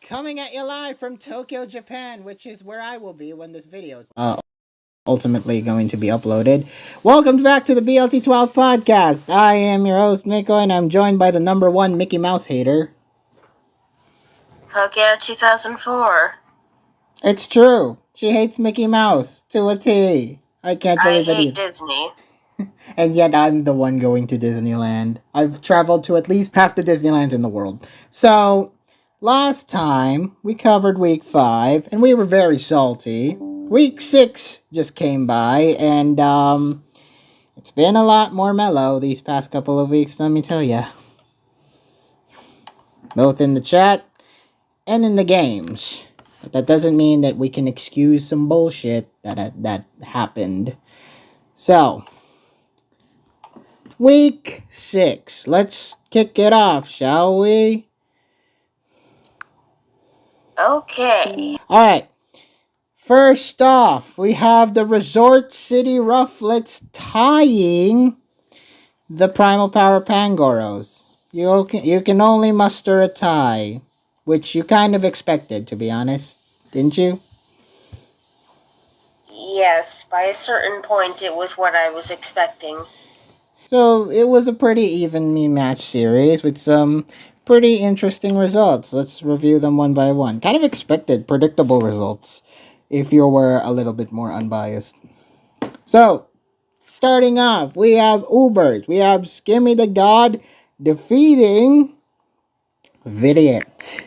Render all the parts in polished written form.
Coming at you live from Tokyo, Japan, which is where I will be when this video is ultimately going to be uploaded. Welcome back to the BLT 12 podcast. I am your host, Miko, and I'm joined by the number one Mickey Mouse hater. Tokyo 2004. It's true. She hates Mickey Mouse to a T. I can't believe it. I hate Disney. And yet I'm the one going to Disneyland. I've traveled to at least half the Disneylands in the world. So, last time we covered week 5, and we were very salty. Week 6 just came by, and it's been a lot more mellow these past couple of weeks, let me tell you. Both in the chat and in the games. But that doesn't mean that we can excuse some bullshit that happened. So, week 6. Let's kick it off, shall we? Okay. Alright. First off, we have the Resort City Rufflets tying the Primal Power Pangoros. You can only muster a tie, which you kind of expected, to be honest. Didn't you? Yes, by a certain point it was what I was expecting. So, it was a pretty evenly matched series with some pretty interesting results. Let's review them one by one. Kind of expected, predictable results, if you were a little bit more unbiased. So, starting off, we have Ubers. We have Skimmy the God defeating Vidiot.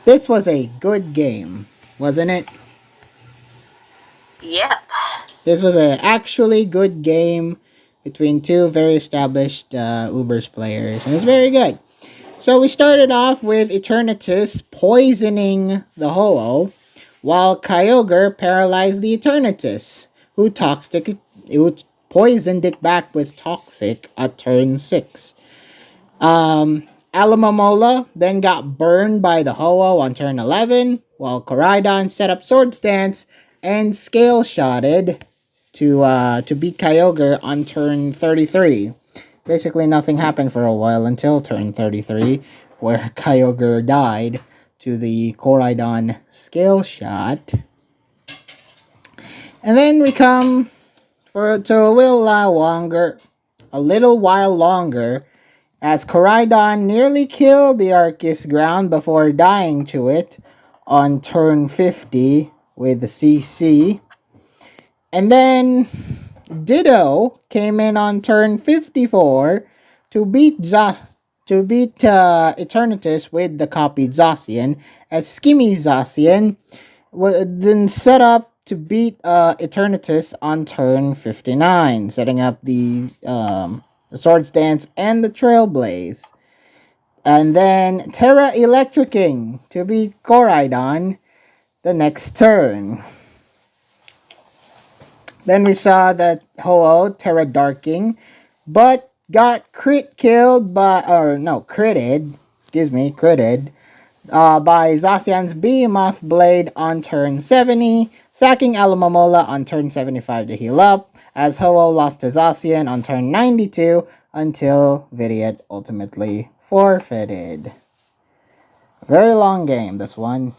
This was a good game, wasn't it? Yep. This was an actually good game between two very established Ubers players, and it's very good. So we started off with Eternatus poisoning the Ho-Oh, while Kyogre paralyzed the Eternatus, who poisoned it back with Toxic at turn 6. Alamomola then got burned by the Ho-Oh on turn 11, while Koraidon set up Sword Stance and Scale-Shotted to beat Kyogre on turn 33. Basically, nothing happened for a while until turn 33, where Kyogre died to the Koraidon Scale Shot. And then we come to a little while longer, as Koraidon nearly killed the Arceus ground before dying to it on turn 50 with the CC. And then Ditto came in on turn 54 to beat Eternatus with the copied Zacian, as Skimmy Zacian was then set up to beat Eternatus on turn 59, setting up the Sword Stance and the Trailblaze. And then Terra Electricking to beat Koraidon the next turn. Then we saw that Ho-Oh Terra Darking, but got critted by Zacian's Behemoth Blade on turn 70, sacking Alamomola on turn 75 to heal up, as Ho-Oh lost to Zacian on turn 92 until Vidiot ultimately forfeited. A very long game, this one.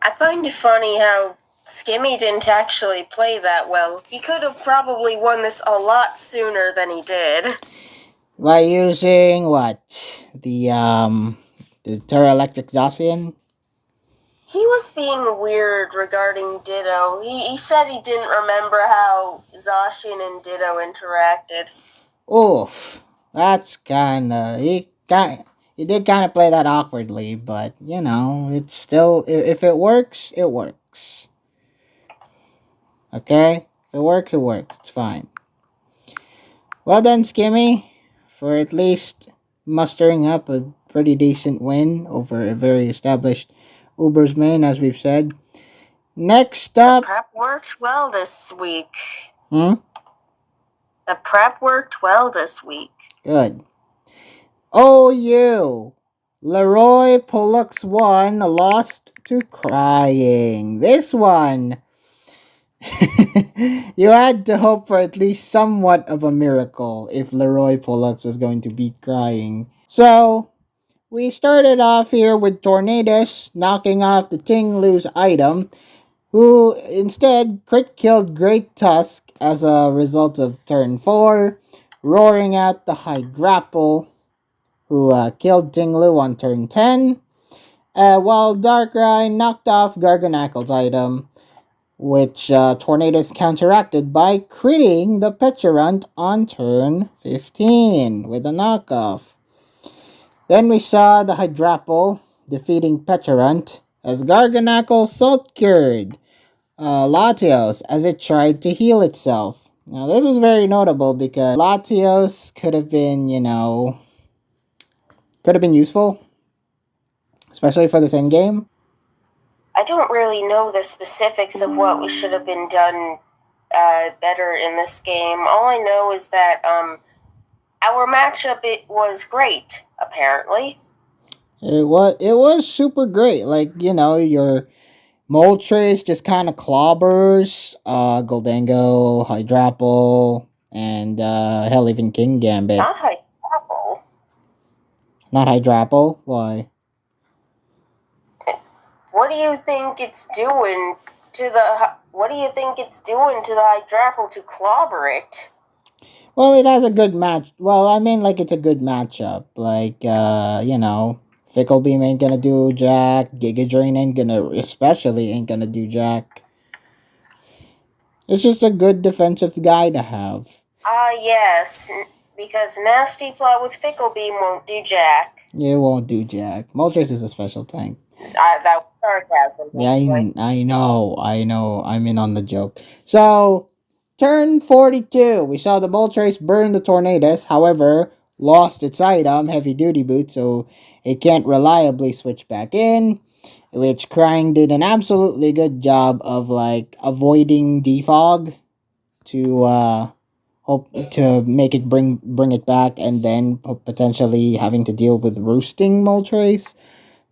I find it funny how Skimmy didn't actually play that well. He could have probably won this a lot sooner than he did. By using what? The Terra Electric Zacian? He was being weird regarding Ditto. He said he didn't remember how Zacian and Ditto interacted. Oof. That's kinda... He did kind of play that awkwardly, but, you know, it's still... If it works, it works. Okay? If it works, it works. It's fine. Well done, Skimmy, for at least mustering up a pretty decent win over a very established Ubers main, as we've said. Next up... The prep worked well this week. The prep worked well this week. Good. OU. Leroy Pollux 1 lost to Crying. This one. You had to hope for at least somewhat of a miracle if Leroy Pollux was going to beat Crying. So, we started off here with Tornadus knocking off the Ting Lu's item, who instead crit killed Great Tusk as a result of turn 4, roaring out the Hydrapple, who killed Ting Lu on turn 10, while Darkrai knocked off Garganacl's item, which Tornadus counteracted by critting the Pecharunt on turn 15 with a knockoff. Then we saw the Hydrapple defeating Pecharunt as Garganacl Sulcured Latios as it tried to heal itself. Now this was very notable because Latios could have been, could have been useful, especially for this endgame. I don't really know the specifics of what should have been done better in this game. All I know is that our matchup, it was great, apparently. It was super great. Like, your Moltres just kind of clobbers Goldango, Hydrapple, and hell, even King Gambit. Not Hydrapple. Not Hydrapple? Why? What do you think it's doing to the Hydrapple to clobber it? Well, it has a good match. Well, I mean, like, it's a good matchup. Like, Fickle Beam ain't gonna do jack. Giga Drain ain't gonna do jack. It's just a good defensive guy to have. Yes. Because Nasty Plot with Fickle Beam won't do jack. It won't do jack. Moltres is a special tank. That was sarcasm. Yeah, I know. I'm in on the joke. So, turn 42. We saw the Moltres burn the Tornadus. However, lost its item, Heavy Duty Boot, so it can't reliably switch back in. Which Crying did an absolutely good job of, like, avoiding defog to hope to make it bring it back, and then potentially having to deal with roosting Moltres.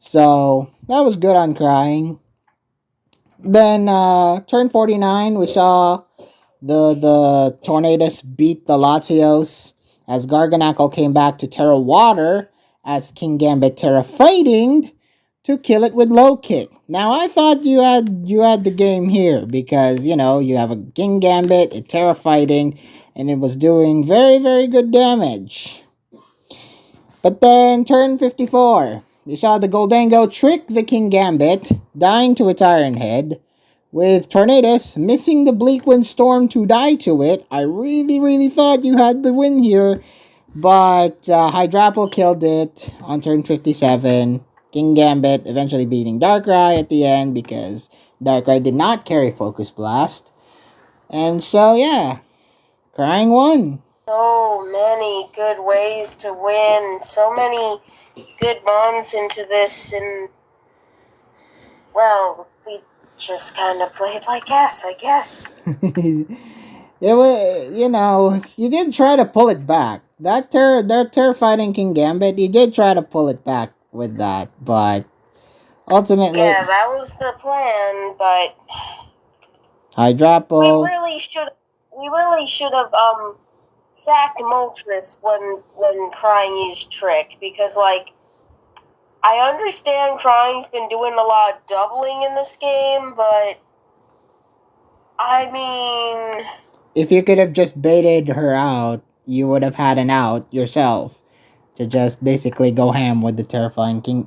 So that was good on Crying. Then turn 49, we saw the Tornadus beat the Latios as Garganacl came back to Terra Water as King Gambit Terra Fighting to kill it with low kick. Now I thought you had the game here because you have a King Gambit, a Terra Fighting, and it was doing very, very good damage. But then turn 54. We saw the Goldango trick the King Gambit, dying to its Iron Head, with Tornadus missing the Bleakwind Storm to die to it. I really, really thought you had the win here, but Hydrapple killed it on turn 57. King Gambit eventually beating Darkrai at the end because Darkrai did not carry Focus Blast. And so, yeah, Crying won. So many good ways to win. So many good bonds into this, and well, we just kind of played like ass, I guess. It was, you did try to pull it back. That Terra Fighting King Gambit, you did try to pull it back with that, but ultimately, yeah, that was the plan. But Hydrapple. We really should have sacked Moltres when Crying used Trick, because like I understand Crying's been doing a lot of doubling in this game, but I mean, if you could have just baited her out, you would have had an out yourself to just basically go ham with the Terrifying King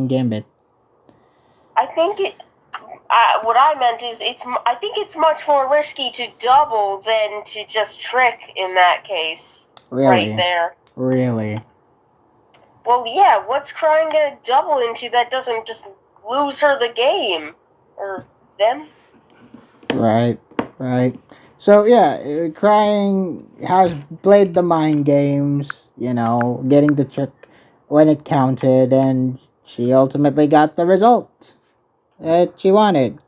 Gambit. I think what I meant is I think it's much more risky to double than to just trick in that case. Really? Right there. Really? Well, yeah, what's Crying gonna double into that doesn't just lose her the game? Or them? Right. So, yeah, Crying has played the mind games, getting the trick when it counted, and she ultimately got the result that she wanted.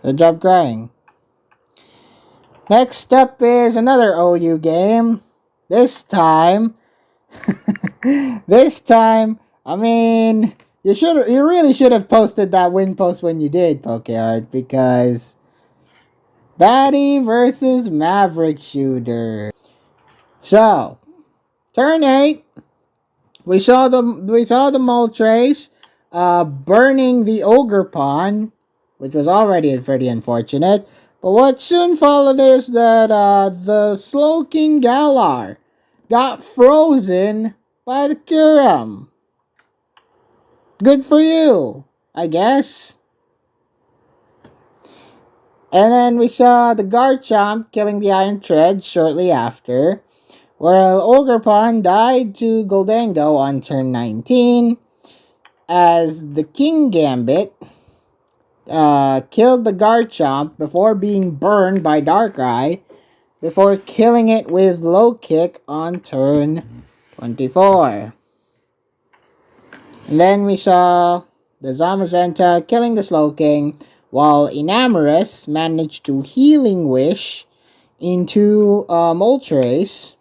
Good job, Crying. Next up is another OU game. This time, I mean, you really should have posted that win post when you did, PokeArt, because Batty versus Maverick Shooter. So, turn 8, we saw the Moltres burning the Ogre Pawn, which was already pretty unfortunate. But what soon followed is that the Slow King Galar got frozen by the Kyurem. Good for you, I guess. And then we saw the Garchomp killing the Iron Tread shortly after, while Ogerpon died to Goldango on turn 19, as the King Gambit killed the Garchomp before being burned by Darkrai, before killing it with Low Kick on turn 24. And then we saw the Zamazenta killing the Slowking, while Enamorus managed to Healing Wish into Moltres.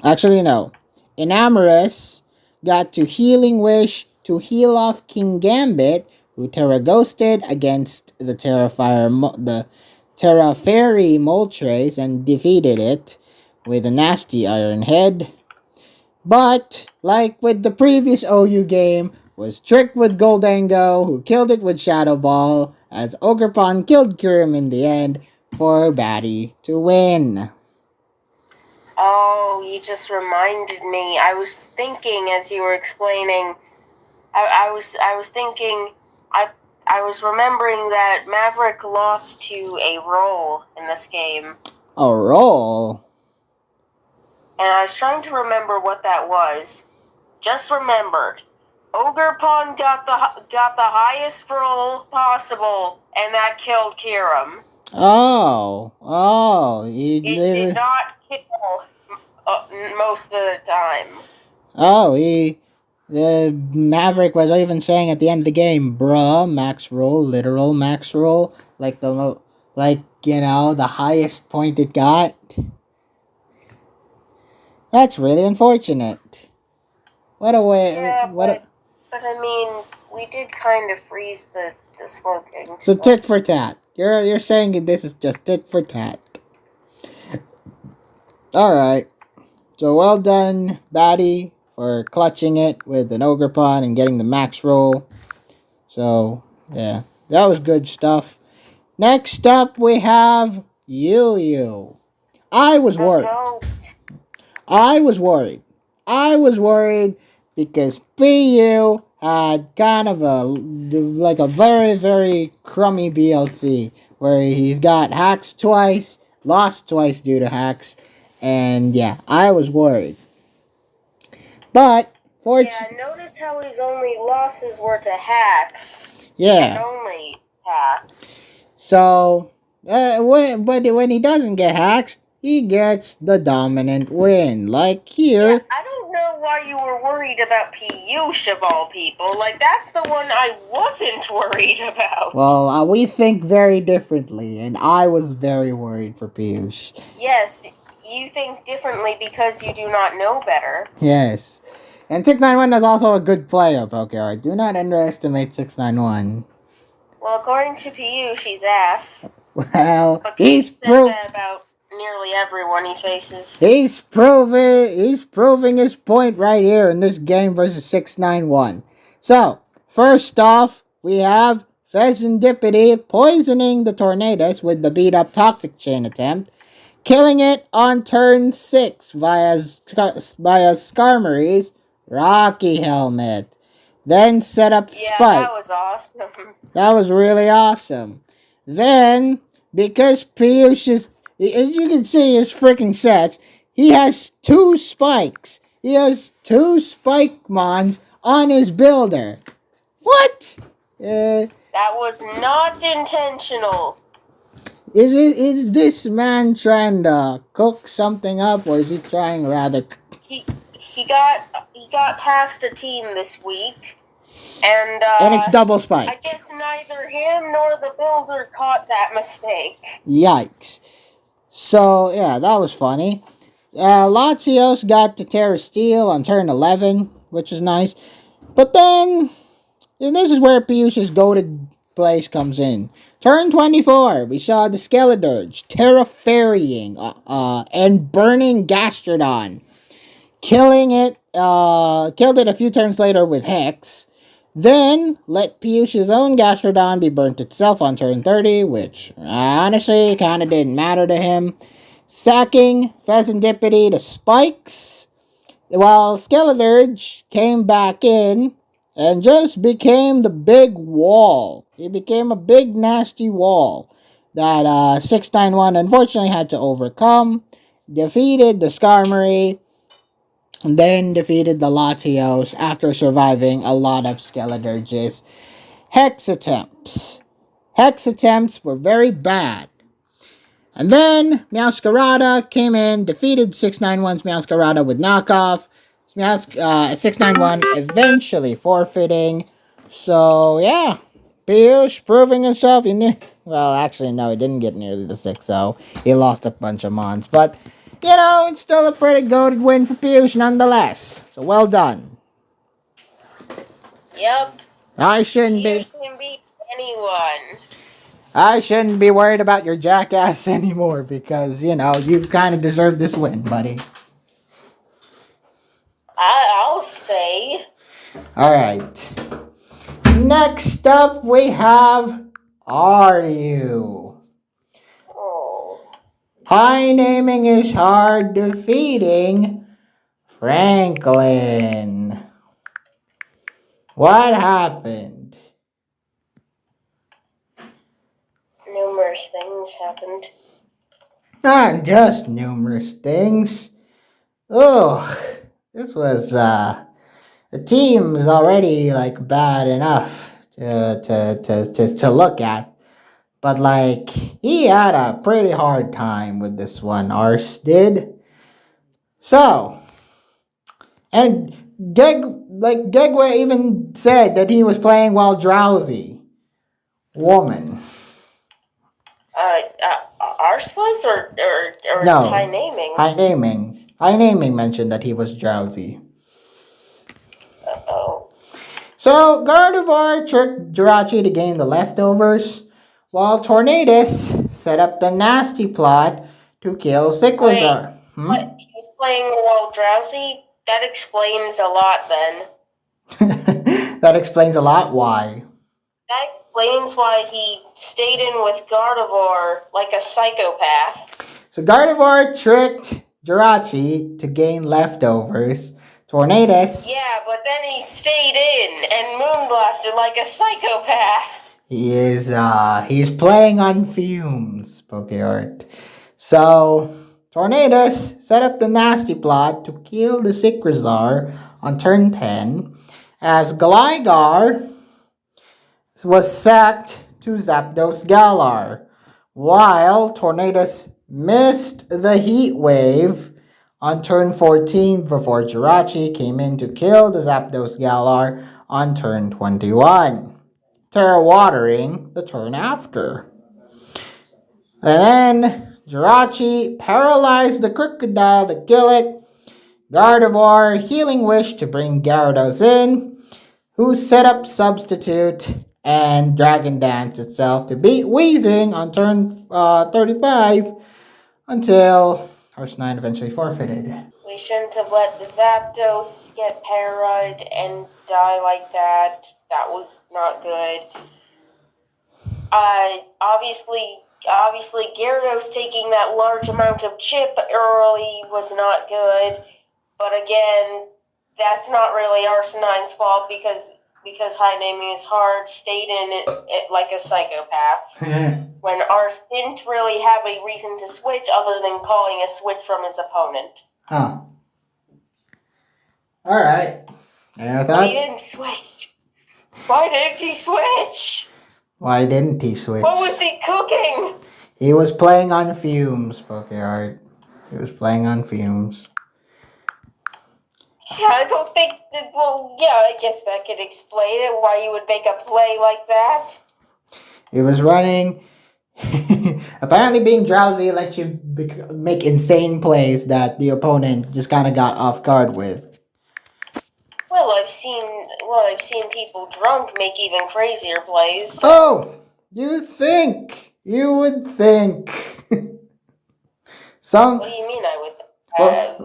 Actually, no. Enamorus got to Healing Wish to heal off King Gambit, who Terra Ghosted against the Terra Fairy Moltres and defeated it with a nasty Iron Head. But, like with the previous OU game, was tricked with Goldango, who killed it with Shadow Ball, as Ogerpon killed Kyurem in the end for Batty to win. Oh, you just reminded me. I was thinking as you were explaining. I was thinking. I was remembering that Maverick lost to a roll in this game. A roll? And I was trying to remember what that was. Just remembered. Ogerpon got the highest roll possible, and that killed Kyurem. It did not kill most of the time. The Maverick was even saying at the end of the game, bruh, max roll, literal max roll, like the highest point it got. That's really unfortunate. What a way. Yeah, but I mean, we did kind of freeze the Slowking. So tit for tat. You're saying this is just tit for tat. Alright. So well done, Batty, for clutching it with an Ogerpon and getting the max roll. So, yeah. That was good stuff. Next up, we have Yu. I was worried. I was worried because PU had kind of a very, very crummy BLT, where he's got hacks twice, lost twice due to hacks, and yeah, I was worried. But, notice how his only losses were to hacks. Yeah. And only hacks. So, when he doesn't get hacks, he gets the dominant win. Like here. Yeah, I don't know why you were worried about Piyush of all people. Like, that's the one I wasn't worried about. Well, we think very differently, and I was very worried for Piyush. Yes, you think differently because you do not know better. Yes. And 691 is also a good player, Pokemon. Do not underestimate 691. Well, according to Piyush, he's ass. Well, but he's said that about nearly everyone he faces. He's proving his point right here in this game versus 691. So, first off, we have Pheasantipity poisoning the Tornadus with the beat-up Toxic Chain attempt, killing it on turn 6 via Skarmory's Rocky Helmet. Then set up Spike. Yeah, that was awesome. That was really awesome. Then, because Piyush is, as you can see his freaking sets, he has 2 spikes. He has 2 spike mons on his builder. What? That was not intentional. Is this man trying to cook something up, or is he trying rather? He got past a team this week, and it's double spike. I guess neither him nor the builder caught that mistake. Yikes! So yeah, that was funny. Latios got to Terra Steel on turn 11, which is nice. But then, and this is where Piyush's goated place comes in. Turn 24, we saw the Skeledirge terraferrying and burning Gastrodon, killing it. Killed it a few turns later with Hex. Then let Piyush's own Gastrodon be burnt itself on turn 30, which honestly kind of didn't matter to him. Sacking Pheasantipity to Spikes, while Skeledirge came back in and just became the big wall. He became a big nasty wall that 691 unfortunately had to overcome. Defeated the Skarmory, and then defeated the Latios after surviving a lot of Skeledirge's Hex attempts. Hex attempts were very bad. And then Meowscarada came in, defeated 691's Meowscarada with knockoff. 691 eventually forfeiting. So, yeah. Piyush proving himself. Well, actually, no, he didn't get nearly the 6-0. He lost a bunch of mons. But, you know, it's still a pretty good win for Piyush nonetheless. So, well done. Yep. I shouldn't Piyush can beat anyone. I shouldn't be worried about your jackass anymore because, you know, you've kind of deserved this win, buddy. I'll say. Alright. Next up, we have Aryu. Oh. High naming is hard, defeating Franklin. What happened? Numerous things happened. Not just numerous things. Oh, this was, the team's already, like, bad enough to look at. But, like, he had a pretty hard time with this one, Ars did. So, and Gegwe even said that he was playing while drowsy. Woman. Ours was or No. high naming? High naming. High naming mentioned that he was drowsy. Uh-oh. So, Gardevoir tricked Jirachi to gain the leftovers, while Tornadus set up the nasty plot to kill Cyclizar. What? He was playing while drowsy? That explains a lot then. That explains a lot why. That explains why he stayed in with Gardevoir like a psychopath. So Gardevoir tricked Jirachi to gain leftovers. Tornadus. Yeah, but then he stayed in and moonblasted like a psychopath. He's playing on fumes, Pokeart. So Tornadus set up the nasty plot to kill the Cyclizar on turn 10, as Gligar was sacked to Zapdos Galar, while Tornadus missed the Heat Wave on turn 14 before Jirachi came in to kill the Zapdos Galar on turn 21, Terra Watering the turn after. And then Jirachi paralyzed the Crocodile to kill it. Gardevoir Healing Wish to bring Gyarados in, who set up Substitute and Dragon Dance itself to beat Weezing on turn 35 until Horse 9 eventually forfeited. We shouldn't have let the Zapdos get parried and die like that. That was not good. Obviously, Gyarados taking that large amount of chip early was not good. But again, that's not really Arse9's fault because high naming is hard, stayed in it like a psychopath. When Arse didn't really have a reason to switch other than calling a switch from his opponent. Huh. Alright. He didn't switch. Why didn't he switch? Why didn't he switch? What was he cooking? He was playing on fumes, Pokeart. He was playing on fumes. Yeah, I don't think that, well, yeah, I guess that could explain it, why you would make a play like that. He was running. Apparently being drowsy lets you make insane plays that the opponent just kind of got off guard with. Well, I've seen people drunk make even crazier plays. So. Oh, you would think. Some. What do you mean I would? Well,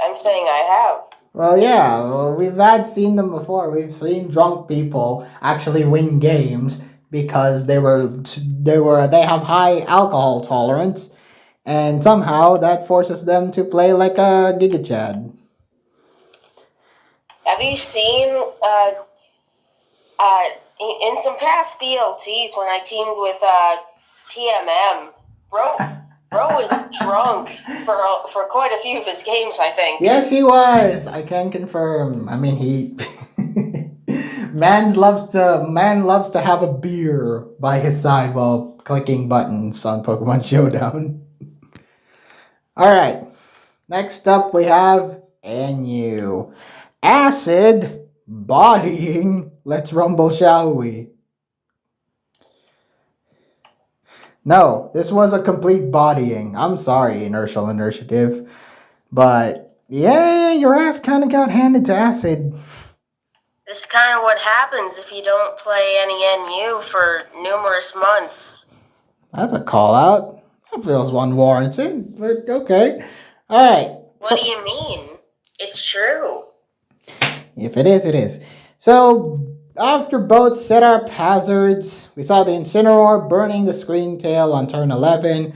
I'm saying I have. well, yeah, well, we've seen them before. We've seen drunk people actually win games because they have high alcohol tolerance, and somehow that forces them to play like a Giga Chad. Have you seen in some past BLTs when I teamed with TMM, bro was drunk for quite a few of his games, I think. Yes, he was. I can confirm. I mean, he man loves to have a beer by his side while clicking buttons on Pokemon Showdown. All right. Next up, we have NU. Acid bodying. Let's rumble, shall we? No, this was a complete bodying. I'm sorry, Inertial Initiative. But, yeah, your ass kind of got handed to Acid. This is kind of what happens if you don't play any NU for numerous months. That's a call out. That feels unwarranted, but okay. Alright. What do you mean? It's true. If it is, it is. So, after both set up hazards, we saw the Incineroar burning the Scream Tail on turn 11,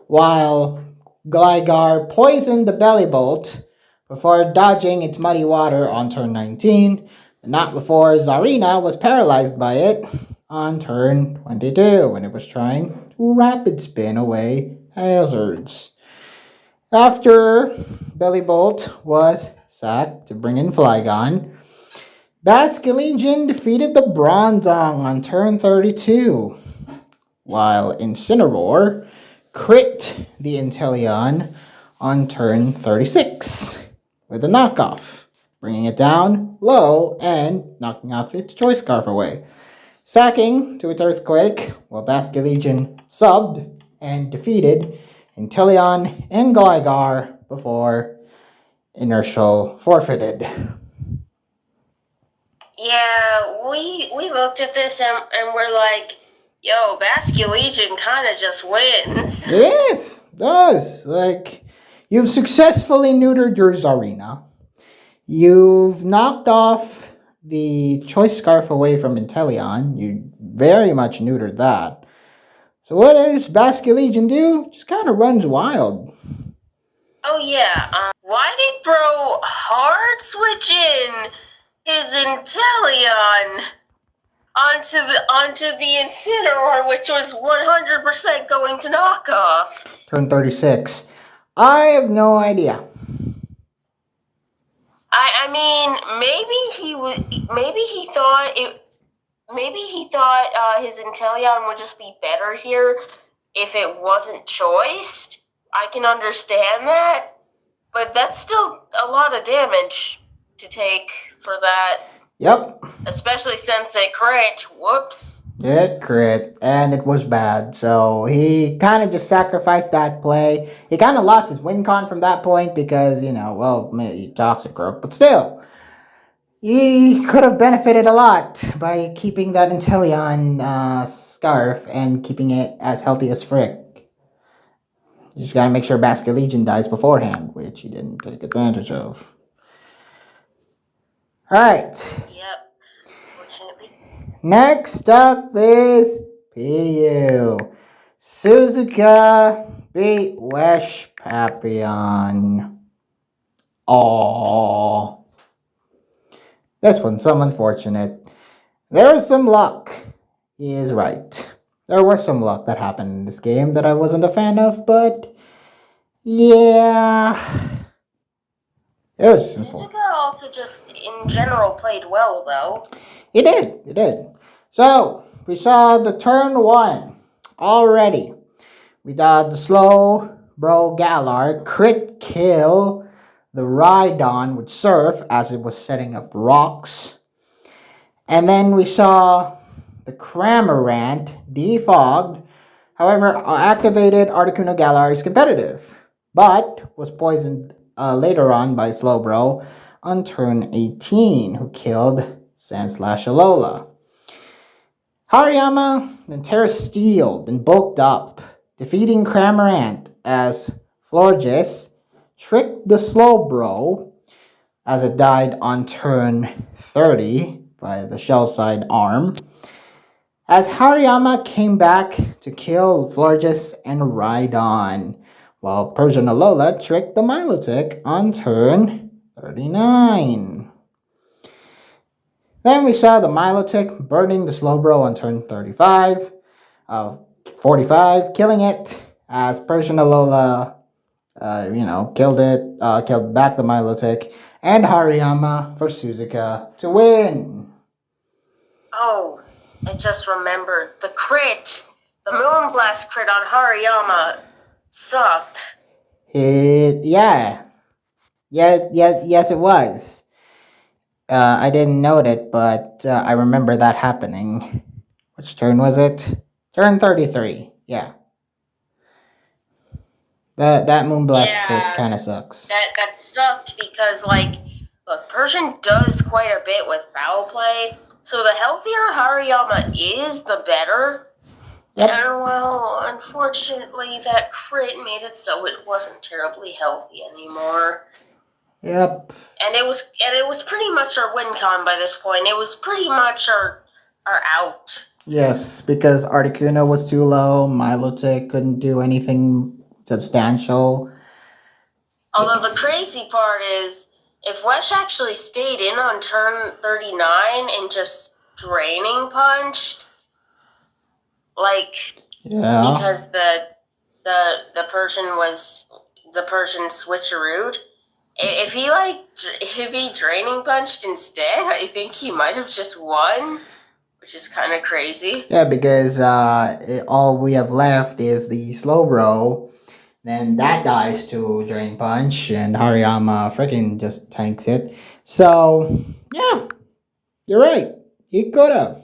while Gligar poisoned the Belly Bolt before dodging its Muddy Water on turn 19, but not before Zarina was paralyzed by it on turn 22 when it was trying to Rapid Spin away hazards. After Belly Bolt was sacked to bring in Flygon, Basculegion defeated the Bronzong on turn 32, while Incineroar crit the Inteleon on turn 36 with a knockoff, bringing it down low and knocking off its Choice Scarf away, sacking to its Earthquake, while Basculegion subbed and defeated Inteleon and Gligar before Inertial forfeited. Yeah, we looked at this and we're like, yo, Basculegion kind of just wins. Yes, it does. Like, you've successfully neutered your Zarina. You've knocked off the Choice Scarf away from Inteleon. You very much neutered that. So what does Basculegion do? Just kind of runs wild. Oh yeah, why did bro hard switch in his Inteleon onto the Incineroar, which was 100% going to knock off? Turn 36. I have no idea. I mean, maybe he thought his Inteleon would just be better here if it wasn't choiced. I can understand that, but that's still a lot of damage to take for that. Yep. Especially since it crit. Whoops. It crit, and it was bad. So he kind of just sacrificed that play. He kind of lost his win con from that point because, maybe Toxic Growth, but still. He could have benefited a lot by keeping that Inteleon scarf and keeping it as healthy as frick. You just gotta make sure Basculegion dies beforehand, which he didn't take advantage of. Alright. Yep. Unfortunately. Next up is PU. Suzuka beat Wesh Papillon. Aww. This one's so unfortunate. There was some luck. He is right. There was some luck that happened in this game that I wasn't a fan of, but yeah. It was simple. Suzuka also just in general played well though. He did. So, we saw the turn 1 already. We got the slow bro Galar crit kill the Rhydon with Surf as it was setting up rocks. And then we saw the Cramorant defogged. However, activated Articuno Galar is competitive, but was poisoned later on by Slowbro on turn 18, who killed Sen/Alola. Hariyama then Terra Steeled and bulked up, defeating Cramorant as Florges tricked the Slowbro as it died on turn 30 by the Shell Side arm, as Hariyama came back to kill Florges and Rhydon, while Persian Alola tricked the Milotic on turn 39. Then we saw the Milotic burning the Slowbro on turn 45, killing it, as Persian Alola, killed back the Milotic, and Hariyama for Suzuka to win. Oh, I just remembered. The crit, the Moonblast crit on Hariyama sucked. Yes, it was. I didn't note it, but I remember that happening. Which turn was it? Turn 33, yeah. That Moonblast crit kind of sucks. That sucked because, look, Persian does quite a bit with foul play, so the healthier Hariyama is, the better. Yep. And, well, unfortunately, that crit made it so it wasn't terribly healthy anymore. Yep. And it was pretty much our win con by this point. It was pretty much our out. Yes, because Articuno was too low, Milotic couldn't do anything substantial. Although the crazy part is, if Wesh actually stayed in on turn 39 and just draining punched, because the Persian switcherooed, if he draining punched instead, I think he might have just won, which is kind of crazy. Yeah, because all we have left is the Slowbro. Then that dies to Drain Punch, and Hariyama freaking just tanks it. So, yeah, you're right. He could have.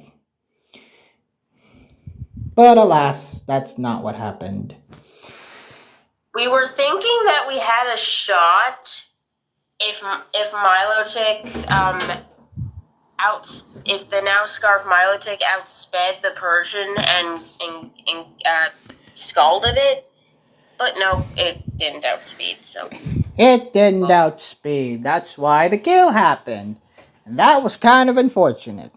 But alas, that's not what happened. We were thinking that we had a shot if Milotic if the now Scarf Milotic outsped the Persian and scalded it. But no, it didn't outspeed, so. It didn't outspeed. That's why the kill happened. And that was kind of unfortunate.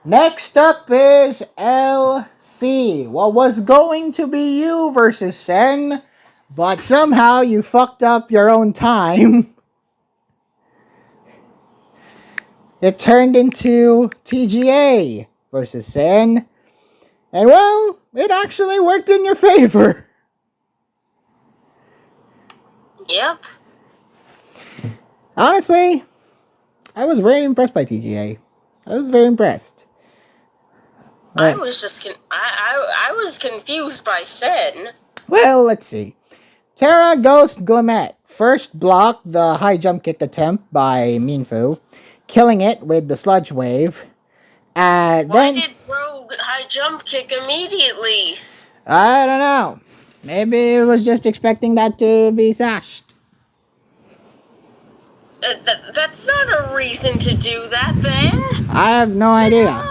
Next up is LC. What was going to be you versus Sen, but somehow you fucked up your own time. It turned into TGA versus Sen. And well, it actually worked in your favor. Yep. Honestly, I was very impressed by TGA. I was very impressed. I was just I was confused by Sen. Well, let's see. Terra Ghost Glamette first blocked the high jump kick attempt by Minfu, killing it with the sludge wave. Why did Rogue high jump kick immediately? I don't know. Maybe it was just expecting that to be sashed. That's not a reason to do that, then. I have no idea.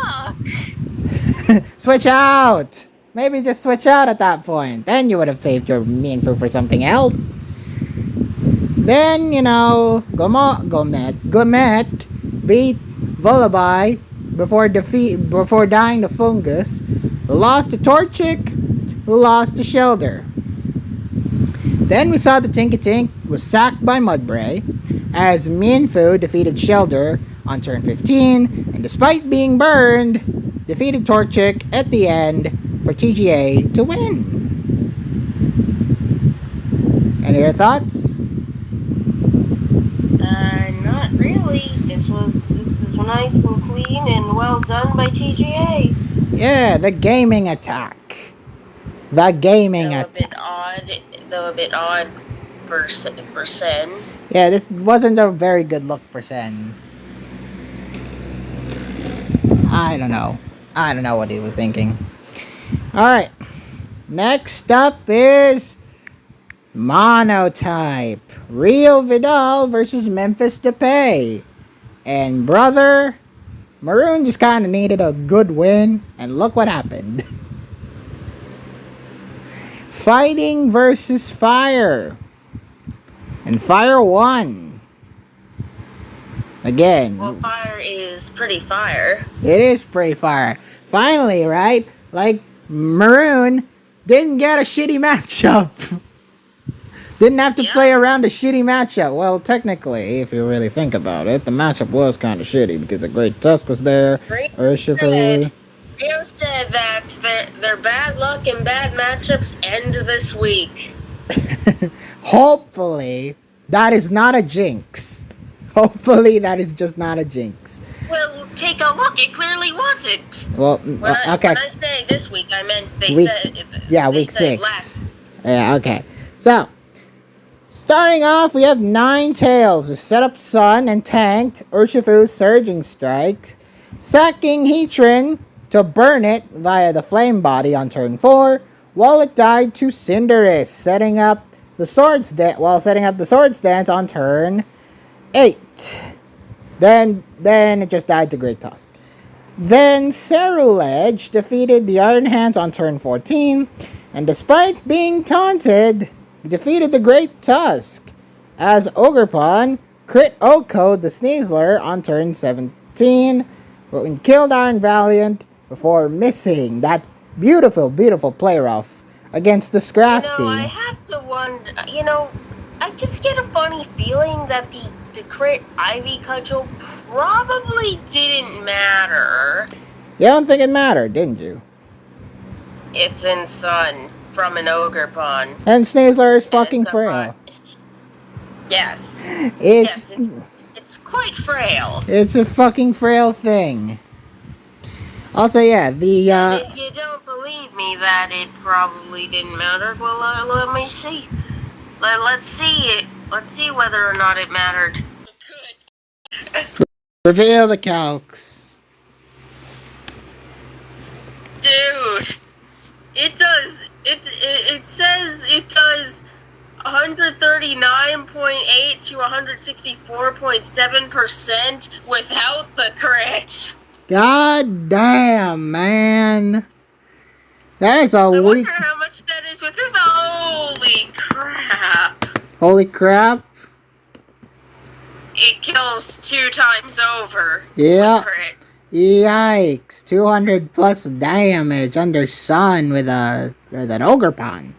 Switch out! Maybe just switch out at that point. Then you would have saved your Minfu for something else. Then, Glamette beat Vullaby before dying to Fungus, who lost to Torchic, who lost to Shelder. Then we saw the Tinkatink was sacked by Mudbray, as Minfu defeated Shelder on turn 15, and despite being burned, defeated Torchic at the end for TGA to win. Any other thoughts? Not really. This is nice and clean and well done by TGA. Yeah, the gaming attack. The gaming attack. Though a bit odd for Sen. Yeah, this wasn't a very good look for Sen. I don't know what he was thinking. Alright. Next up is Monotype. Rio Vidal versus Memphis Depay. And brother, Maroon just kind of needed a good win, and look what happened. Fighting versus Fire. And Fire won. Again. Well, Fire is pretty fire. It is pretty fire. Finally, right? Like, Maroon didn't get a shitty matchup. Didn't have to play around a shitty matchup. Well, technically, if you really think about it, the matchup was kind of shitty because the Great Tusk was there. Rio said that their bad luck and bad matchups end this week. Hopefully, that is not a jinx. Hopefully, that is just not a jinx. Well, take a look. It clearly wasn't. Well, okay. When I say this week, I meant week 6. Yeah, okay. So, starting off, we have Ninetales, who set up Sun and tanked Urshifu's Surging Strikes, sacking Heatran to burn it via the Flame Body on turn 4, while it died to Cinderace, setting up the Swords Dance on turn 8. Then it just died to Great Tusk. Then Ceruledge defeated the Iron Hands on turn 14, and despite being taunted, defeated the Great Tusk, as Ogerpon crit Oko the Sneasler on turn 17, and killed Iron Valiant before missing that beautiful, beautiful play rough against the Scrafty. I have to wonder, I just get a funny feeling that the crit Ivy Cudgel probably didn't matter. You don't think it mattered, didn't you? It's in Sun from an Ogerpon. And Sneasler is fucking frail. Yes. It's it's quite frail. It's a fucking frail thing. Also, yeah, If you don't believe me that it probably didn't matter, well, let me see. Let's see it. Let's see whether or not it mattered. Good. Reveal the calcs. Dude, it does. It says it does 139.8 to 164.7% without the crit. God damn, man. That is a weak... wonder how much that is with the... Holy crap. Holy crap. It kills 2 times over. Yeah. Yikes. 200 plus damage under Sun with an Ogerpon.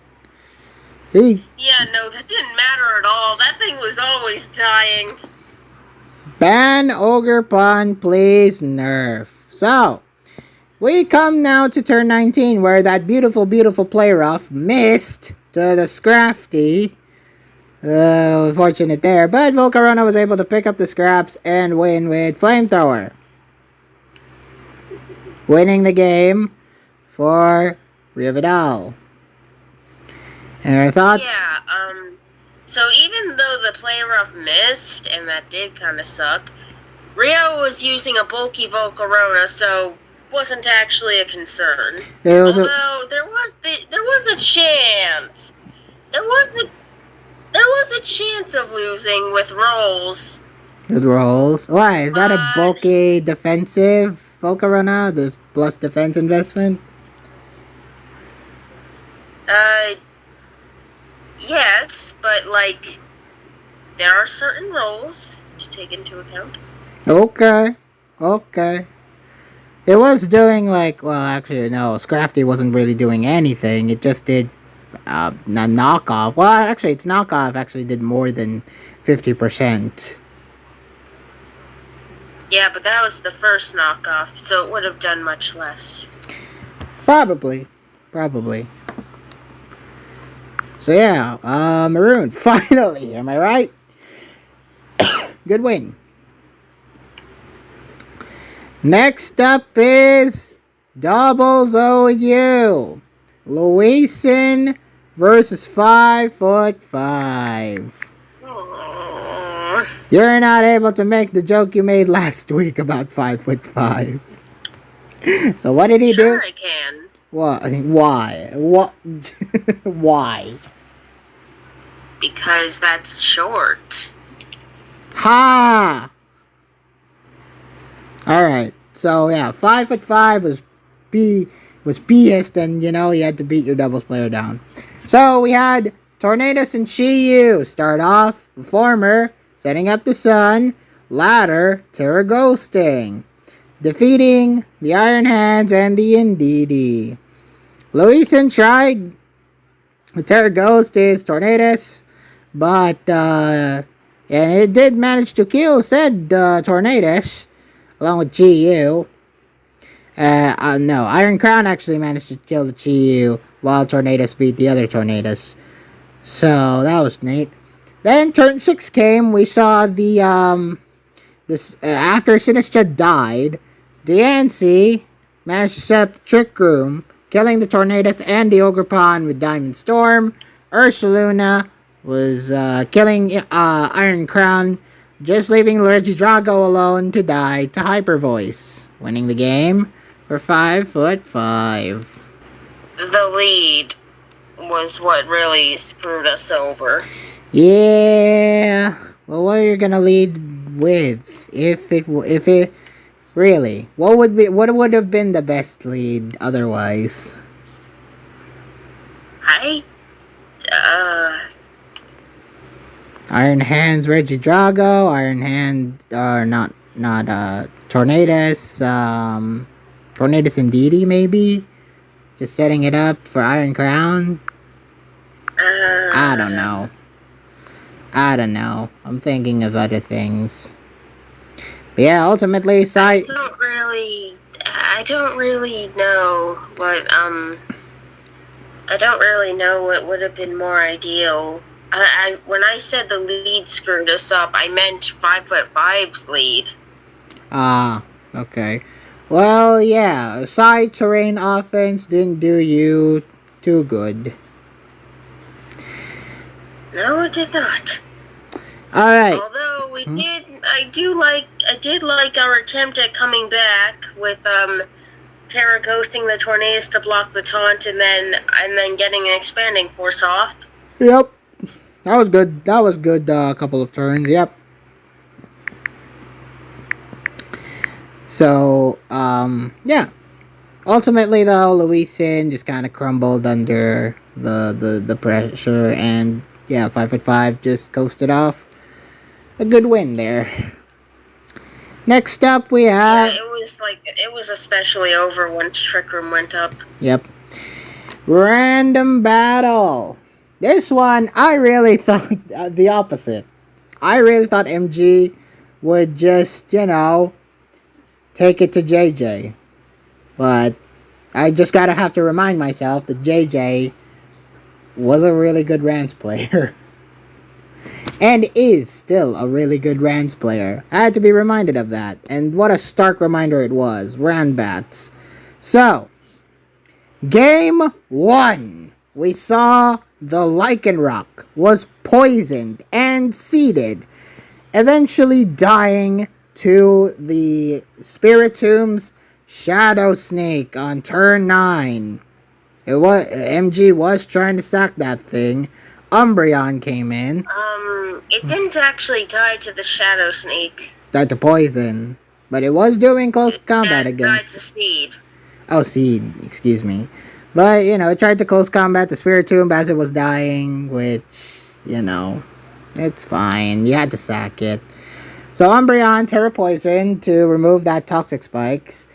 Yeah, no, that didn't matter at all. That thing was always dying. Ban Ogerpon, please nerf. So, we come now to turn 19, where that beautiful, beautiful play rough missed to the Scrafty. Unfortunate there, but Volcarona was able to pick up the scraps and win with Flamethrower, winning the game for Rio Vidal. And our thoughts? Yeah, so even though the play rough missed, and that did kind of suck, Rio was using a bulky Volcarona, so wasn't actually a concern. There was a chance. There was a chance of losing with rolls. With rolls? Why? Is that a bulky defensive Volcarona? There's plus defense investment? Yes, but, there are certain roles to take into account. Okay. It was doing, actually, no, Scrafty wasn't really doing anything. It just did, a knockoff. Well, actually, its knockoff actually did more than 50%. Yeah, but that was the first knockoff, so it would have done much less. Probably. So yeah, Maroon, finally, am I right? Good win. Next up is Doubles OU. Louisin versus 5'5". You're not able to make the joke you made last week about 5'5". So what did he do? Sure I can. What? Why? What? Why? because that's short. Ha! Alright, so yeah, 5'5" was BS, then you had to beat your doubles player down. So we had Tornadoes and Chi-Yu start off, former setting up the sun, latter Terra Ghosting, defeating the Iron Hands and the Indeedee. Luisen tried the Terra Ghost is Tornadoes, but and it did manage to kill said Tornadoes along with Chi-Yu. No, Iron Crown actually managed to kill the Chi-Yu while Tornadoes beat the other Tornadoes. So that was neat. Then turn 6 came. We saw this after Sinistra died, Diancie managed to set up the Trick Room, killing the Tornadoes and the Ogre Pawn with Diamond Storm. Ursaluna was killing Iron Crown, just leaving Regidrago alone to die to Hyper Voice, winning the game for 5'5". The lead was what really screwed us over. Yeah. Well, what are you gonna lead with? If it really, what would have been the best lead otherwise? Iron Hands Regidrago, Iron Hand not Tornadoes, Tornadoes Indeedee maybe? Just setting it up for Iron Crown? I don't know. I'm thinking of other things. But yeah, ultimately, I don't really know what would have been more ideal. When I said the lead screwed us up, I meant 5'5's lead. Okay. Well, yeah, side terrain offense didn't do you too good. No, it did not. Alright. Although I did like our attempt at coming back with Terra ghosting the Tornadoes to block the taunt and then getting an expanding force off. Yep. That was good. Couple of turns. Yep. So, yeah. Ultimately, though, Luisen just kind of crumbled under the pressure, and yeah, 5'5" just coasted off. A good win there. Next up, we have. Yeah, it was especially over once Trick Room went up. Yep. Random battle. This one, I really thought the opposite. I really thought MG would just, take it to JJ. But I just gotta have to remind myself that JJ was a really good Rance player. And is still a really good Rance player. I had to be reminded of that. And what a stark reminder it was. Ranbats. So, Game 1. We saw the Lycanroc was poisoned and seeded, eventually dying to the Spiritomb's Shadow Snake on turn 9. MG was trying to sack that thing. Umbreon came in. It didn't actually die to the Shadow Snake. Died to poison. But it was doing close combat against... Died to Seed. Oh, Seed. Excuse me. But, it tried to close combat the Spiritomb as it was dying, which, it's fine. You had to sack it. So, Umbreon, Terra Poison to remove that Toxic Spikes.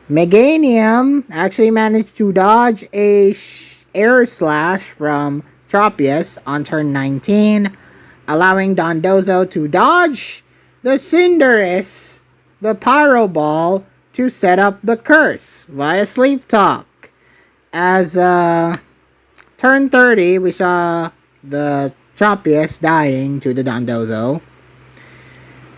Meganium actually managed to dodge a Air Slash from Tropius on turn 19, allowing Dondozo to dodge the Cinderace, the Pyro Ball, to set up the Curse via Sleep Talk. As turn 30, we saw the Tropius dying to the Dondozo.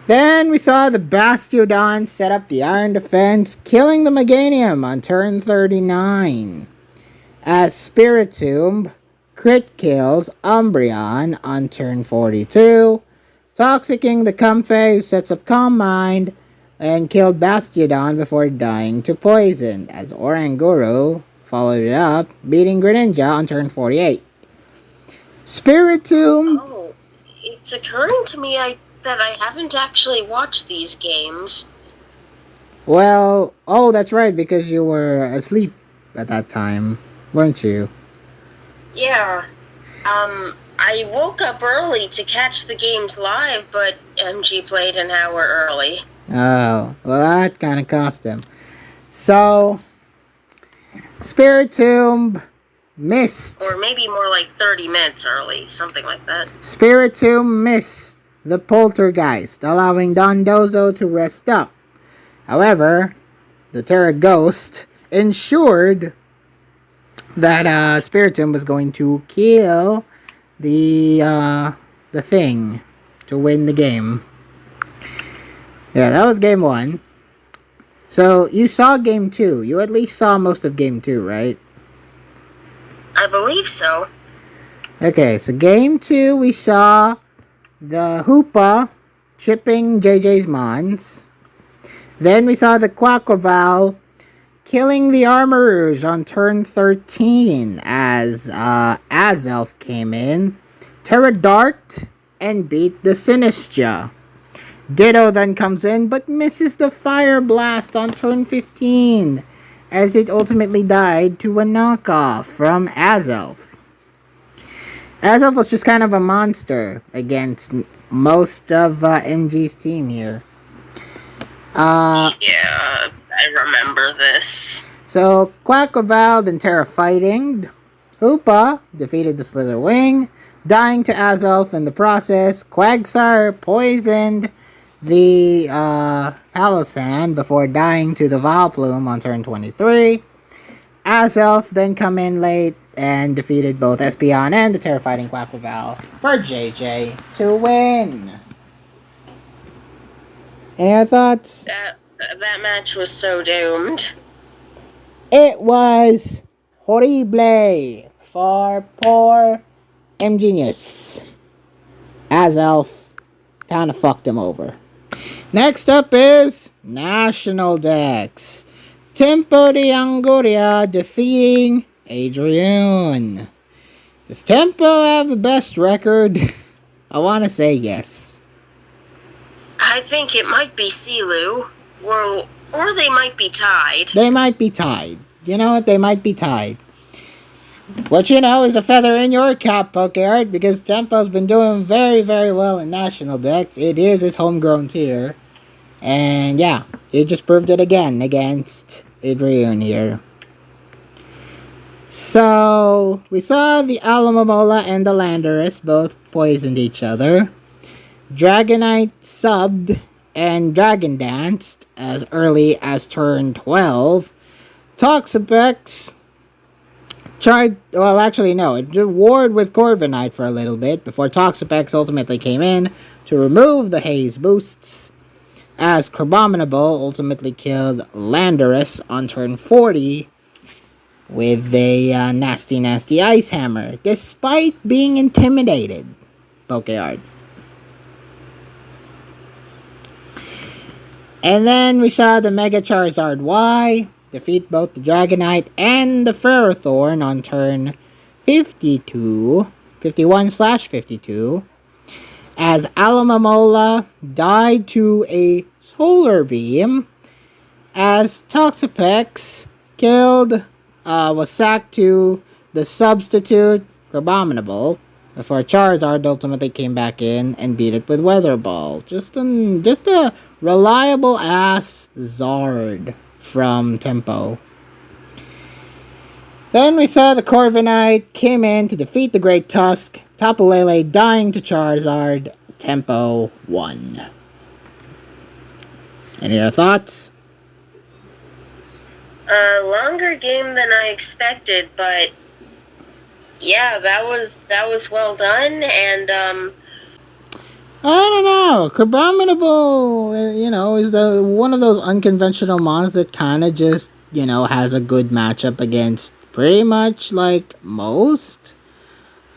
Then we saw the Bastiodon set up the Iron Defense, killing the Meganium on turn 39. As Spiritomb crit kills Umbreon on turn 42, Toxicking the Comfey, who sets up Calm Mind, and killed Bastiodon before dying to poison, as Oranguru followed it up, beating Greninja on turn 48. Spiritomb... Oh, it's occurring to me that I haven't actually watched these games. Well, oh, that's right, because you were asleep at that time, weren't you? Yeah. I woke up early to catch the games live, but MG played an hour early. Oh, well, that kind of cost him. So, Spiritomb missed. Or maybe more like 30 minutes early, something like that. Spiritomb missed the poltergeist, allowing Don Dozo to rest up. However, the Terra Ghost ensured that Spiritomb was going to kill the thing to win the game. Yeah, that was game 1. So, you saw game 2. You at least saw most of game 2, right? I believe so. Okay, so game 2, we saw the Hoopa chipping JJ's Mons. Then we saw the Quaquaval killing the Armorers on turn 13 as Azelf came in, Terradarked, and beat the Sinistra. Ditto then comes in but misses the Fire Blast on turn 15 as it ultimately died to a knockoff from Azelf. Azelf was just kind of a monster against most of MG's team here. Yeah, I remember this. So, Quaquaval then Terra fighting. Hoopa defeated the Slither Wing, dying to Azelf in the process. Quagsire poisoned the Palosan before dying to the Vileplume on turn 23. Azelf then come in late and defeated both Espeon and the Terrifying Quaquaval for JJ to win. Any other thoughts? That match was so doomed. It was horrible for poor Ingenious. Azelf kind of fucked him over. Next up is National Dex. Tempo de Angoria defeating Adrian. Does Tempo have the best record? I want to say yes. I think it might be Silu, or they might be tied. They might be tied. You know what? They might be tied. What you know is a feather in your cap, PokeArt, because Tempo's been doing very, very well in National Dex. It is his homegrown tier. And yeah, it just proved it again against Adrian here. So, we saw the Alamomola and the Landorus both poisoned each other. Dragonite subbed and Dragon Danced as early as turn 12. Toxapex tried, well actually no, it warred with Corviknight for a little bit before Toxapex ultimately came in to remove the haze boosts, as Crabominable ultimately killed Landorus on turn 40 with a nasty Ice Hammer, despite being intimidated, PokeArt. And then we saw the Mega Charizard Y defeat both the Dragonite and the Ferrothorn on turn 51/52, as Alamomola died to a Solar Beam, as Toxapex was sacked to the substitute Crabominable before Charizard ultimately came back in and beat it with Weather Ball. Just a reliable ass Zard from Tempo. Then we saw the Corviknight came in to defeat the Great Tusk, Tapu Lele dying to Charizard. Tempo won. Any other thoughts? A longer game than I expected, but yeah, that was well done, and I don't know. Crabominable, is one of those unconventional mons that kind of just, has a good matchup against pretty much like most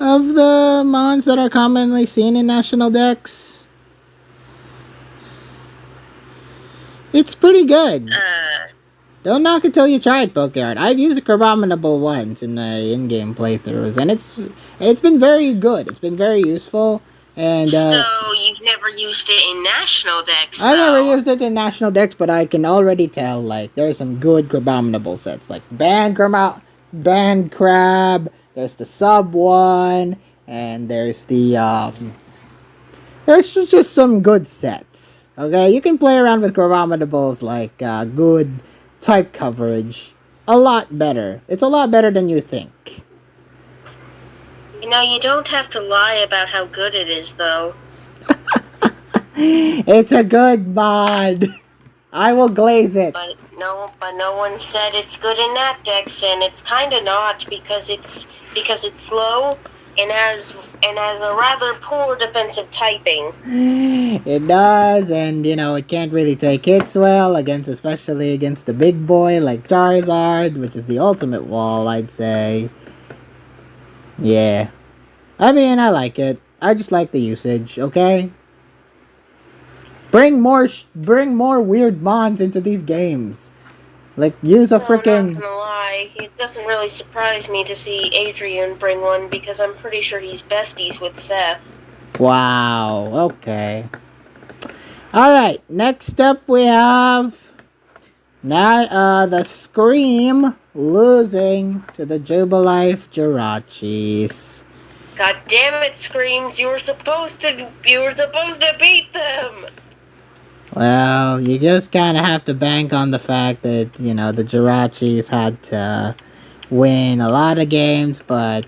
of the mons that are commonly seen in National Dex. It's pretty good. Don't knock it till you try it, PokeArt. I've used a Crabominable once in my in-game playthroughs, and it's been very good. It's been very useful. And so you've never used it in national decks, I never though? used it in national decks, but I can already tell, like, there's some good Grabominable sets. Like, Band Crab, there's the Sub one, and there's there's just some good sets. Okay, you can play around with Grabominables, like, good type coverage. A lot better. It's a lot better than you think. You know, you don't have to lie about how good it is, though. It's a good mod. I will glaze it. But no one said it's good in that decks, and it's kind of not because it's slow and has a rather poor defensive typing. It does, and it can't really take hits well especially against the big boy like Charizard, which is the ultimate wall, I'd say. Yeah, I mean, I like it. I just like the usage. Okay. Bring more weird mons into these games. Like, use a freaking... I'm not gonna lie, it doesn't really surprise me to see Adrian bring one because I'm pretty sure he's besties with Seth. Wow, okay. Alright, next up we have... Now, the Scream losing to the Jubilife Jirachis. God damn it, Screams, you were supposed to beat them! Well, you just kind of have to bank on the fact that, the Jirachis had to win a lot of games, but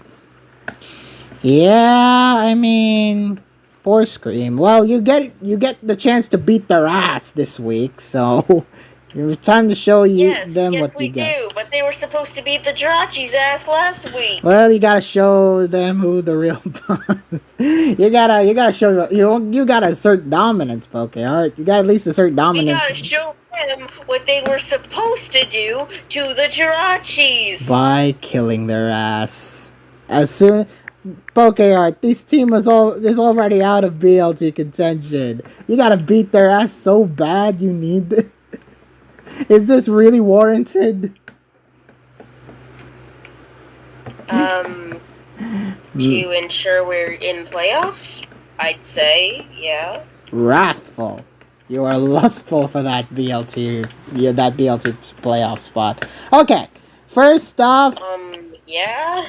yeah, I mean, poor Scream. Well, you get the chance to beat their ass this week, so it's time to show them what you got. Yes, we do, but they were supposed to beat the Jirachis' ass last week. Well, you gotta show them who the real you gotta show you gotta assert dominance, Pokeheart. You gotta at least assert dominance. We gotta show them what they were supposed to do to the Jirachis by killing their ass. As soon Pokeheart, this team is already out of BLT contention. You gotta beat their ass so bad you need this. Is this really warranted? To ensure we're in playoffs, I'd say, yeah. Wrathful. You are lustful for that BLT playoff spot. Okay, first off... yeah?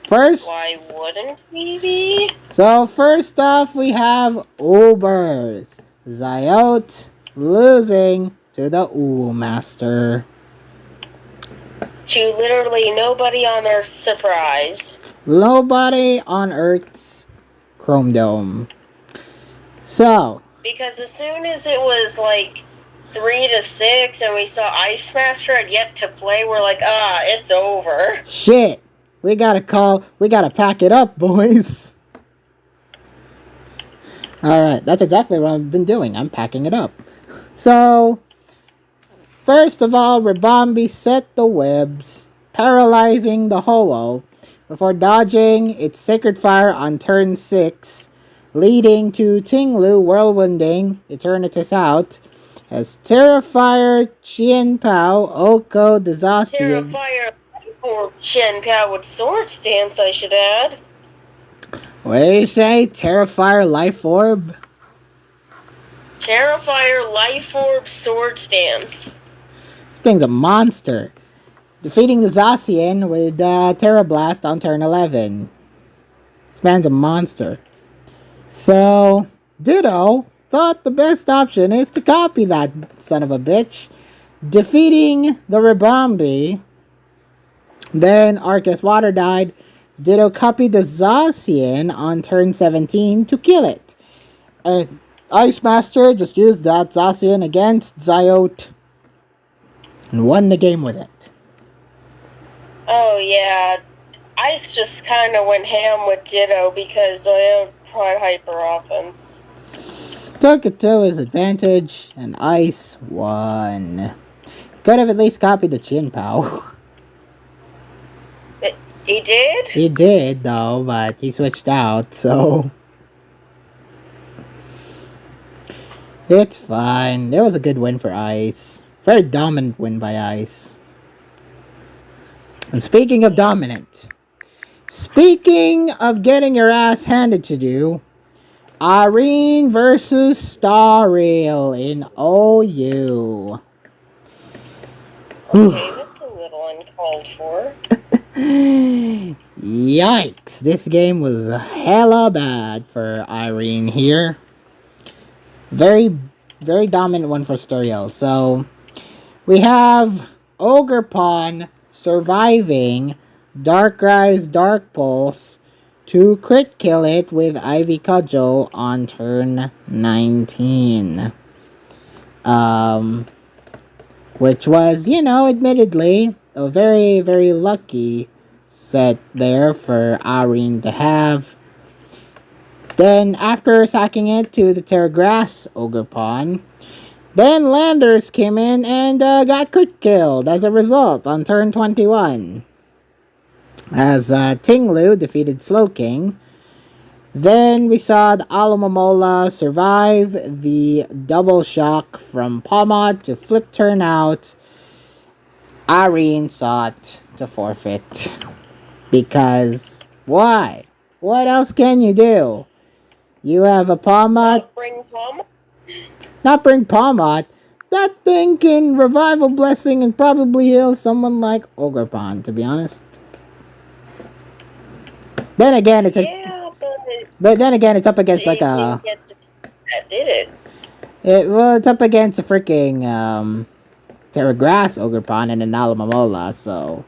Why wouldn't we be? So, first off, we have Ubers. Zyote losing to the Ooh Master. To literally nobody on Earth's surprise. Nobody on Earth's Chrome Dome. So. Because as soon as it was like 3-6 and we saw Ice Master had yet to play, we're like, it's over. Shit. We gotta pack it up, boys. Alright, that's exactly what I've been doing. I'm packing it up. So, first of all, Ribombee set the webs, paralyzing the Ho-Oh before dodging its Sacred Fire on turn 6, leading to Tinglu whirlwinding Eternatus out as Terrafire, Chien-Pao, Oko, the Zacian... Terrafire or Chien-Pao with Sword Stance, I should add. What do you say? Terrafire Life Orb? Terrafire Life Orb Sword Stance. This thing's a monster. Defeating the Zacian with Terra Blast on turn 11. This man's a monster. So, Ditto thought the best option is to copy that son of a bitch. Defeating the Ribombee. Then Arceus Water died. Ditto copied the Zacian on turn 17 to kill it. And Ice Master just used that Zacian against Zyote and won the game with it. Oh yeah, Ice just kind of went ham with Ditto because Zyote tried hyper offense. Took it to his advantage, and Ice won. Could have at least copied the Chien-Pao. He did? He did, though, but he switched out, so... It's fine. It was a good win for Ice. Very dominant win by Ice. And speaking of dominant, speaking of getting your ass handed to you, Irene versus Starrail in OU. Okay, that's a little uncalled for. Yikes, this game was hella bad for Irene here. Very, very dominant one for Starrail. So, we have Ogre Pawn surviving Darkrai's Dark Pulse to crit kill it with Ivy Cudgel on turn 19. Which was, admittedly, a very, very lucky set there for Irene to have. Then, after sacking it to the Terragrass Ogre Pawn, then Landers came in and got crit killed as a result on turn 21. As Tinglu defeated Slowking. Then we saw the Alamomola survive the double shock from Palmot to flip turn out. Irene sought to forfeit. Because why? What else can you do? You have a Palmot. Not bring Palmot. That thing can Revival Blessing and probably heal someone like Ogrepon, to be honest. Then again, it's but then again, it's up against like a. Did it? Well, it's up against a freaking Terragrass Ogrepon and an Alamomola, so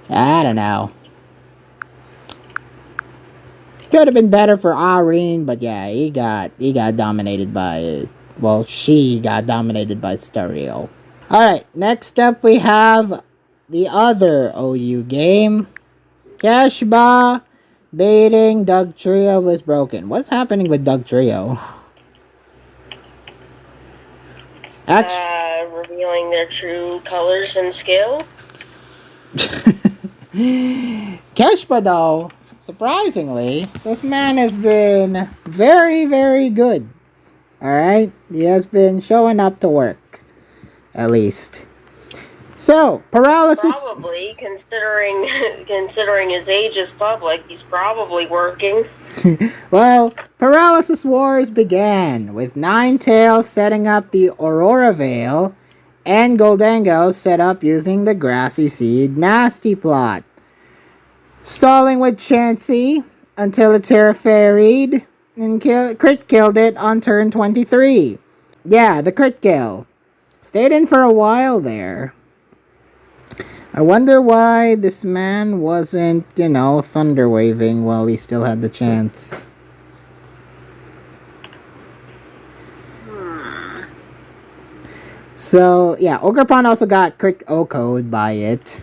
I don't know. Could have been better for Irene, but yeah, he got dominated by. Well, she got dominated by Stereo. Alright, next up we have the other OU game. Keshba baiting Doug Trio was broken. What's happening with Doug Trio? Revealing their true colors and skill. Keshba, though, surprisingly, this man has been very, very good. Alright? He has been showing up to work. At least. So, Paralysis... Probably, considering his age is public, he's probably working. Well, Paralysis Wars began, with Ninetales setting up the Aurora Veil, and Goldango set up using the Grassy Seed Nasty plot. Stalling with Chansey until it Terra Fairied and crit killed it on turn 23. Yeah, the crit kill. Stayed in for a while there. I wonder why this man wasn't, thunder waving while he still had the chance. So, yeah, Ogrepon also got crit O-code by it.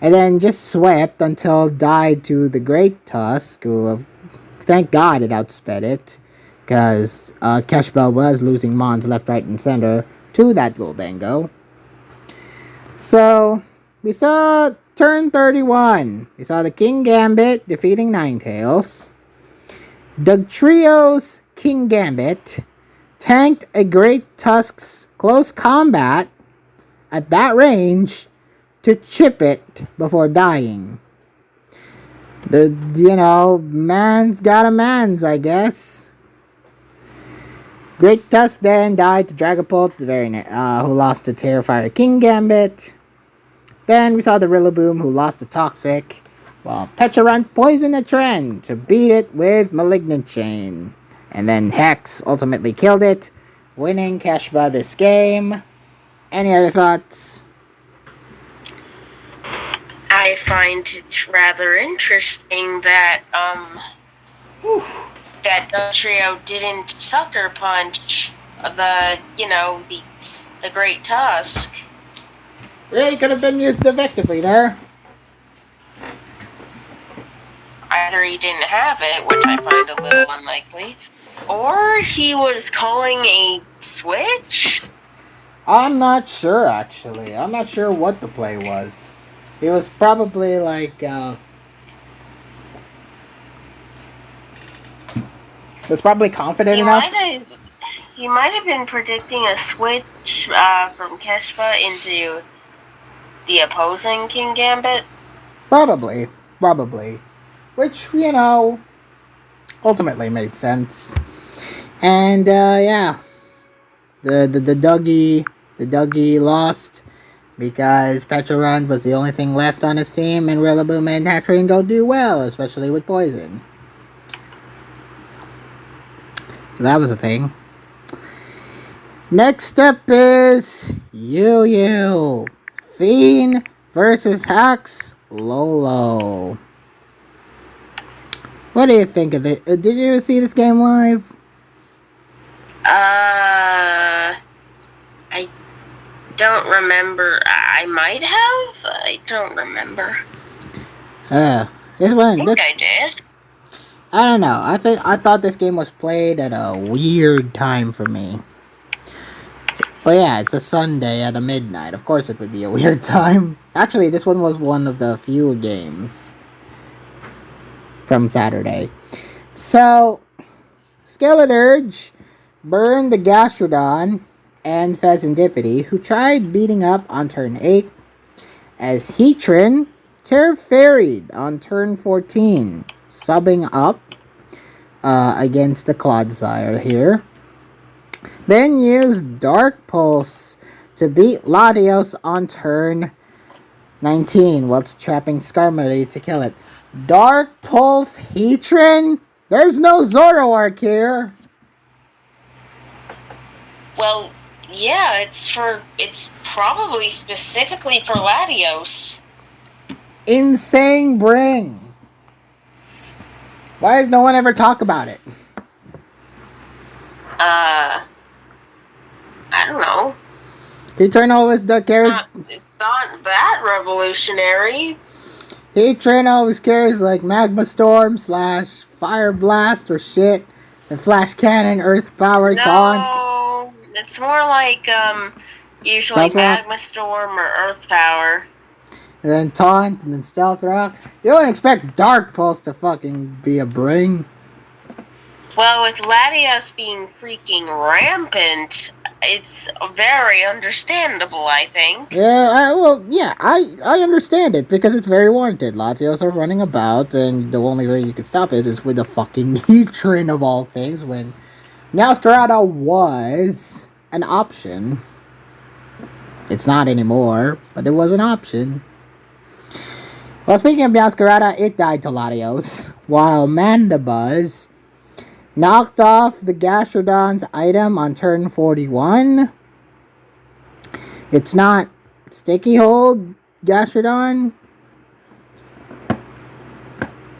And then just swept until died to the Great Tusk, who, thank God, it outsped it. Because Keshba was losing Mons left, right, and center to that Goldango. So, we saw turn 31. We saw the King Gambit defeating Ninetales. The Trio's King Gambit tanked a Great Tusk's close combat at that range to chip it before dying. Man's got a man's, I guess. Great Tusk then died to Dragapult, who lost to Terrifier King Gambit. Then we saw the Rillaboom, who lost to Toxic, while Pecharunt poisoned a Trend to beat it with Malignant Chain. And then Hex ultimately killed it, winning Keshba this game. Any other thoughts? I find it rather interesting that that Trio didn't sucker punch the Great Tusk. Really could have been used effectively there. Either he didn't have it, which I find a little unlikely, or he was calling a switch. I'm not sure, actually. I'm not sure what the play was. He was probably was probably confident enough. He might have been predicting a switch from Keshba into the opposing King Gambit. Probably. Which, ultimately made sense. And yeah, the Dougie lost because Petrorun was the only thing left on his team, and Rillaboom and Hatterene don't do well, especially with poison. So that was a thing. Next up is Yu Fiend versus Hax Lolo. What do you think of it? Did you see this game live? I don't remember. I might have. I don't remember. This one. I think I did. I don't know. I thought this game was played at a weird time for me. But yeah, it's a Sunday at a midnight. Of course it would be a weird time. Actually, this one was one of the few games from Saturday. So, Skeleturge burned the Gastrodon and Pheasantipede, who tried beating up on turn 8, as Heatran Terraferied on turn 14, subbing up against the Clodsire here. Then used Dark Pulse to beat Latios on turn 19, whilst trapping Skarmory to kill it. Dark Pulse Heatran? There's no Zoroark here! Well, yeah, it's probably specifically for Latios. Insane bring! Why does no one ever talk about it? I don't know. Heatran always carries... It's not that revolutionary. Heatran always carries like Magma Storm / Fire Blast or shit. And Flash Cannon, Earth Power, Taunt. No, it's more like, usually Magma Storm or Earth Power. And then Taunt, and then Stealth Rock. You don't expect Dark Pulse to fucking be a bring. Well, with Latios being freaking rampant, it's very understandable, I think. Yeah, I understand it, because it's very warranted. Latios are running about, and the only way you can stop it is with a fucking Heatran of all things, when Meowscarada was an option. It's not anymore, but it was an option. Well, speaking of Meowscarada, it died to Latios, while Mandibuzz knocked off the Gastrodon's item on turn 41. It's not Sticky Hold Gastrodon,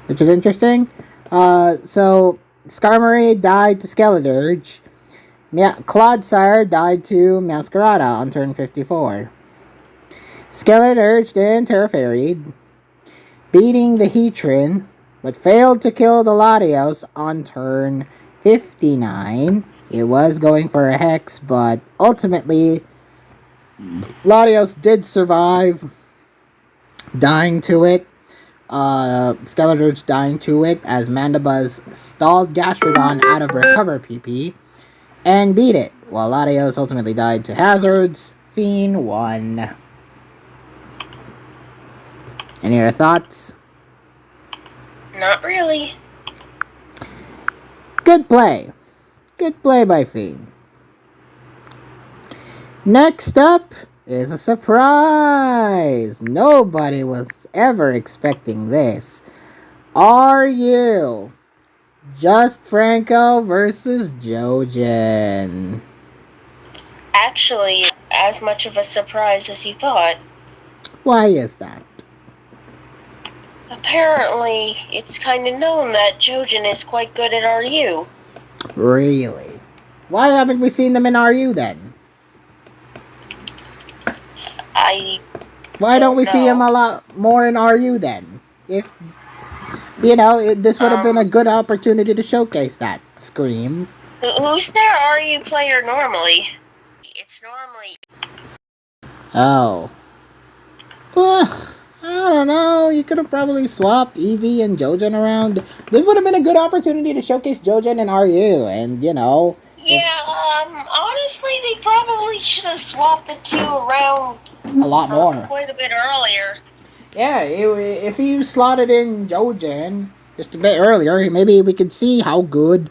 which is interesting. So Skarmory died to Skeleturge. Clodsire died to Meowscarada on turn 54. Skeleturge then Terraferied, beating the Heatran, but failed to kill the Latios on turn 59. It was going for a Hex, but ultimately Latios did survive, dying to it. Skeleturge dying to it as Mandibuzz stalled Gastrodon out of Recover PP and beat it, while Latios ultimately died to Hazards. Fiend won. Any other thoughts? Not really. Good play. Good play by Fiend. Next up is a surprise. Nobody was ever expecting this. Are you Just Franco versus Jojen? Actually, as much of a surprise as you thought. Why is that? Apparently, it's kind of known that Jojen is quite good at RU. Really? Why haven't we seen them in RU then? Why don't we see him a lot more in RU then? If, you know, this would have been a good opportunity to showcase that. Scream. Who's their RU player normally? It's normally... Oh. Well, I don't know. You could have probably swapped Eevee and Jojen around. This would have been a good opportunity to showcase Jojen and RU, and, you know... Yeah, honestly, they probably should have swapped the two around a lot more. Quite a bit earlier. Yeah, if you slotted in Jojen just a bit earlier, maybe we could see how good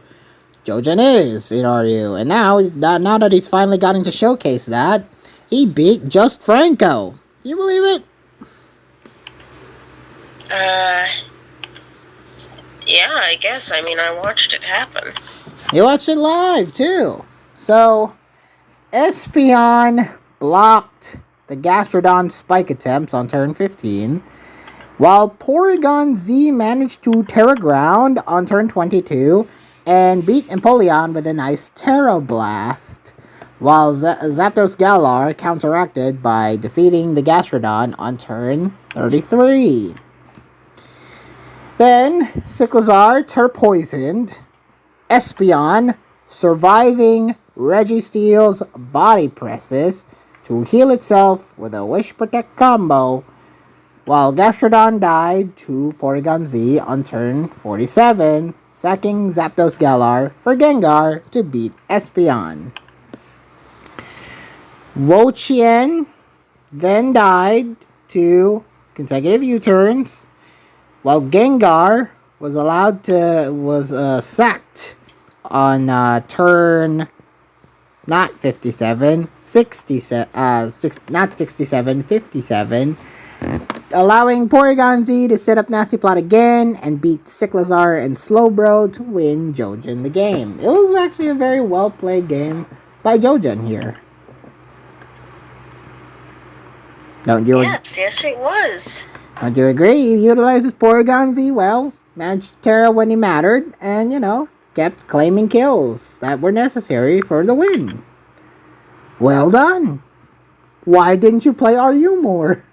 Jojen is in RU. And now that he's finally gotten to showcase that, he beat Just Franco. Can you believe it? Yeah, I guess. I mean, I watched it happen. You watched it live, too. So, Espeon blocked the Gastrodon spike attempts on turn 15, while Porygon Z managed to Terra Ground on turn 22 and beat Empoleon with a nice Terra Blast, while Zapdos Galar counteracted by defeating the Gastrodon on turn 33. Then, Cyclizar Turpoisoned Espeon, surviving Registeel's body presses to heal itself with a Wish Protect combo, while Gastrodon died to Porygon Z on turn 47, sacking Zapdos Galar for Gengar to beat Espeon. Wo-Chien then died to consecutive U-turns, while Gengar was sacked on turn not 57, 57, allowing Porygon Z to set up Nasty Plot again and beat Cyclizar and Slowbro to win Jojen the game. It was actually a very well played game by Jojen here. Don't you? Yes, it was. Don't you agree? He utilizes Porygon Z well, managed Terra when he mattered, and, kept claiming kills that were necessary for the win. Well done! Why didn't you play RU more?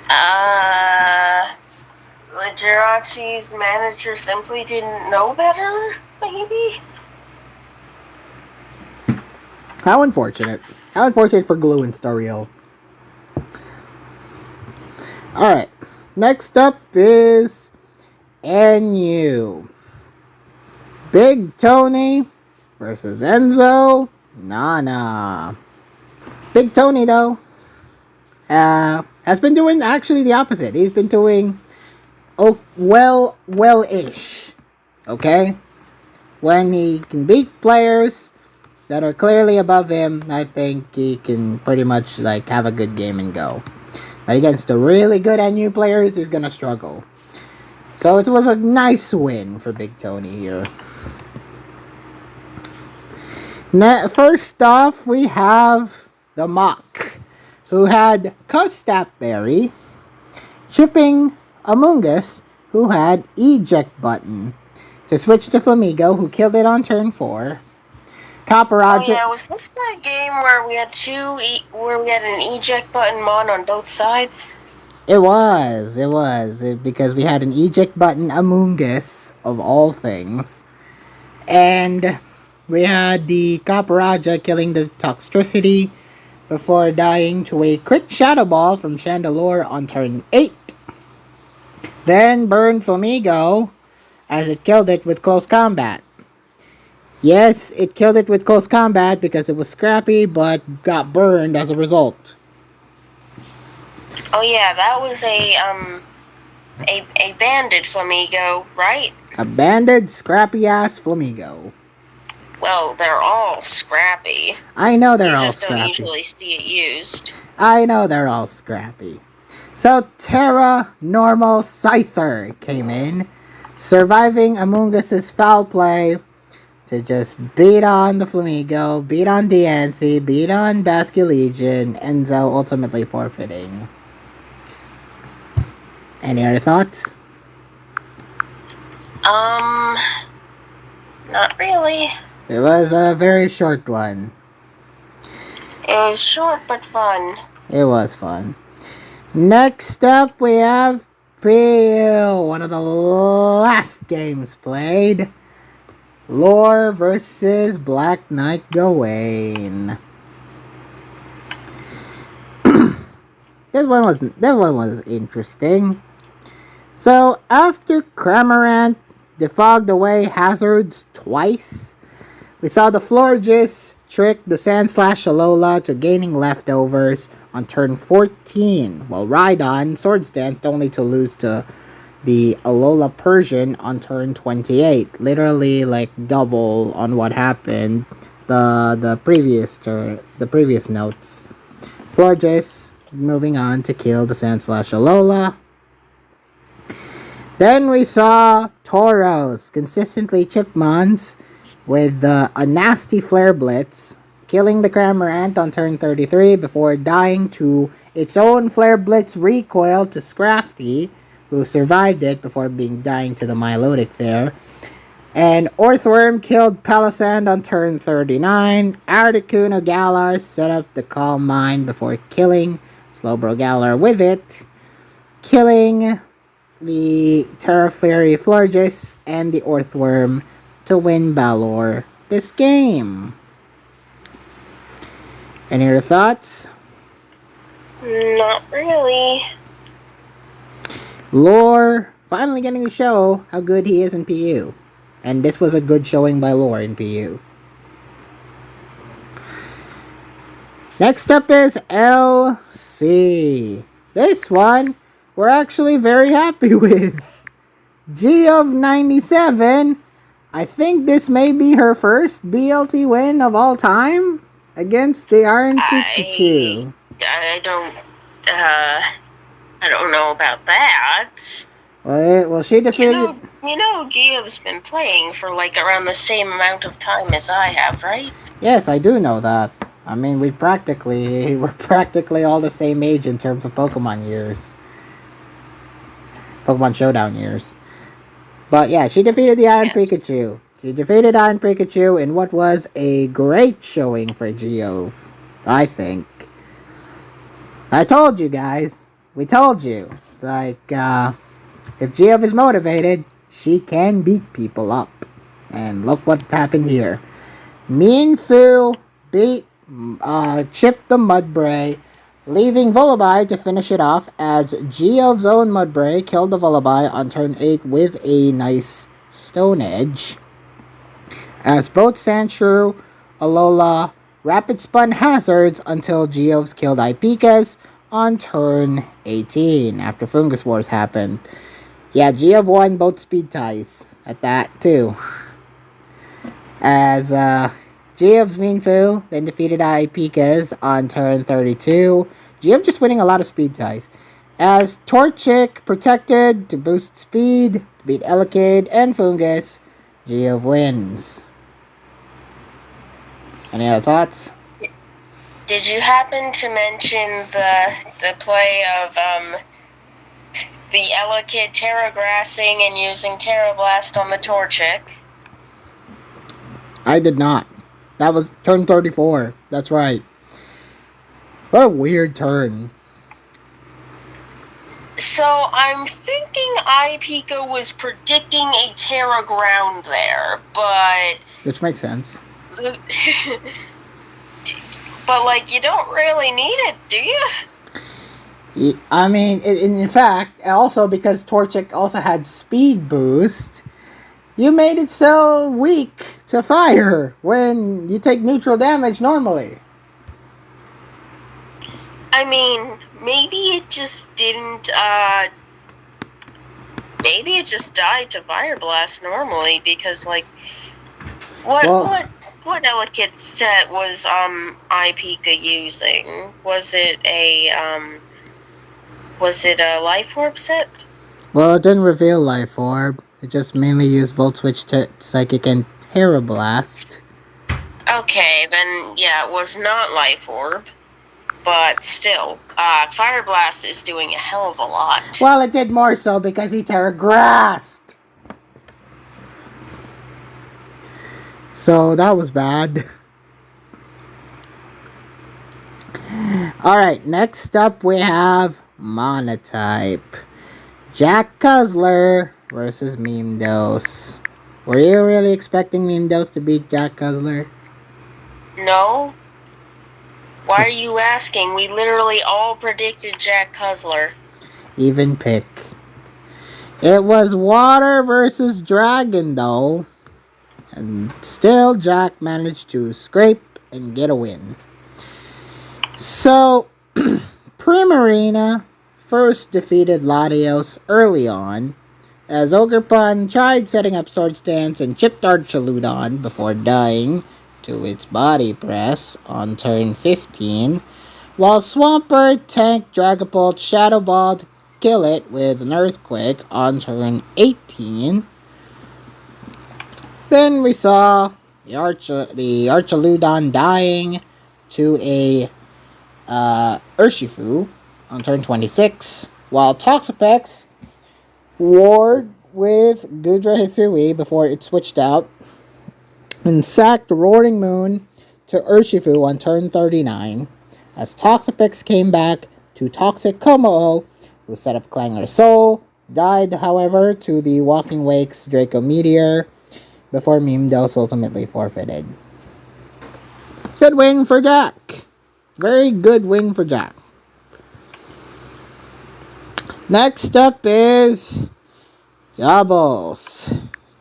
The Jirachi's manager simply didn't know better, maybe? How unfortunate. How unfortunate for Glue and Stariel. Alright, next up is NU. Big Tony versus Enzo Nana. Big Tony, though, has been doing actually the opposite. He's been doing well-ish. Okay? When he can beat players that are clearly above him, I think he can pretty much have a good game and go. But against the really good NU players, he's gonna struggle. So it was a nice win for Big Tony here. First off, we have the Mach, who had Custapberry, chipping Amoonguss, who had Eject Button, to switch to Flamigo, who killed it on turn 4. Copperajah. Oh yeah, was this the game where we had where we had an eject button mon on both sides? It was, because we had an eject button Amoonguss, of all things. And we had the Copperajah killing the Toxtricity before dying to a crit Shadow Ball from Chandelure on turn 8. Then burned Flamigo as it killed it with close combat. Yes, it killed it with close combat because it was scrappy, but got burned as a result. Oh yeah, that was a banded Flamigo, right? A banded, scrappy-ass Flamigo. Well, they're all scrappy. I know they're all scrappy. You just don't usually see it used. I know they're all scrappy. So, Terra Normal Scyther came in, surviving Amoonguss's foul play to just beat on the Flamigo, beat on Diancie, beat on Basculegion, Enzo ultimately forfeiting. Any other thoughts? Not really. It was a very short one. It was short but fun. It was fun. Next up, we have Peel, one of the last games played. Lore versus Black Knight Gawain. That one was interesting. So after Cramorant defogged away hazards twice, we saw the Florges trick the Sandslash Alola to gaining leftovers on turn 14, while Rhydon sword danced only to lose to the Alola Persian on turn 28. Literally like double on what happened the previous notes. Florges moving on to kill the Sandslash Alola. Then we saw Tauros consistently Chipmons with a nasty Flare Blitz, killing the Cramorant on turn 33 before dying to its own Flare Blitz recoil to Scrafty, who survived it before dying to the Milotic there. And Orthworm killed Palisand on turn 39. Articuno Galar set up the Calm Mind before killing Slowbro Galar with it, killing the Terra Fairy Florges and the Orthworm to win Balor this game. Any other thoughts? Not really. Lore finally getting to show how good he is in PU. And this was a good showing by Lore in PU. Next up is LC. This one we're actually very happy with. G of 97. I think this may be her first BLT win of all time against the Iron Pikachu. I don't know about that. Well, she defeated... You know Geo's been playing for like around the same amount of time as I have, right? Yes, I do know that. I mean, we're practically all the same age in terms of Pokemon years. Pokemon Showdown years. But yeah, she defeated the Iron Pikachu. She defeated Iron Pikachu in what was a great showing for Geoff, I think. I told you guys. We told you. Like, if Geoff is motivated, she can beat people up. And look what happened here. Mienfoo beat Chip the Mudbray, leaving Vullaby to finish it off as Geoff's own Mudbray killed the Vullaby on turn 8 with a nice Stone Edge. As both Sandshrew, Alola, Rapid Spun Hazards until Geoff's killed Ipekas on turn 18 after Fungus Wars happened. Yeah, Geoff won both speed ties at that too. As Geoff's Mienfoo then defeated Ipekas on turn 32. Geoff just winning a lot of speed ties. As Torchic protected to boost speed, to beat Elekid and Fungus, Geoff wins. Any other thoughts? Did you happen to mention the play of the Elekid Terra Grassing and using Terra Blast on the Torchic? I did not. That was turn 34. That's right. What a weird turn. So I'm thinking Ipeeka was predicting a Terra Ground there, but... Which makes sense. But, like, you don't really need it, do you? I mean, in fact, also because Torchic also had speed boost, you made it so weak to fire when you take neutral damage normally. I mean, maybe it just didn't, maybe it just died to Fire Blast normally, because, like, what Elekid set was, Ipeeka using? Was it a Life Orb set? Well, it didn't reveal Life Orb. It just mainly used Volt Switch, Psychic, and Terra Blast. Okay, then, yeah, it was not Life Orb. But still, Fire Blast is doing a hell of a lot. Well, it did more so because he Terra Grassed. So that was bad. Alright, next up we have Monotype. Jack Cuzzler versus Memedos. Were you really expecting Memedos to beat Jack Cuzzler? No. Why are you asking? We literally all predicted Jack Cuzzler. Even pick. It was Water versus Dragon though. And still Jack managed to scrape and get a win. So, Primarina first defeated Latios early on, as Ogerpon tried setting up Sword Stance and chipped Archaludon before dying to its body press on turn 15, while Swampert tanked Dragapult Shadow Ball to kill it with an Earthquake on turn 18. Then we saw the Archaludon dying to a Urshifu on turn 26, while Toxapex warred with Gudra Hisui before it switched out and sacked Roaring Moon to Urshifu on turn 39, as Toxapex came back to Toxic Como, who set up Clangor Soul, died, however, to the Walking Wake's Draco Meteor, before Memedos ultimately forfeited. Good win for Jack. Very good win for Jack. Next up is doubles.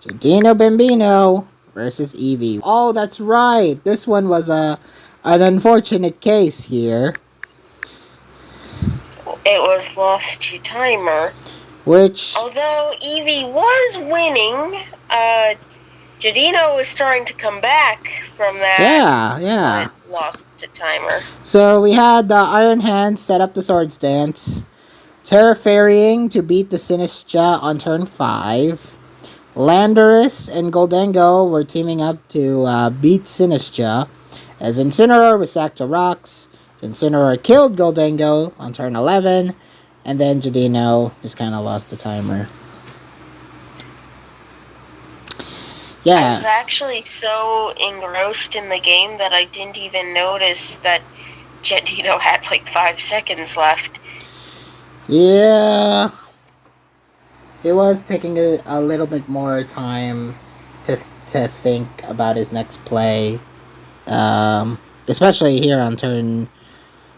Jadino Bambino versus Eevee. Oh, that's right. This one was an unfortunate case here. It was lost to timer. Which, although Eevee was winning, Jadino was starting to come back from that. Yeah. But lost to timer. So we had the Iron Hand set up the Sword Stance, Terra Fairying to beat the Sinistcha on turn 5. Landorus and Goldengo were teaming up to beat Sinistcha, as Incineroar was sacked to rocks. Incineroar killed Goldengo on turn 11, and then Jadino just kind of lost the timer. Yeah. I was actually so engrossed in the game that I didn't even notice that Jadino had like 5 seconds left. Yeah. It was taking a little bit more time to think about his next play. Especially here on turn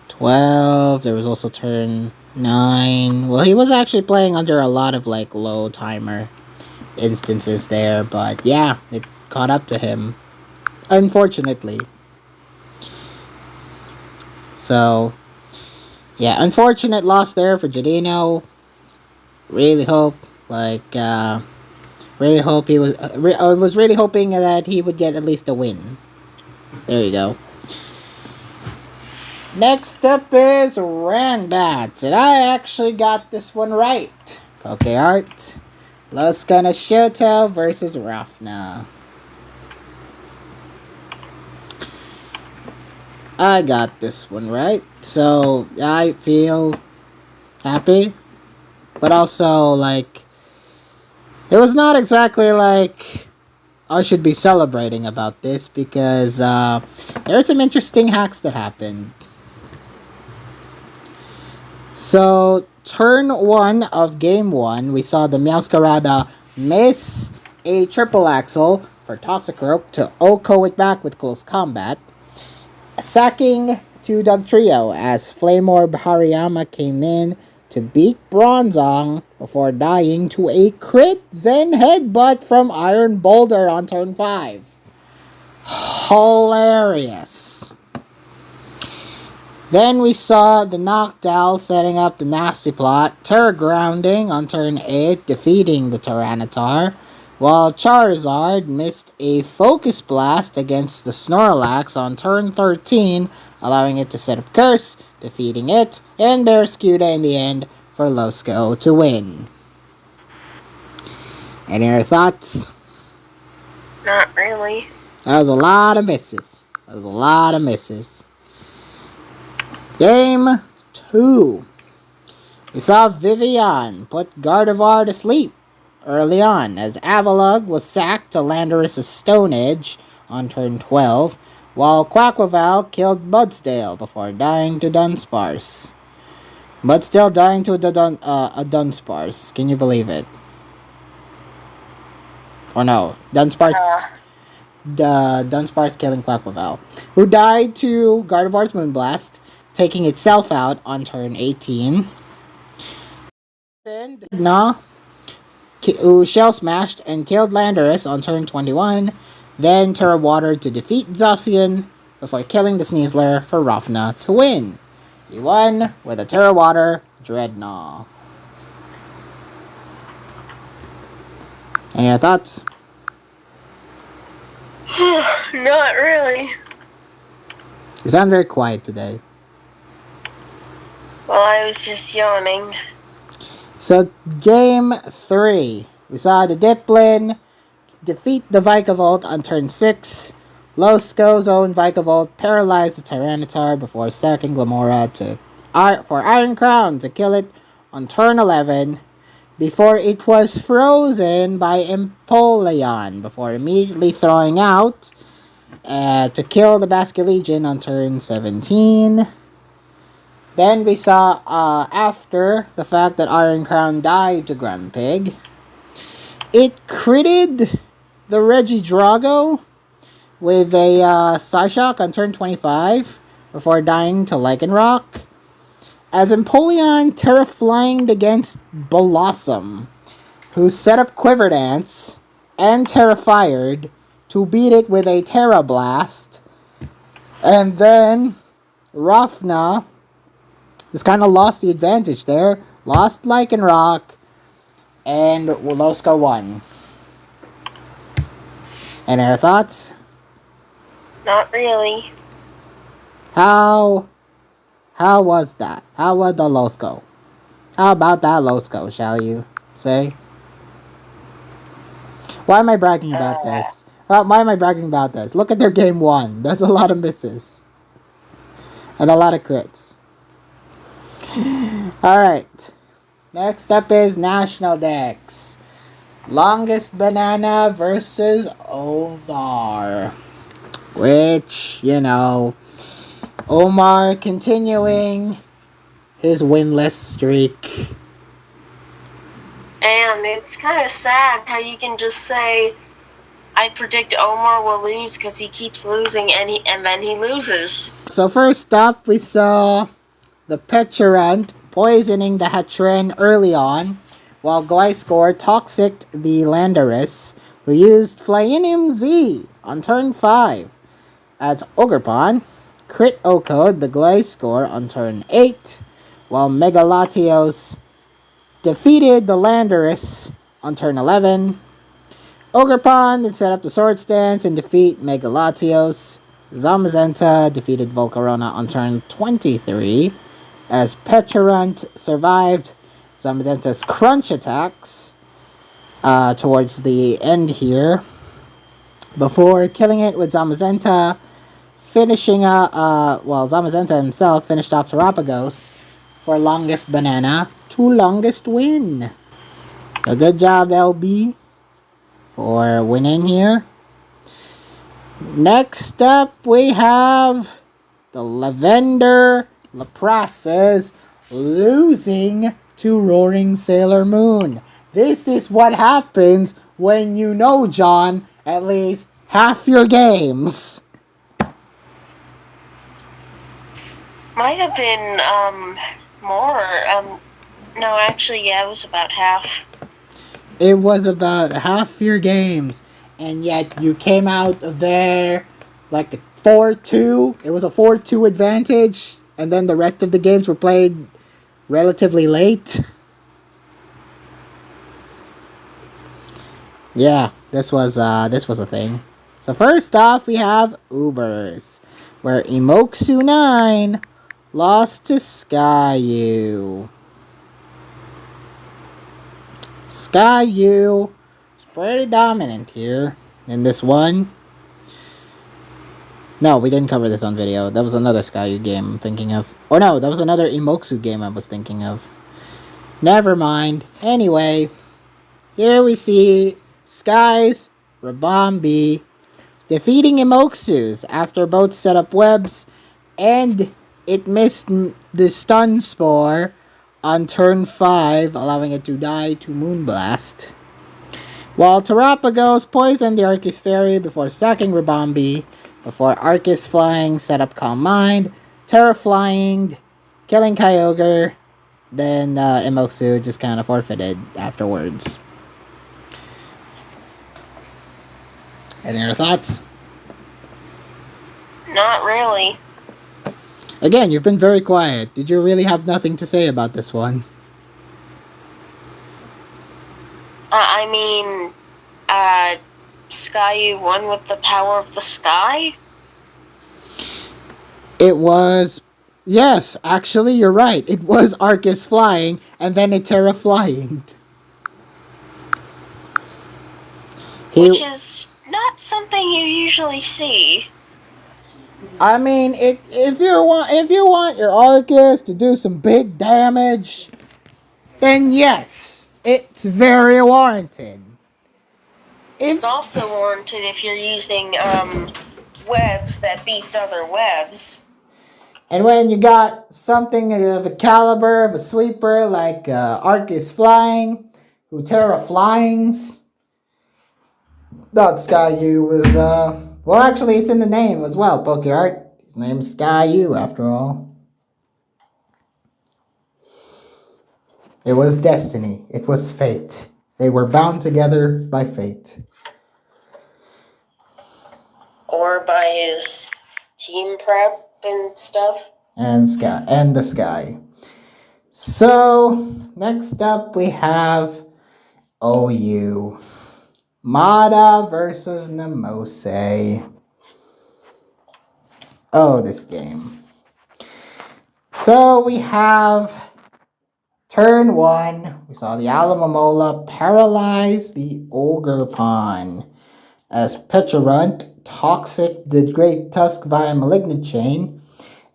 12. There was also turn 9. Well, he was actually playing under a lot of like low timer instances there, but yeah, it caught up to him, unfortunately. So yeah, unfortunate loss there for Jadino. Really hope he was I was really hoping that he would get at least a win. There you go. Next up is Randats, and I actually got this one right. PokeArt, Los Shoto versus Rafna. I got this one right, so I feel happy, but also like it was not exactly like I should be celebrating about this, because there are some interesting hacks that happened. So, turn 1 of game 1, we saw the Meowscarada miss a triple axle for Toxicroak to OHKO it back with close combat, sacking 2 Dugtrio as Flameorb Hariyama came in to beat Bronzong before dying to a crit Zen Headbutt from Iron Boulder on turn 5. Hilarious. Then we saw the Noctowl setting up the nasty plot, Terra Grounding on turn 8, defeating the Tyranitar, while Charizard missed a Focus Blast against the Snorlax on turn 13, allowing it to set up Curse, defeating it, and Barraskewda in the end for Losco to win. Any other thoughts? Not really. That was a lot of misses. Game 2. We saw Vivian put Gardevoir to sleep early on, as Avalugg was sacked to Landorus' Stone Edge on turn 12, while Quaquaval killed Budsdale before dying to Dunsparce. Budsdale dying to a Dunsparce. Can you believe it? Or no, Dunsparce... Dunsparce killing Quaquaval, who died to Gardevoir's Moonblast, taking itself out on turn 18. Then who Shell Smashed and killed Landorus on turn 21. Then Terra Watered to defeat Zacian before killing the Sneasler for Rafna to win. He won with a Terra Water Dreadnought. Any other thoughts? Not really. You sound very quiet today. Well, I was just yawning. So, game 3. We saw the Diplin defeat the Vikavolt on turn 6. Losco's own Vikavolt paralyzed the Tyranitar before sacking Glamora for Iron Crown to kill it on turn 11 before it was frozen by Empoleon before immediately throwing out to kill the Basculegion on turn 17. Then we saw, after the fact that Iron Crown died to Grumpig, it critted the Regidrago with a Psyshock on turn 25 before dying to Lycanroc, as Empoleon Terraflyinged against Blossom, who set up Quiver Dance and Terrafired to beat it with a Terra Blast, and then Rafna just kind of lost the advantage there, lost Lycanroc, and Wolosco won. Any other thoughts? Not really. How was that? How was the Losco? How about that Losco, shall you say? Why am I bragging about this? Why am I bragging about this? Look at their game 1. There's a lot of misses. And a lot of crits. Alright. Next up is National Dex. Longest Banana versus Omar. Which, Omar continuing his winless streak. And it's kind of sad how you can just say, I predict Omar will lose because he keeps losing and then he loses. So first up, we saw the Petulant poisoning the Hatren early on, while Gliscor toxicked the Landorus, who used Flyinium Z on turn 5, as Ogerpon crit Okode the Gliscor on turn 8, while Megalatios defeated the Landorus on turn 11. Ogerpon then set up the Sword Stance and defeat Megalatios. Zamazenta defeated Volcarona on turn 23, as Petulant survived Zamazenta's crunch attacks towards the end here, before killing it with Zamazenta, finishing Zamazenta himself finished off Terapagos for longest banana to longest win. So good job, LB, for winning here. Next up, we have the Lavender Lapraces losing to Roaring Sailor Moon. This is what happens when you know, John, at least half your games. Might have been, more. No, actually, yeah, it was about half. It was about half your games, and yet you came out of there like a 4-2. It was a 4-2 advantage, and then the rest of the games were played relatively late. Yeah, this was a thing. So first off, we have Ubers, where Emoxu 9 lost to Skyu. Skyu is pretty dominant here in this one. No, we didn't cover this on video. That was another Skyu game I'm thinking of. Or no, that was another Emoxu game I was thinking of. Never mind. Anyway, here we see Sky's Rabombi defeating Emoxus after both set up webs, and it missed the Stun Spore on turn 5, allowing it to die to Moonblast. While Terapagos poisoned the Arceus Fairy before sacking Rabombi, before Arceus Flying set up Calm Mind, Terraflying, killing Kyogre, then Emoxu just kind of forfeited afterwards. Any other thoughts? Not really. Again, you've been very quiet. Did you really have nothing to say about this one? I mean, XII with the power of the sky? It was... Yes, actually, you're right. It was Arcus flying, and then Terra flying. Which is not something you usually see. I mean, if you want your Arcus to do some big damage, then yes, it's very warranted. It's also warranted if you're using webs that beats other webs. And when you got something of a caliber of a sweeper like Arcus flying, who Terra flyings, not XII was well, actually it's in the name as well, PokeArt. His name's XII after all. It was destiny. It was fate. They were bound together by fate. Or by his team prep and stuff. And the sky. So, next up we have OU. Mada versus Nemose. Oh, this game. So we have turn 1. We saw the Alamomola paralyze the Ogerpon as Pecharunt toxic the Great Tusk via Malignant Chain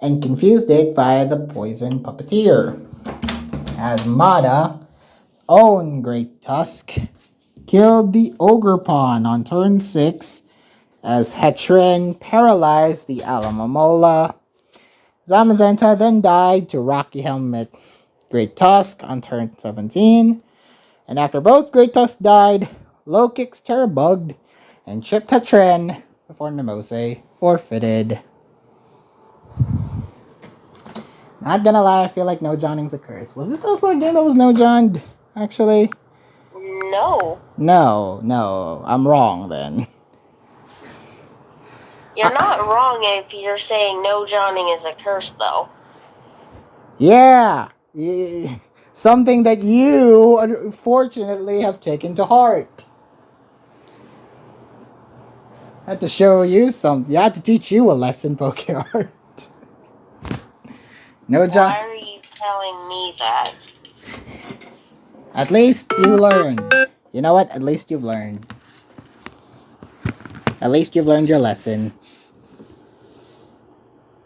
and confused it via the Poison Puppeteer. As Mada, own Great Tusk, killed the Ogerpon on turn 6 as Hetren paralyzed the Alamomola. Zamazenta then died to Rocky Helmet Great Tusk on turn 17, and after both Great Tusks died, Lokix Terrabugged and chipped Hetren before Nemose forfeited. Not gonna lie, I feel like no-johning's a curse. Was this also a game that was no-johned, actually? No. No, I'm wrong then. You're not wrong if you're saying no-johnning is a curse, though. Yeah, something that you, unfortunately, have taken to heart. I had to show you something. I had to teach you a lesson, PokeArt. No job. Why are you telling me that? At least you learned. You know what? At least you've learned. At least you've learned your lesson.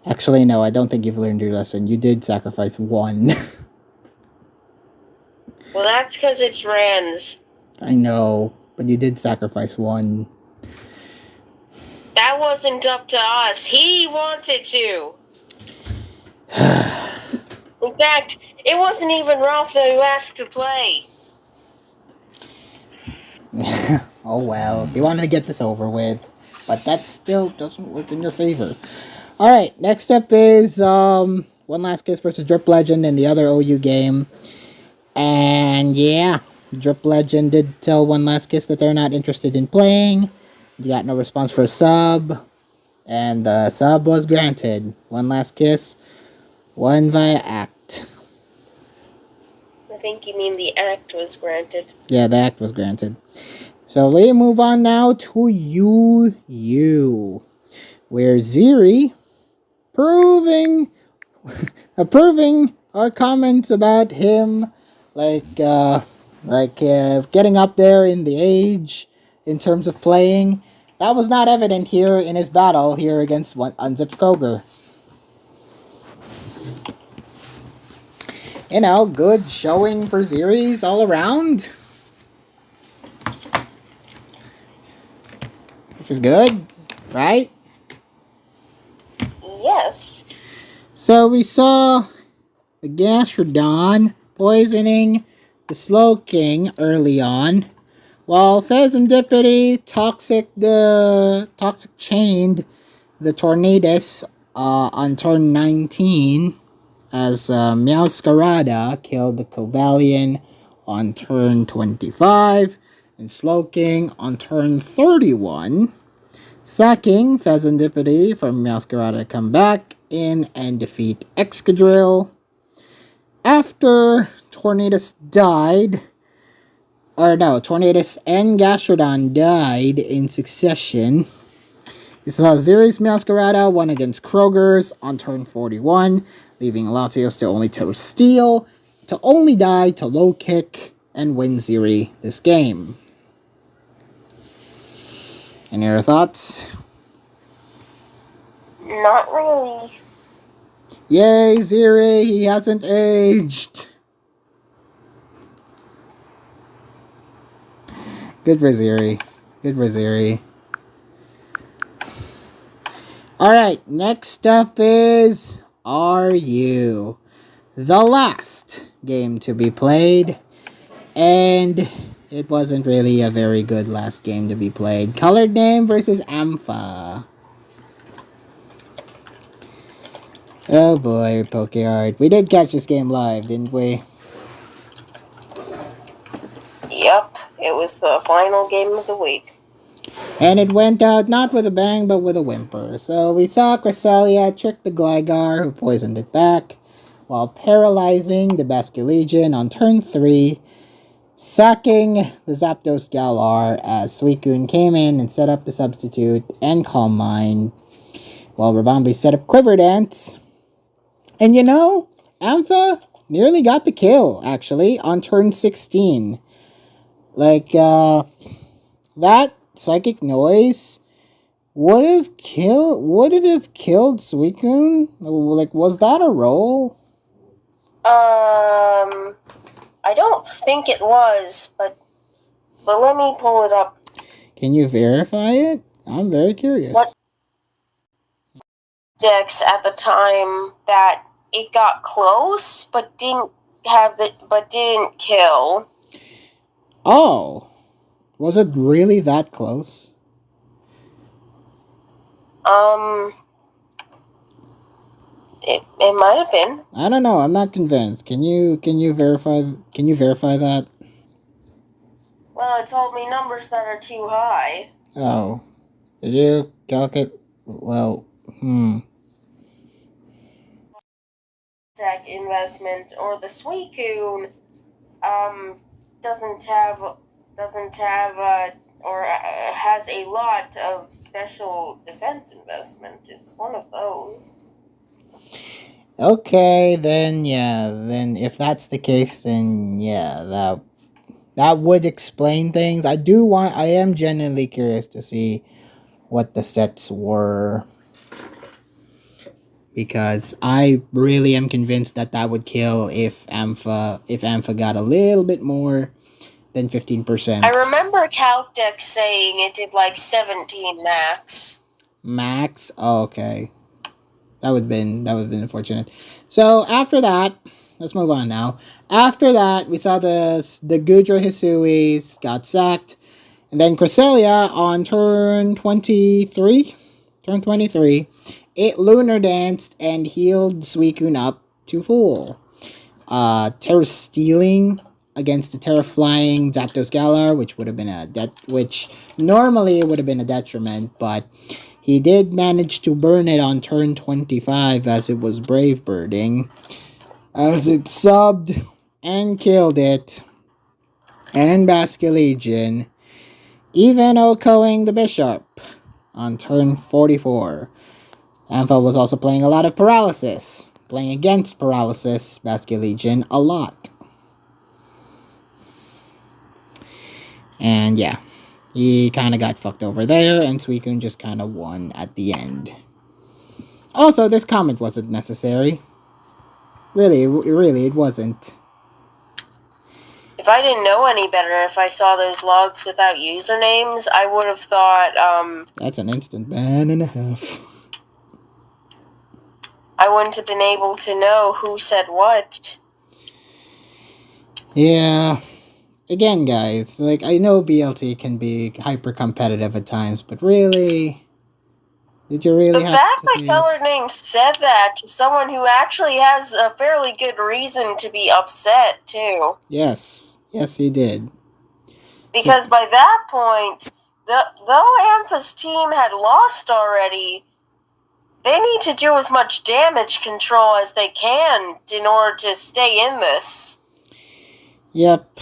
Actually, no, I don't think you've learned your lesson. You did sacrifice 1. Well, that's because it's Rand's. I know, but you did sacrifice 1. That wasn't up to us. He wanted to. In fact, it wasn't even Ralph that who asked to play. Oh well, he wanted to get this over with, but that still doesn't work in your favor. Alright, next up is One Last Kiss versus Drip Legend in the other OU game. And yeah, Drip Legend did tell One Last Kiss that they're not interested in playing. You got no response for a sub, and the sub was granted. One Last Kiss, won via act. I think you mean the act was granted. Yeah, the act was granted. So we move on now to UU, where Ziri approving our comments about him, getting up there in the age in terms of playing. That was not evident here in his battle here against Unzipped Kroger. You know, good showing for Ziri's all around. Which is good, right? Yes. So we saw the Gastrodon poisoning the Slowking early on, while Pheasantipity toxic chained the Tornadus on turn 19, as Meowscarada killed the Cobalion on turn 25, and Slowking on turn 31, sacking Pheasantipity for Meowscarada to come back in and defeat Excadrill. After Tornadus died, or no, Tornadus and Gastrodon died in succession. We saw Xerxes Masquerada won against Kroger's on turn 41, leaving Latios to only to steal, to only die to low kick and win Zeri this game. Any other thoughts? Not really. Yay, Zeri, he hasn't aged. Good for Zeri. Good for Zeri. Alright, next up is RU. The last game to be played. And it wasn't really a very good last game to be played. Colored Name versus Ampha. Oh boy, Pokeyard. We did catch this game live, didn't we? Yep, it was the final game of the week. And it went out not with a bang, but with a whimper. So we saw Cresselia trick the Gligar, who poisoned it back, while paralyzing the Basculegion on turn 3, sacking the Zapdos Galar as Suicune came in and set up the substitute and Calm Mind, while Rabambi set up Quiver Dance. And you know, Ampha nearly got the kill, actually, on turn 16. Like, that Psychic Noise would it have killed Suicune? Like, was that a roll? I don't think it was, but let me pull it up. Can you verify it? I'm very curious. What Dex at the time that it got close, but didn't kill. Oh, was it really that close? It might have been. I don't know. I'm not convinced. Can you verify that? Well, it told me numbers that are too high. Oh, did you calculate? Well, Tech investment or the Suicune doesn't have or has a lot of special defense investment. It's one of those. Okay, then yeah, then if that's the case, then yeah, that would explain things. I am genuinely curious to see what the sets were, because I really am convinced that would kill if Ampha got a little bit more than 15%. I remember Caldex saying it did like 17 max. Max? Oh, okay. That would have been unfortunate. So after that, let's move on now. After that, we saw the Gudra Hisuis got sacked. And then Cresselia on turn 23. It Lunar Danced and healed Suicune up to full. Terra Stealing against the Terra Flying Zapdos Galar, which would have been which normally it would have been a detriment, but he did manage to burn it on turn 25 as it was Brave Birding, as it subbed and killed it, and Basculegion, even OHKOing the Bishop on turn 44. Ampha was also playing a lot of Paralysis, playing against Paralysis Basculegion a lot. And yeah, he kind of got fucked over there, and Suicune just kind of won at the end. Also, this comment wasn't necessary. Really, it wasn't. If I didn't know any better, if I saw those logs without usernames, I would have thought, That's an instant ban and a half. I wouldn't have been able to know who said what. Yeah. Again, guys, like, I know BLT can be hyper-competitive at times, but really? Did you really have to? The fact that Colored Name said that to someone who actually has a fairly good reason to be upset, too. Yes, he did. Because by that point, though Ampha's team had lost already, they need to do as much damage control as they can in order to stay in this. Yep.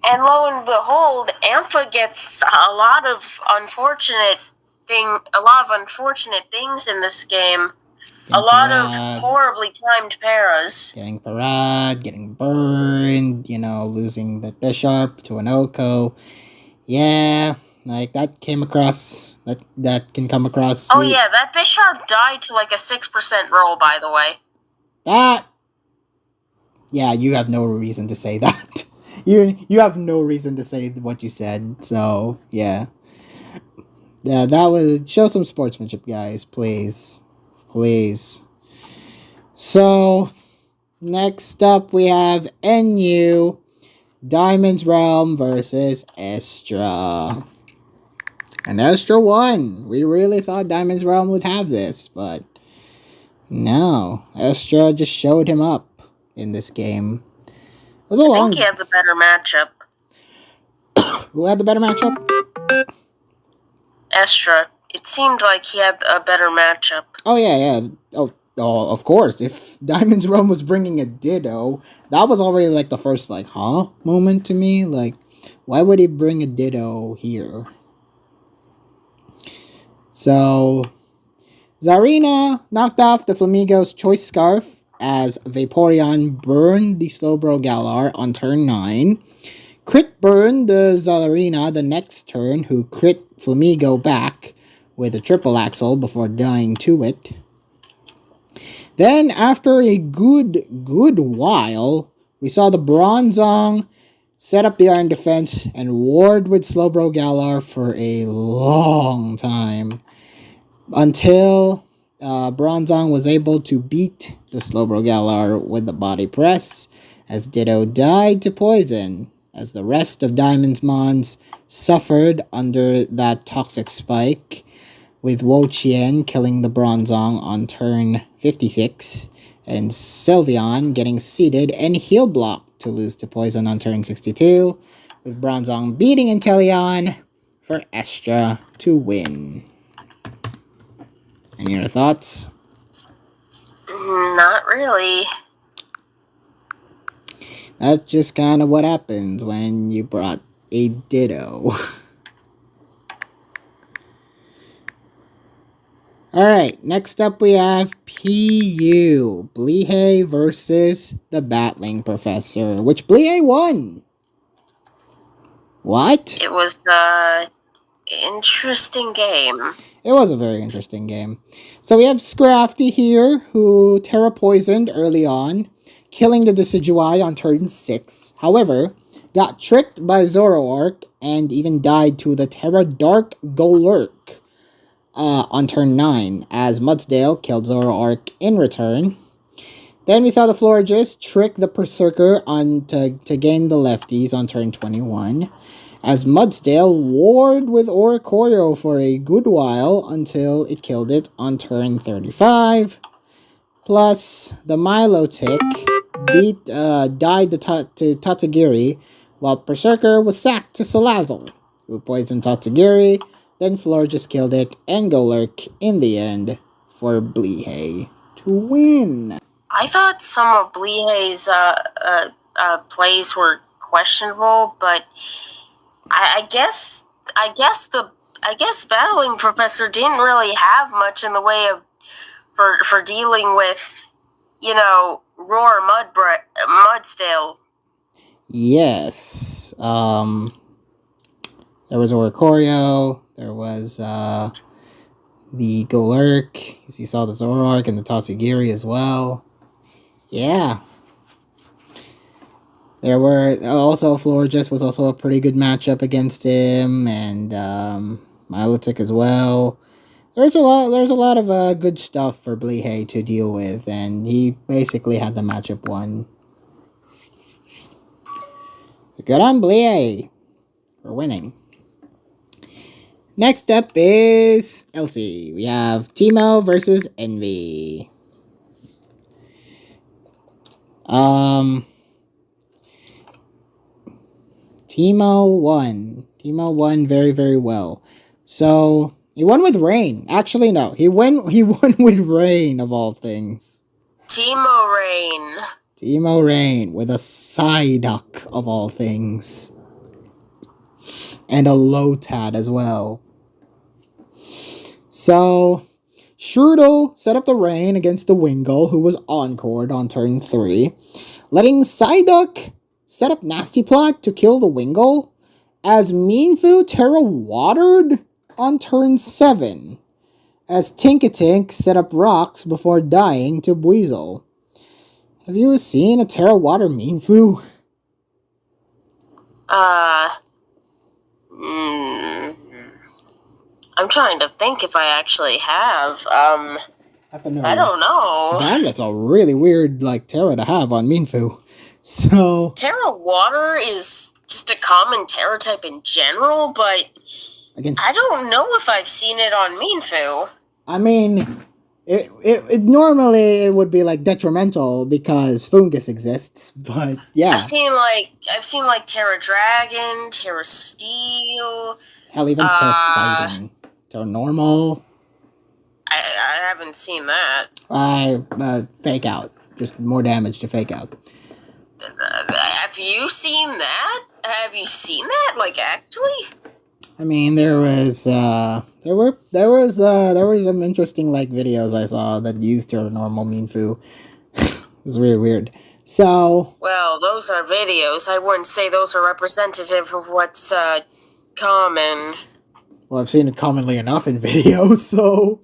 And lo and behold, Ampha gets a lot of unfortunate things in this game. A lot of horribly timed paras. Getting parad, getting burned, losing the bishop to an Oko. Yeah, like that came across. That can come across. Oh yeah, that bishop died to like a 6% roll, by the way. That. Yeah, you have no reason to say that. You have no reason to say what you said. So yeah, that was show some sportsmanship, guys, please. So next up we have NU Diamond's Realm versus Estra. And Estra won. We really thought Diamond's Realm would have this, but no. Estra just showed him up in this game. I think he had the better matchup. Who had the better matchup? Estra. It seemed like he had a better matchup. Oh, yeah. Oh, of course. If Diamond's Realm was bringing a Ditto, that was already like the first, moment to me. Like, why would he bring a Ditto here? So, Zarina knocked off the Flamigo's Choice Scarf as Vaporeon burned the Slowbro Galar on turn 9. Crit burned the Zarina the next turn, who crit Flamigo back with a triple axle before dying to it. Then, after a good while, we saw the Bronzong set up the Iron Defense and ward with Slowbro Galar for a long time. Until Bronzong was able to beat the Slowbro Galar with the body press, as Ditto died to poison, as the rest of Diamond's Mons suffered under that toxic spike, with Wo-Chien killing the Bronzong on turn 56, and Sylveon getting seated and heal blocked to lose to poison on turn 62, with Bronzong beating Inteleon for Estra to win. Any other thoughts? Not really. That's just kind of what happens when you brought a Ditto. Alright, next up we have PU. Blehay versus the Battling Professor, which Blehay won. What? It was an interesting game. It was a very interesting game. So we have Scrafty here, who Terra poisoned early on, killing the Decidueye on turn 6. However, got tricked by Zoroark and even died to the Terra Dark Golurk on turn 9, as Mudsdale killed Zoroark in return. Then we saw the Florges trick the Berserker to gain the lefties on turn 21, as Mudsdale ward with Oricorio for a good while until it killed it on turn 35. Plus, the Milotic died to Tatsugiri, while Berserker was sacked to Salazzle, who poisoned Tatsugiri. Then Fleur just killed it, and Golurk in the end for Blehay to win. I thought some of Blehay's plays were questionable, but I guess Battling Professor didn't really have much in the way of for dealing with, Roar Mudsdale. Yes. There was Oricorio. There was the Golurk. You saw the Zoroark and the Tatsugiri as well. Yeah. There were also Florges was also a pretty good matchup against him, and Milotic as well. There's a lot of good stuff for Blehay to deal with, and he basically had the matchup won. So good on Blehay for winning. Next up is LC. We have Teemo versus Envy. Teemo won. Teemo won very, very well. So he won with Rain. Actually, no. He won with Rain of all things. Teemo Rain with a Psyduck of all things. and a Lotad as well. So, Shrudel set up the rain against the Wingull, who was encored on turn 3, letting Psyduck set up Nasty Plot to kill the Wingull, as Mienfoo Terra Watered on turn 7, as Tinkatink set up rocks before dying to Buizel. Have you ever seen a Terra Water Mienfoo? I'm trying to think if I actually have. I don't know. That's a really weird, Terra to have on Mienfoo. So... Terra Water is just a common Terra type in general, but I don't know if I've seen it on Mienfoo. I mean, it normally it would be detrimental because fungus exists, but yeah. I've seen Terra Dragon, Terra Steel. Hell, even Terra Fighting, Terra Normal. I haven't seen that. Fake Out, just more damage to Fake Out. Have you seen that? Have you seen that? Actually? I mean, there was some interesting videos I saw that used Terra Normal Mienfoo. It was really weird. So, well, those are videos. I wouldn't say those are representative of what's common. Well, I've seen it commonly enough in videos, so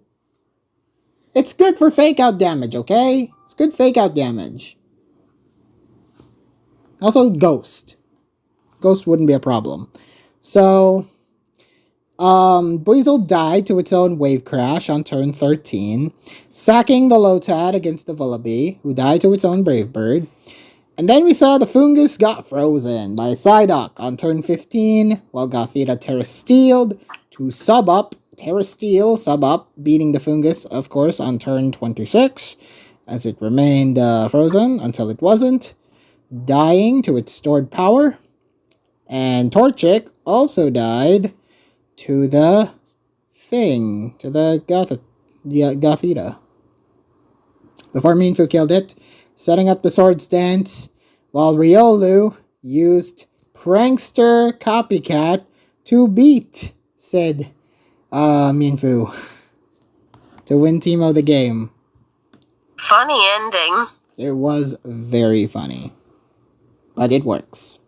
it's good for Fake Out damage, okay? It's good Fake Out damage. Also, Ghost. Ghost wouldn't be a problem. So, Buizel died to its own Wave Crash on turn 13, sacking the Lotad against the Vullaby, who died to its own Brave Bird. And then we saw the Fungus got frozen by Psyduck on turn 15, while Gothita Terra Steeled to sub up, Terra Steel sub up, beating the Fungus, of course, on turn 26, as it remained frozen until it wasn't, dying to its stored power. And Torchic also died to the thing, to the Gothita. Before Mienfoo killed it, setting up the sword stance, while Riolu used Prankster Copycat to beat said Mienfoo to win Teemo the game. Funny ending. It was very funny. But it works.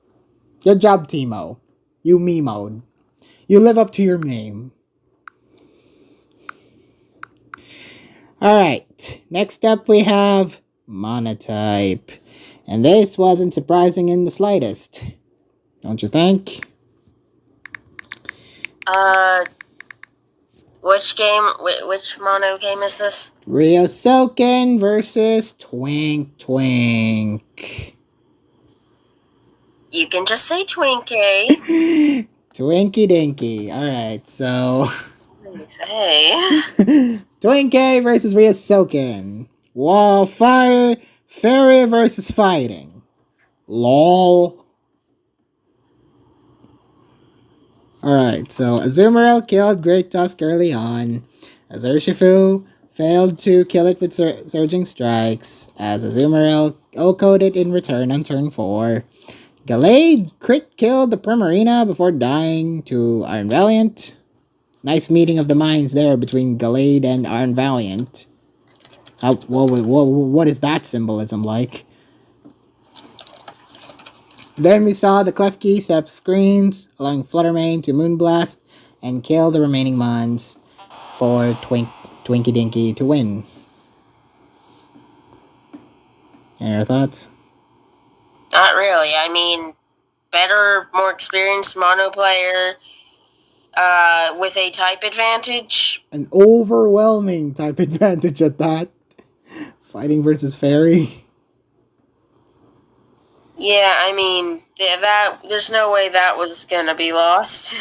Good job, Teemo. You Memoed. You live up to your name. Alright, next up we have Monotype. And this wasn't surprising in the slightest. Don't you think? Which mono game is this? Ryosoken versus Twink Twink. You can just say Twinkie. Twinkie Dinky. Alright, so... Hey. Twinkie versus Ryosoken. Wall Fire Fairy versus Fighting. LOL. Alright, so Azumarill killed Great Tusk early on, as Urshifu failed to kill it with Surging Strikes, as Azumarill O-coded it in return on turn 4. Gallade crit killed the Primarina before dying to Iron Valiant. Nice meeting of the minds there between Gallade and Iron Valiant. What is that symbolism like? Then we saw the Klefki set up screens, allowing Fluttermane to Moonblast and kill the remaining mons for Twinkie Dinky to win. Any other thoughts? Not really. I mean, better, more experienced mono player with a type advantage. An overwhelming type advantage at that. Fighting versus Fairy. Yeah, I mean, there's no way that was gonna be lost.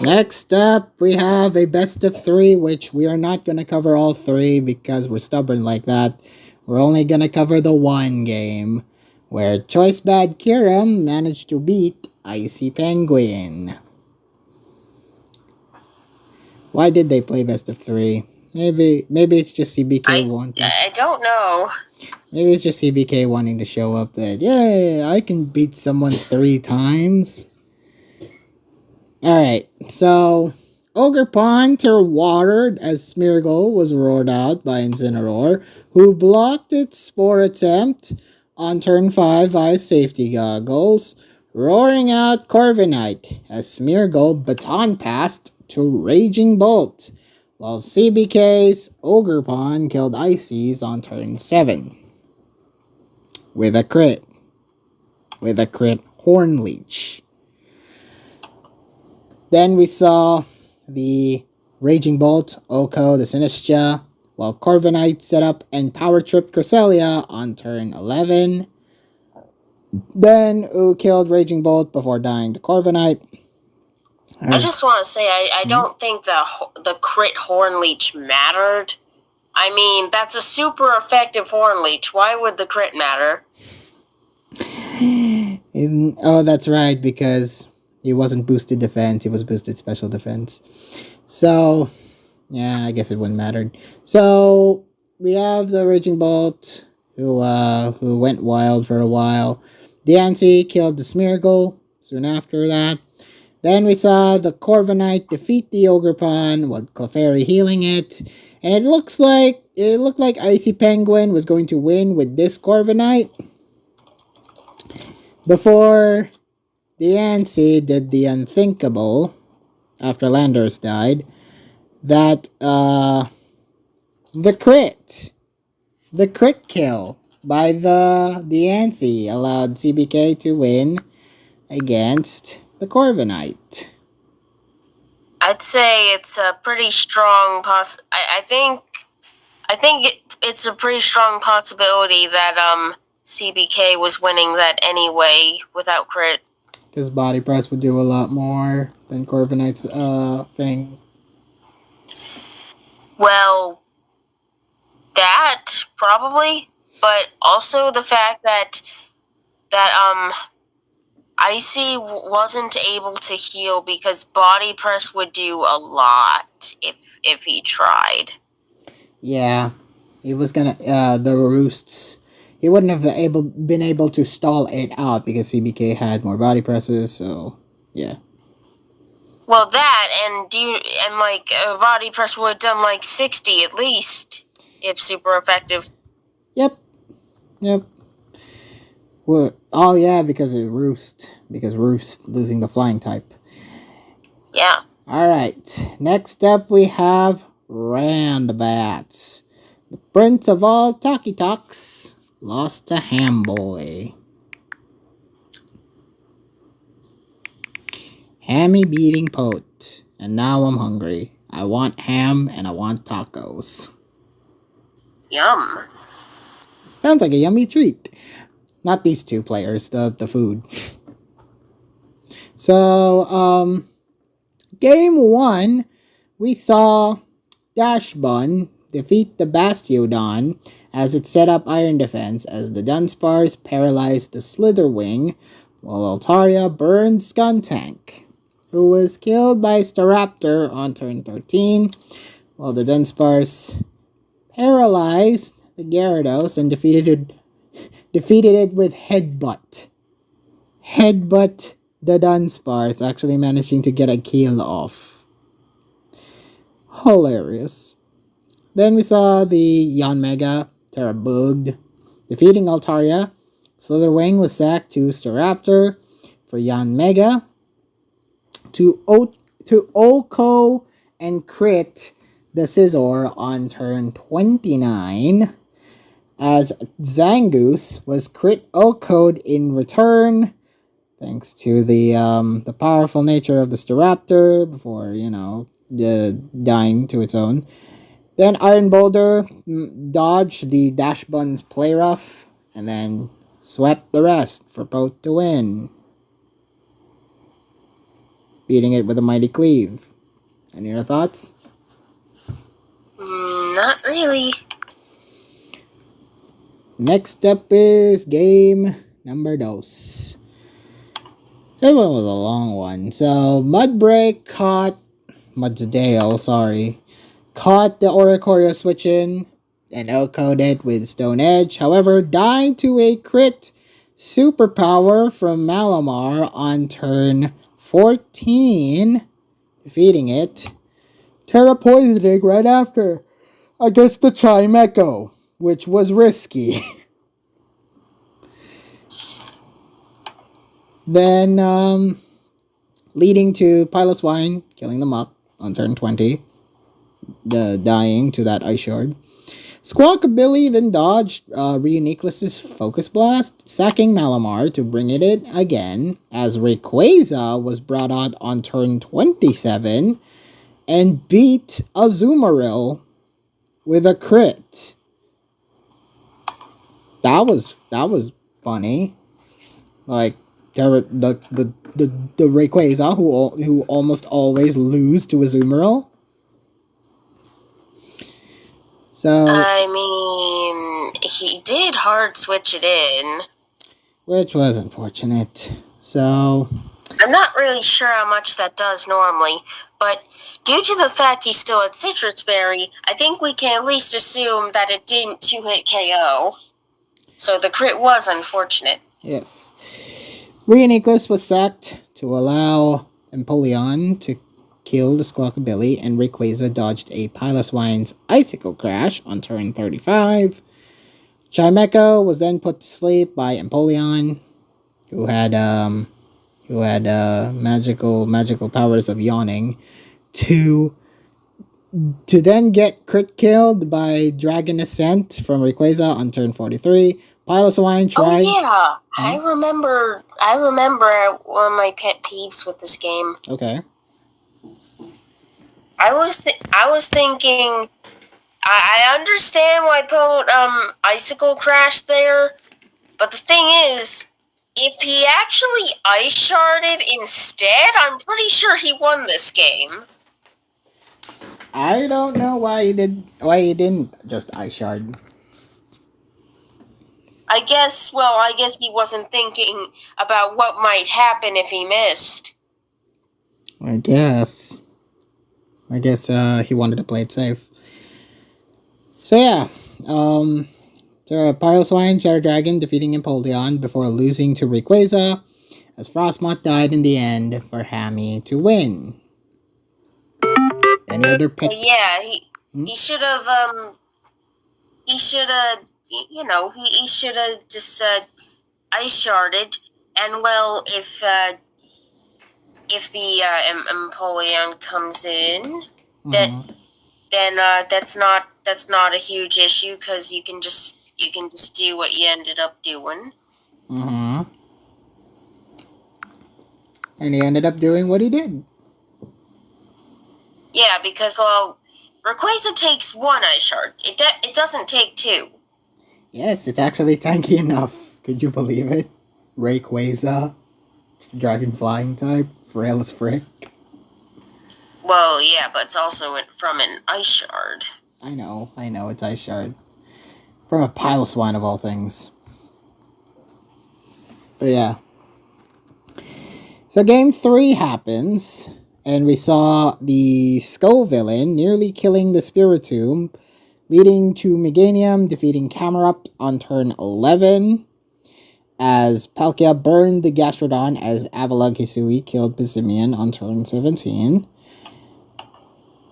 Next up, we have a best of 3, which we are not gonna cover all 3 because we're stubborn like that. We're only gonna cover the one game, where Choice Bad Kiram managed to beat Icy Penguin. Why did they play best of 3? Maybe it's just CBK wanting. I don't know. Maybe it's just CBK wanting to show up that, yeah, I can beat someone 3 times. Alright, so Ogre Pond watered as Smeargle was roared out by Incineroar, who blocked its spore attempt on turn 5 via safety goggles, roaring out Corviknight as Smeargle baton passed to Raging Bolt, while CBK's Ogre Pond killed Ices on turn 7 with a crit. Horn Leech. Then we saw the Raging Bolt, Oko, the Sinistra, while Corviknight set up and power tripped Cresselia on turn 11. Then who killed Raging Bolt before dying to Corviknight. I just want to say I don't think the crit Horn Leech mattered. I mean, that's a super effective Horn Leech. Why would the crit matter? Oh, that's right, because he wasn't boosted defense, he was boosted special defense. So, yeah, I guess it wouldn't matter. So, we have the Raging Bolt, who went wild for a while. Diancie killed the Smeargle soon after that. Then we saw the Corviknight defeat the Ogerpon with Clefairy healing it. And it looked like Icy Penguin was going to win with this Corviknight. Before Diancie did the unthinkable after Landorus died, that the crit kill by the Diancie allowed CBK to win against the Corviknight. I'd say it's a pretty strong I think it's a pretty strong possibility that CBK was winning that anyway without crit. Because body press would do a lot more than Corviknight's thing. Well, that probably, but also the fact that Icy wasn't able to heal because body press would do a lot if he tried. Yeah, he was gonna the roosts. He wouldn't have been able to stall it out because CBK had more body presses. So yeah. Well, that and a body press would have done like 60 at least if super effective. Yep. Well, oh yeah, because Roost losing the flying type. Yeah. Alright, next up we have Randbats. The prince of all Talkie Talks lost to Hamboy. Hammy beating Pote, and now I'm hungry. I want ham and I want tacos. Yum. Sounds like a yummy treat. Not these two players, the food. So, game 1, we saw Dash Bun defeat the Bastiodon as it set up Iron Defense as the Dunsparce paralyzed the Slitherwing, while Altaria burned Skuntank, who was killed by Staraptor on turn 13, while the Dunsparce paralyzed the Gyarados and defeated it with Headbutt. Headbutt the Dunsparce, actually managing to get a kill off. Hilarious. Then we saw the Yanmega Terrabugged defeating Altaria. Slitherwing was sacked to Staraptor for Yanmega to Oko and crit the Scizor on turn 29, as Zangoose was crit Oko'd in return, thanks to the powerful nature of the Staraptor before, dying to its own. Then Iron Boulder dodged the Dash Bun's Play Rough, and then swept the rest for Pote to win, beating it with a Mighty Cleave. Any other thoughts? Not really. Next up is game number 2. This one was a long one. So, Mudsdale, caught the Oricorio switch in and outcoded it with Stone Edge. However, dying to a crit superpower from Malamar on turn 14, defeating it. Terra poisoning right after against the Chimecho, which was risky. Then, leading to Pilot's Wine, killing them up on turn 20, dying to that Ice Shard. Squawkabilly then dodged Reuniclus's Focus Blast, sacking Malamar to bring it in again, as Rayquaza was brought out on turn 27 and beat Azumarill with a crit. That was funny. Like, the Rayquaza who almost always lose to Azumarill. So, I mean, he did hard switch it in. Which was unfortunate. So, I'm not really sure how much that does normally, but due to the fact he still had Citrus Berry, I think we can at least assume that it didn't 2-hit KO. So the crit was unfortunate. Yes. Reuniclus was sacked to allow Empoleon to kill the Squawkabilly, and Rayquaza dodged a Piloswine's Icicle Crash on turn 35. Chimecho was then put to sleep by Empoleon, who had magical powers of yawning, to then get crit killed by Dragon Ascent from Rayquaza on turn 43. Piloswine tried. Oh yeah, I remember one of my pet peeves with this game. Okay. I was thinking, I understand why Poe Icicle crashed there, but the thing is, if he actually Ice Sharded instead, I'm pretty sure he won this game. I don't know why he didn't just Ice Shard. I guess he wasn't thinking about what might happen if he missed. I guess he wanted to play it safe. So yeah, Piloswine, Shadow Dragon defeating Empoleon before losing to Rayquaza, as Frostmoth died in the end for Hammy to win. Any other pick? Yeah, he should have he should have just Ice Sharded, and well, if the Empoleon comes in, then that's not a huge issue, because you can just do what you ended up doing. And he ended up doing what he did. Yeah, because Rayquaza takes 1 Ice Shard. It doesn't take 2. Yes, it's actually tanky enough. Could you believe it? Rayquaza, Dragon Flying type, frail as frick. Well, yeah, but it's also from an Ice Shard. I know, it's Ice Shard. From a Piloswine of all things. But yeah. So game 3 happens, and we saw the Scovillain nearly killing the Spiritomb, leading to Meganium defeating Camerupt on turn 11, as Palkia burned the Gastrodon as Avalugg Hisui killed Pissimian on turn 17.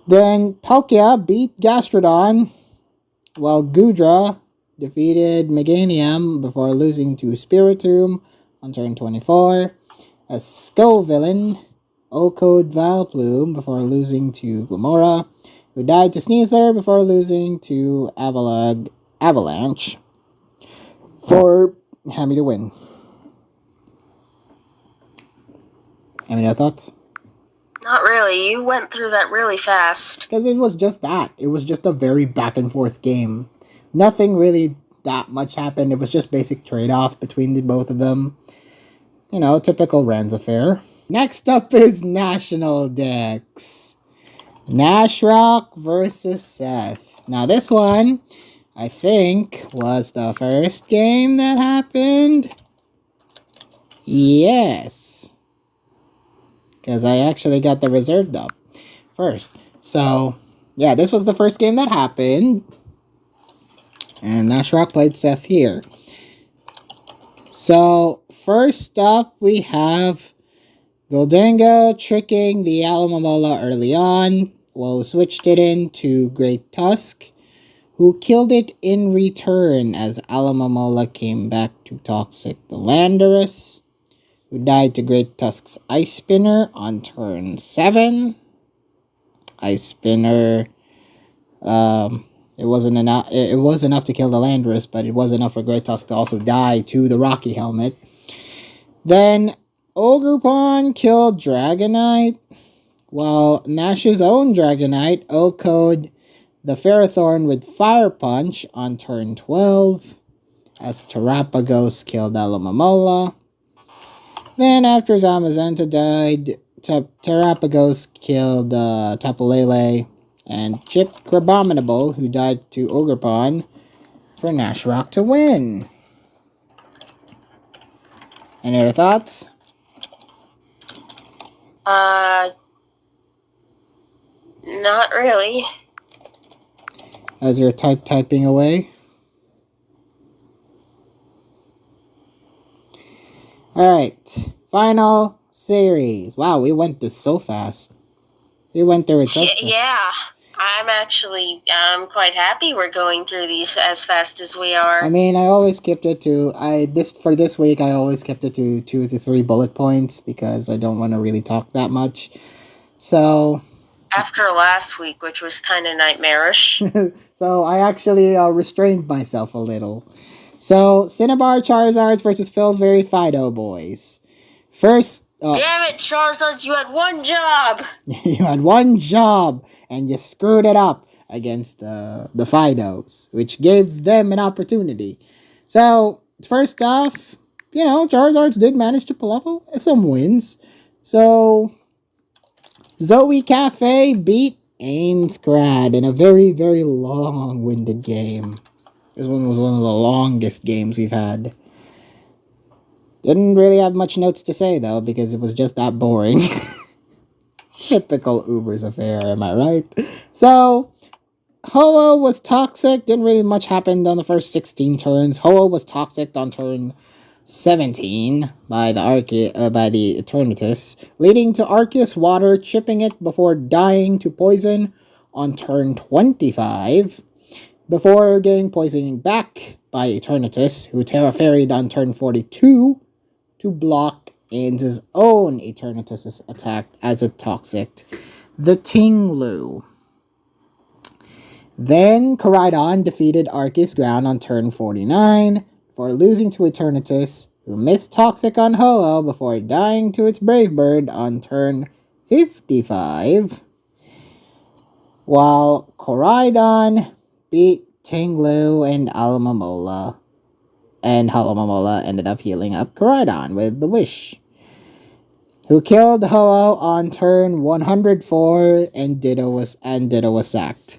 Then Palkia beat Gastrodon, while Goodra defeated Meganium before losing to Spiritomb on turn 24, as Scovillain O-code Vileplume before losing to Glamora, who died to Sneasler before losing to Avalugg Avalanche for Hammy to win. Any other thoughts? Not really. You went through that really fast. Because it was just that. It was just a very back and forth game. Nothing really that much happened. It was just basic trade-off between the both of them. You know, typical Rans affair. Next up is National Dex. Nashrock versus Seth. Now this one, I think, was the first game that happened. Yes. Because I actually got the reserved up first. So, yeah, this was the first game that happened. And Nashrock played Seth here. So, first up we have Goldango tricking the Alamomola early on. Woe switched it into Great Tusk, who killed it in return as Alamomola came back to Toxic the Landorus, who died to Great Tusk's Ice Spinner on turn 7. Ice Spinner, it wasn't enough. It was enough to kill the Landorus, but it was enough for Great Tusk to also die to the Rocky Helmet. Then Ogerpon killed Dragonite, while Nash's own Dragonite OHKO'd the Ferrothorn with Fire Punch on turn 12, as Terrapagos killed Alamomola. Then after Zamazenta died, Terrapagos killed Tapu Lele and chipped Crabominable, who died to Ogerpon, for Nashrock to win. Any other thoughts? Not really. As you're typing away. Alright, final series. Wow, we went this so fast. We went through it so fast. Yeah, I'm actually quite happy we're going through these as fast as we are. I mean, I always kept it to for this week. I always kept it to 2 to 3 bullet points because I don't want to really talk that much. So after last week, which was kind of nightmarish, so I actually restrained myself a little. So Cinnabar Charizards versus Pillsbury Fido boys. First. Damn it, Charizards! You had one job. You had one job, and you screwed it up against the Fidos, which gave them an opportunity. So, first off, Charizards did manage to pull off some wins. So, Zoe Cafe beat Ainscrad in a very, very long-winded game. This one was one of the longest games we've had. Didn't really have much notes to say, though, because it was just that boring. Typical Uber's affair, am I right? So, Ho-Oh was toxic. Didn't really much happen on the first 16 turns. Ho-Oh was toxic on turn 17 by the Eternatus, leading to Arceus Water chipping it before dying to poison on turn 25, before getting poisoning back by Eternatus, who Terra Fairy'd on turn 42 to block Ainz' own Eternatus' attack as a toxic, the Tinglu. Then Koraidon defeated Arceus Ground on turn 49 for losing to Eternatus, who missed Toxic on Ho-Oh before dying to its Brave Bird on turn 55, while Koraidon beat Tinglu and Alamomola. And Alamomola ended up healing up Koraidon with the Wish, who killed Ho-Oh on turn 104, and Ditto was sacked.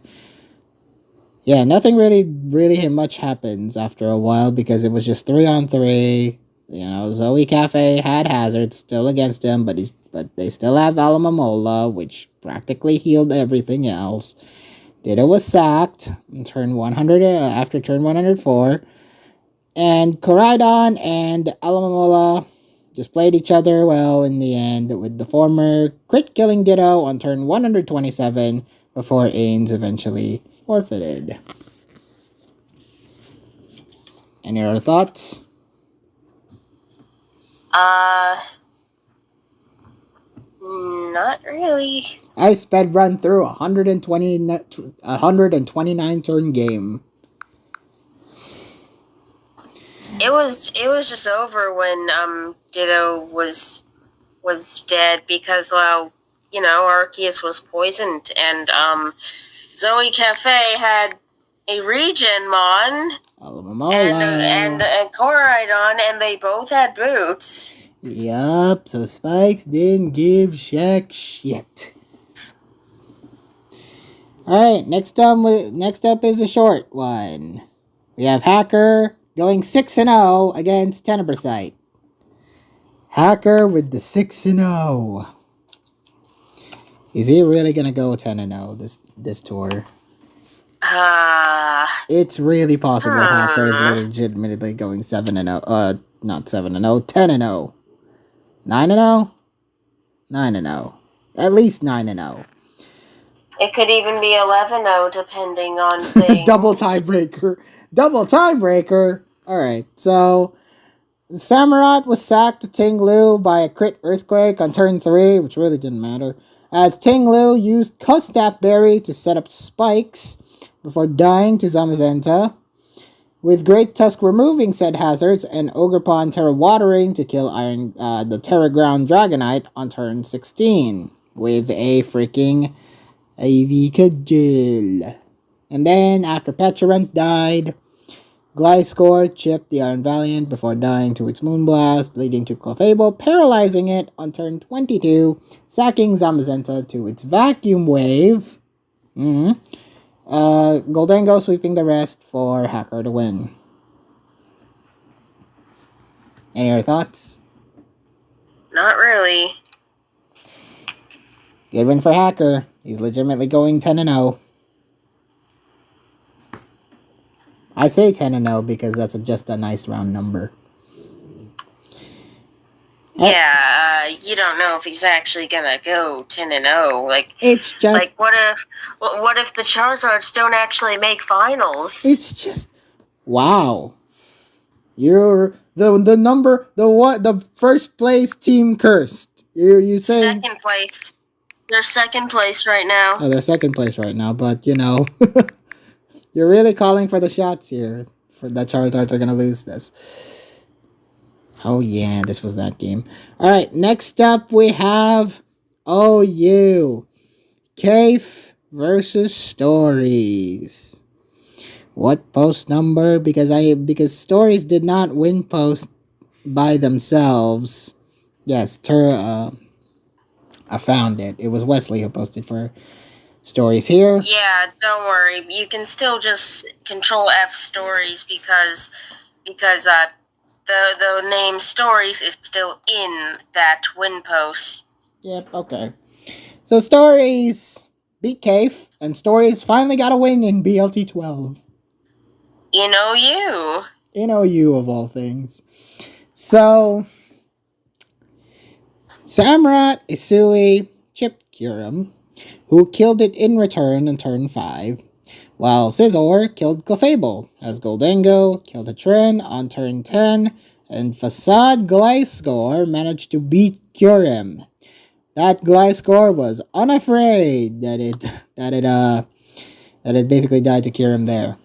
Yeah, nothing really much happens after a while because it was just 3-on-3. Zoe Cafe had Hazard still against him, but they still have Alamomola, which practically healed everything else. Ditto was sacked in turn 100 after turn 104. And Koraidon and Alamomola just played each other well in the end, with the former crit killing Ditto on turn 127 before Ainz eventually forfeited. Any other thoughts? Not really. I sped run through 129 turn game. It was just over when Ditto was dead because Arceus was poisoned and Zoe Cafe had a regen mon and Koraidon, and they both had boots. Yup, so Spikes didn't give Shaq shit. Alright, next up is a short one. We have Hacker going 6-0 against Tenebrosite. Hacker with the 6-0. Is he really gonna go 10-0 this tour? It's really possible Hacker is legitimately going 7-0. Not 7-0, 10-0. 9-0? 9-0. At least 9-0. It could even be 11-0 depending on things. Double tiebreaker. Double tiebreaker. Alright, so Samurott was sacked to Ting Lu by a crit earthquake on turn 3, which really didn't matter, as Ting Lu used Custap Berry to set up spikes before dying to Zamazenta, with Great Tusk removing said hazards and Ogerpon Terra Watering to kill the Terra Ground Dragonite on turn 16 with a freaking AV Cudgel. And then, after Petrarent died, Gliscor chipped the Iron Valiant before dying to its Moonblast, leading to Clefable, paralyzing it on turn 22, sacking Zamazenta to its Vacuum Wave. Goldengo sweeping the rest for Hacker to win. Any other thoughts? Not really. Good win for Hacker. He's legitimately going 10-0. I say 10-0 because that's just a nice round number. Yeah, you don't know if he's actually gonna go 10-0. Like, it's just like what if the Charizards don't actually make finals? It's just wow. You're the first place team cursed. You saying second place. They're second place right now. Oh, they're second place right now, but you're really calling for the shots here. For that Charizards are gonna lose this. Oh yeah, this was that game. Alright, next up we have OU. Cafe versus Stories. What post number? Because Stories did not win post by themselves. Yes, I found it. It was Wesley who posted for Stories here. Yeah, don't worry. You can still just control F Stories because the name Stories is still in that win post. Yep, okay. So Stories beat Cave, and Stories finally got a win in BLT 12. In OU. In OU, of all things. So, Samurott, Isui, chipped Kyurem, who killed it in return on turn 5, while Scizor killed Clefable, as Goldengo killed a Tren on turn 10, and Facade Gliscor managed to beat Kyurem. That Gliscor was unafraid that it basically died to Kyurem there.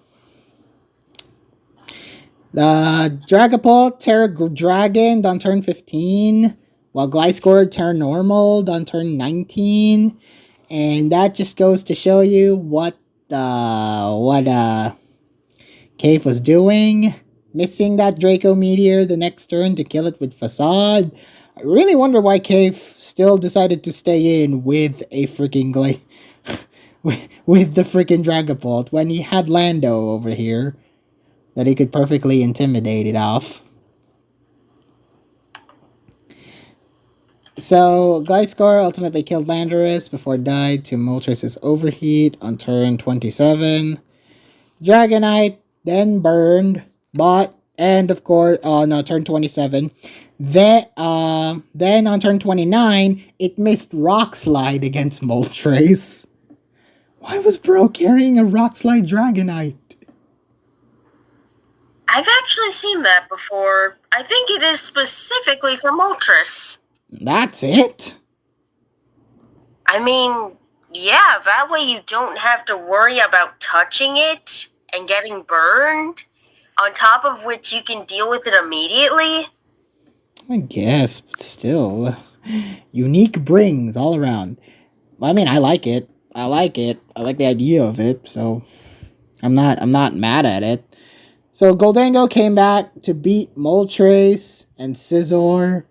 The Dragapult Terra Dragoned on turn 15, while Gliscor Terra Normaled on turn 19, and that just goes to show you what Cave was doing, missing that Draco Meteor the next turn to kill it with Facade. I really wonder why Cave still decided to stay in with a freaking with the freaking Dragapult when he had Lando over here that he could perfectly intimidate it off. So, Gliscor ultimately killed Landorus before died to Moltres' Overheat on turn 27. Dragonite then burned, and of course, turn 27. Then on turn 29, it missed Rock Slide against Moltres. Why was bro carrying a Rock Slide Dragonite? I've actually seen that before. I think it is specifically for Moltres. That's it? I mean, yeah, that way you don't have to worry about touching it and getting burned, on top of which you can deal with it immediately. I guess, but still. Unique brings all around. I mean, I like it. I like the idea of it, so I'm not mad at it. So Goldengo came back to beat Moltres and Scizor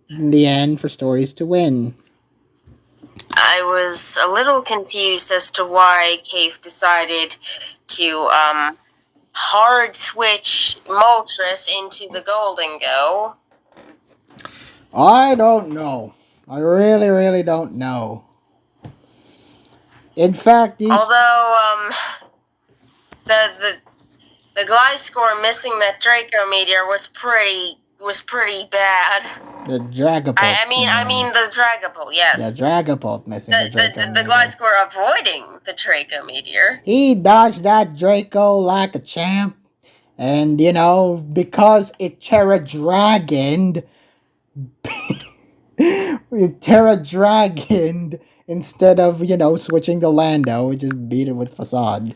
in the end for Stories to win. I was a little confused as to why Cave decided to hard switch Moltres into the Goldengo. I don't know. I really, really don't know. In fact, although the Gliscor missing that Draco Meteor was pretty was pretty bad. The Dragapult. I mean the Dragapult, yes. The Dragapult missing the Draco The Meteor. guys were avoiding the Draco Meteor. He dodged that Draco like a champ. And, because it Terra Dragoned, instead of, switching to Lando, we just beat it with Facade.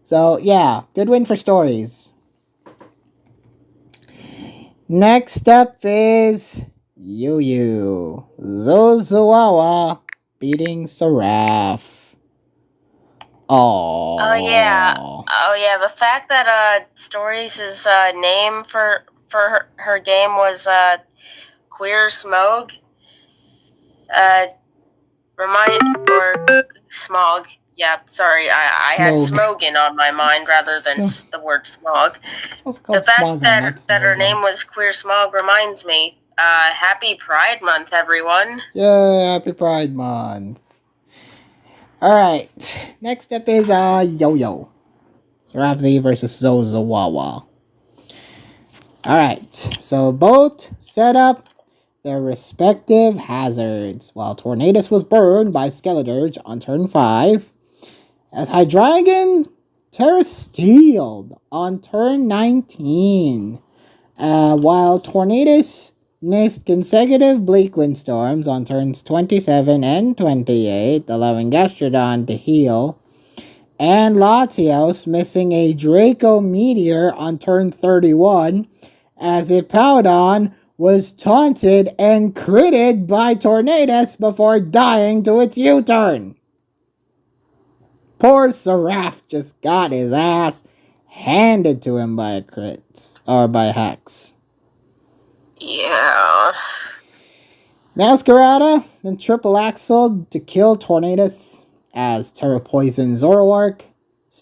So, yeah, good win for stories. Next up is Yu Zozowawa beating Seraph. Oh yeah. The fact that Stories' name for her game was Queer Smog. Smog. Yeah, sorry, I had Smogan on my mind rather than the word smog. The fact that her name was Queer Smog reminds me, happy Pride Month, everyone. Yeah, happy Pride Month. Alright, next up is Yo-Yo. Seraph Z versus Zozowawa. Alright, so both set up their respective hazards, while Tornadus was burned by Skeledirge on turn 5, as Hydreigon Terrasteeled on turn 19, while Tornadus missed consecutive Bleak Windstorms on turns 27 and 28, allowing Gastrodon to heal, and Latios missing a Draco Meteor on turn 31, as Hippowdon was taunted and critted by Tornadus before dying to its U-turn. Poor Seraph just got his ass handed to him by a crit, or by Hex. Yeah. Masquerada then triple axled to kill Tornadus, as Terra Poison Zoroark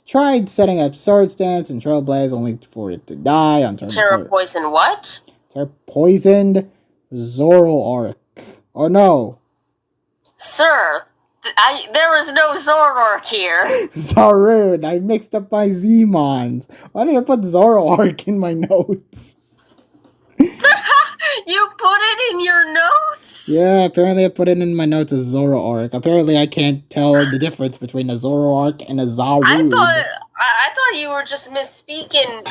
tried setting up Sword Stance and Trailblaze only for it to die on turn 4. Terra Poison what? Terra Poisoned Zoroark. Or no. Sir, there was no Zoroark here. Zarude, I mixed up my Zmons. Why did I put Zoroark in my notes? You put it in your notes? Yeah, apparently I put it in my notes as Zoroark. Apparently I can't tell the difference between a Zoroark and a Zarude. I thought you were just misspeaking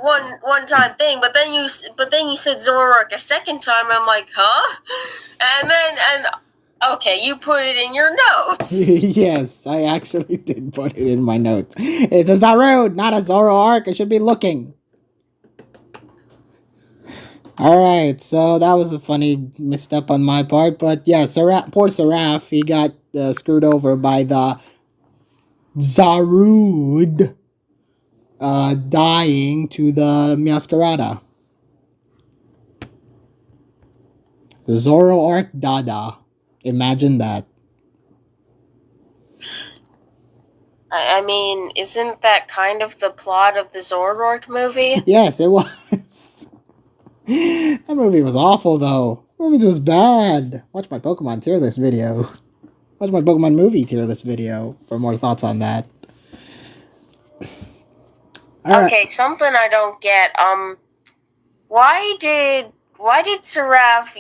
one time thing, but then you said Zoroark a second time. I'm like, huh? Okay, you put it in your notes. Yes, I actually did put it in my notes. It's a Zarude, not a Zoroark. I should be looking. Alright, so that was a funny misstep on my part, but yeah, poor Seraph, he got screwed over by the Zarude dying to the Masquerada. Zoroark Dada. Imagine that. I mean, isn't that kind of the plot of the Zoroark movie? Yes, it was. That movie was awful, though. That movie was bad. Watch my Pokemon tier list video. Watch my Pokemon movie tier list video for more thoughts on that. Okay, something I don't get. Why did Seraph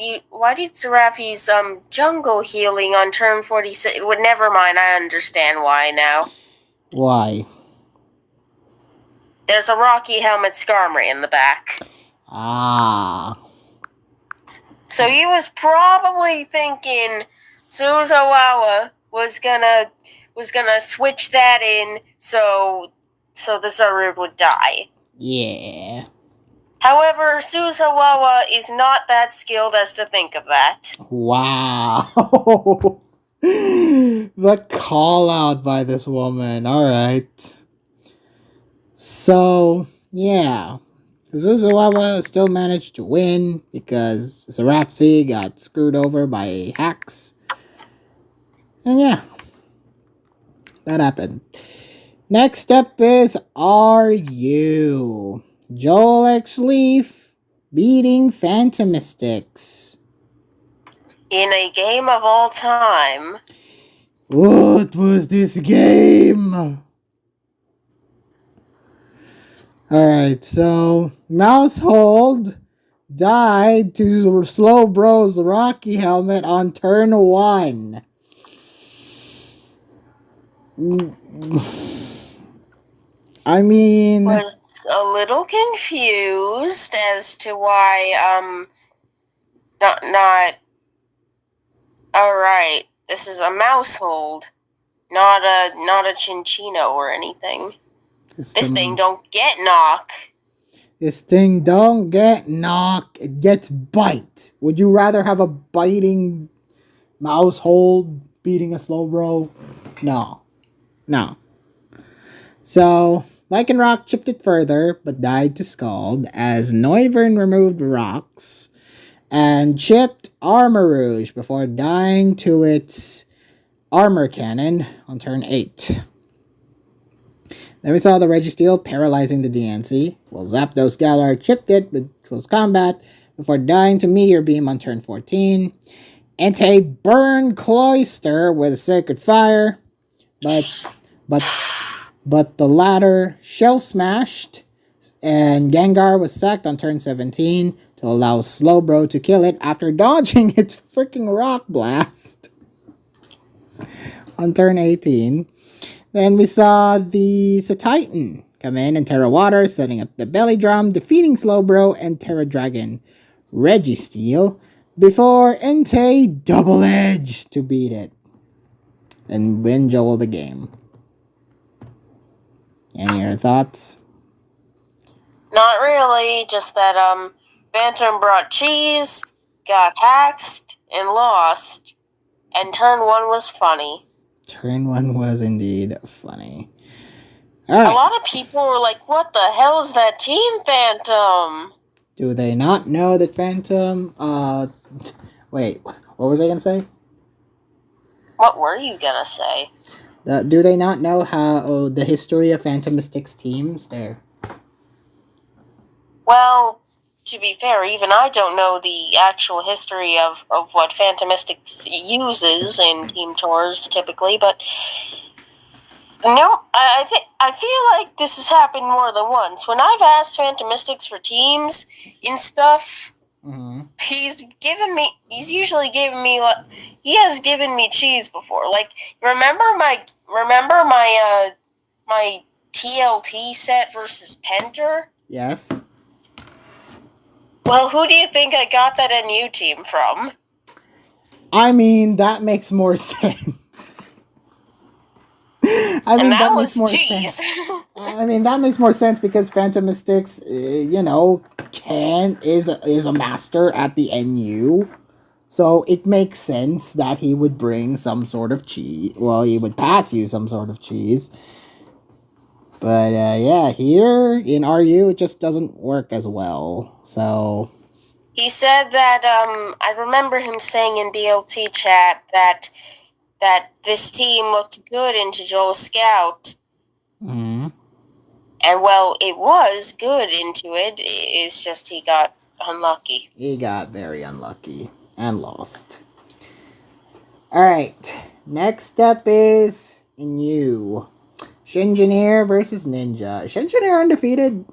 use jungle healing on turn 46? Well, never mind. I understand why now. Why? There's a Rocky Helmet Skarmory in the back. Ah. So he was probably thinking Zozowawa was gonna switch that in so the Zarude would die. Yeah. However, Zozowawa is not that skilled as to think of that. Wow. The call out by this woman. Alright. So, yeah. Zozowawa still managed to win because Seraph Z got screwed over by hacks. And yeah, that happened. Next up is RU. Joel X Leaf beating Phantomistics. In a game of all time. What was this game? Alright, so Mousehold died to Slowbro's Rocky helmet on turn 1. I mean, Was a little confused as to why not alright. This is a mousehold, not a chinchino or anything. This thing don't get knock. This thing don't get knock, it gets bite. Would you rather have a biting mousehold beating a Slowbro? No. No. So, Lycanroc chipped it further, but died to Scald, as Noivern removed rocks and chipped Armor Rouge before dying to its Armor Cannon on turn 8. Then we saw the Registeel paralyzing the DNC. Well, Zapdos Galar chipped it with close combat before dying to Meteor Beam on turn 14. Entei burned Cloyster with a Sacred Fire, but the latter shell smashed, and Gengar was sacked on turn 17 to allow Slowbro to kill it after dodging its freaking Rock Blast on turn 18. Then we saw the Titan come in and Terra Water, setting up the Belly Drum, defeating Slowbro and Terra Dragon Registeel before Entei Double Edge to beat it and win Joel the game. Any other thoughts? Not really, just that Phantom brought cheese, got hacked, and lost, and turn 1 was funny. Turn 1 was indeed funny. Alright. A lot of people were like, what the hell is that Team Phantom? Do they not know that Phantom, wait, what was I gonna say? What were you gonna say? Do they not know how the history of Phantom Mystics teams there? Well, to be fair, even I don't know the actual history of what Phantom Mystics uses in team tours typically, but no, I feel like this has happened more than once. When I've asked Phantom Mystics for teams and stuff, he's usually given me, he has given me cheese before. Like, remember my TLT set versus Penter? Yes. Well, who do you think I got that NU team from? I mean, that makes more sense. that makes more sense. I mean, that makes more sense because Phantom Mystics, is a master at the NU. So it makes sense that he would bring some sort of cheese. Well, he would pass you some sort of cheese. But, yeah, here in RU, it just doesn't work as well. So he said that, I remember him saying in BLT chat that this team looked good into Joel's Scout. Mm-hmm. And, well, it was good into it. It's just he got unlucky. He got very unlucky and lost. Alright, next up is new. Shinjaneer versus Ninja. Shinjaneer undefeated?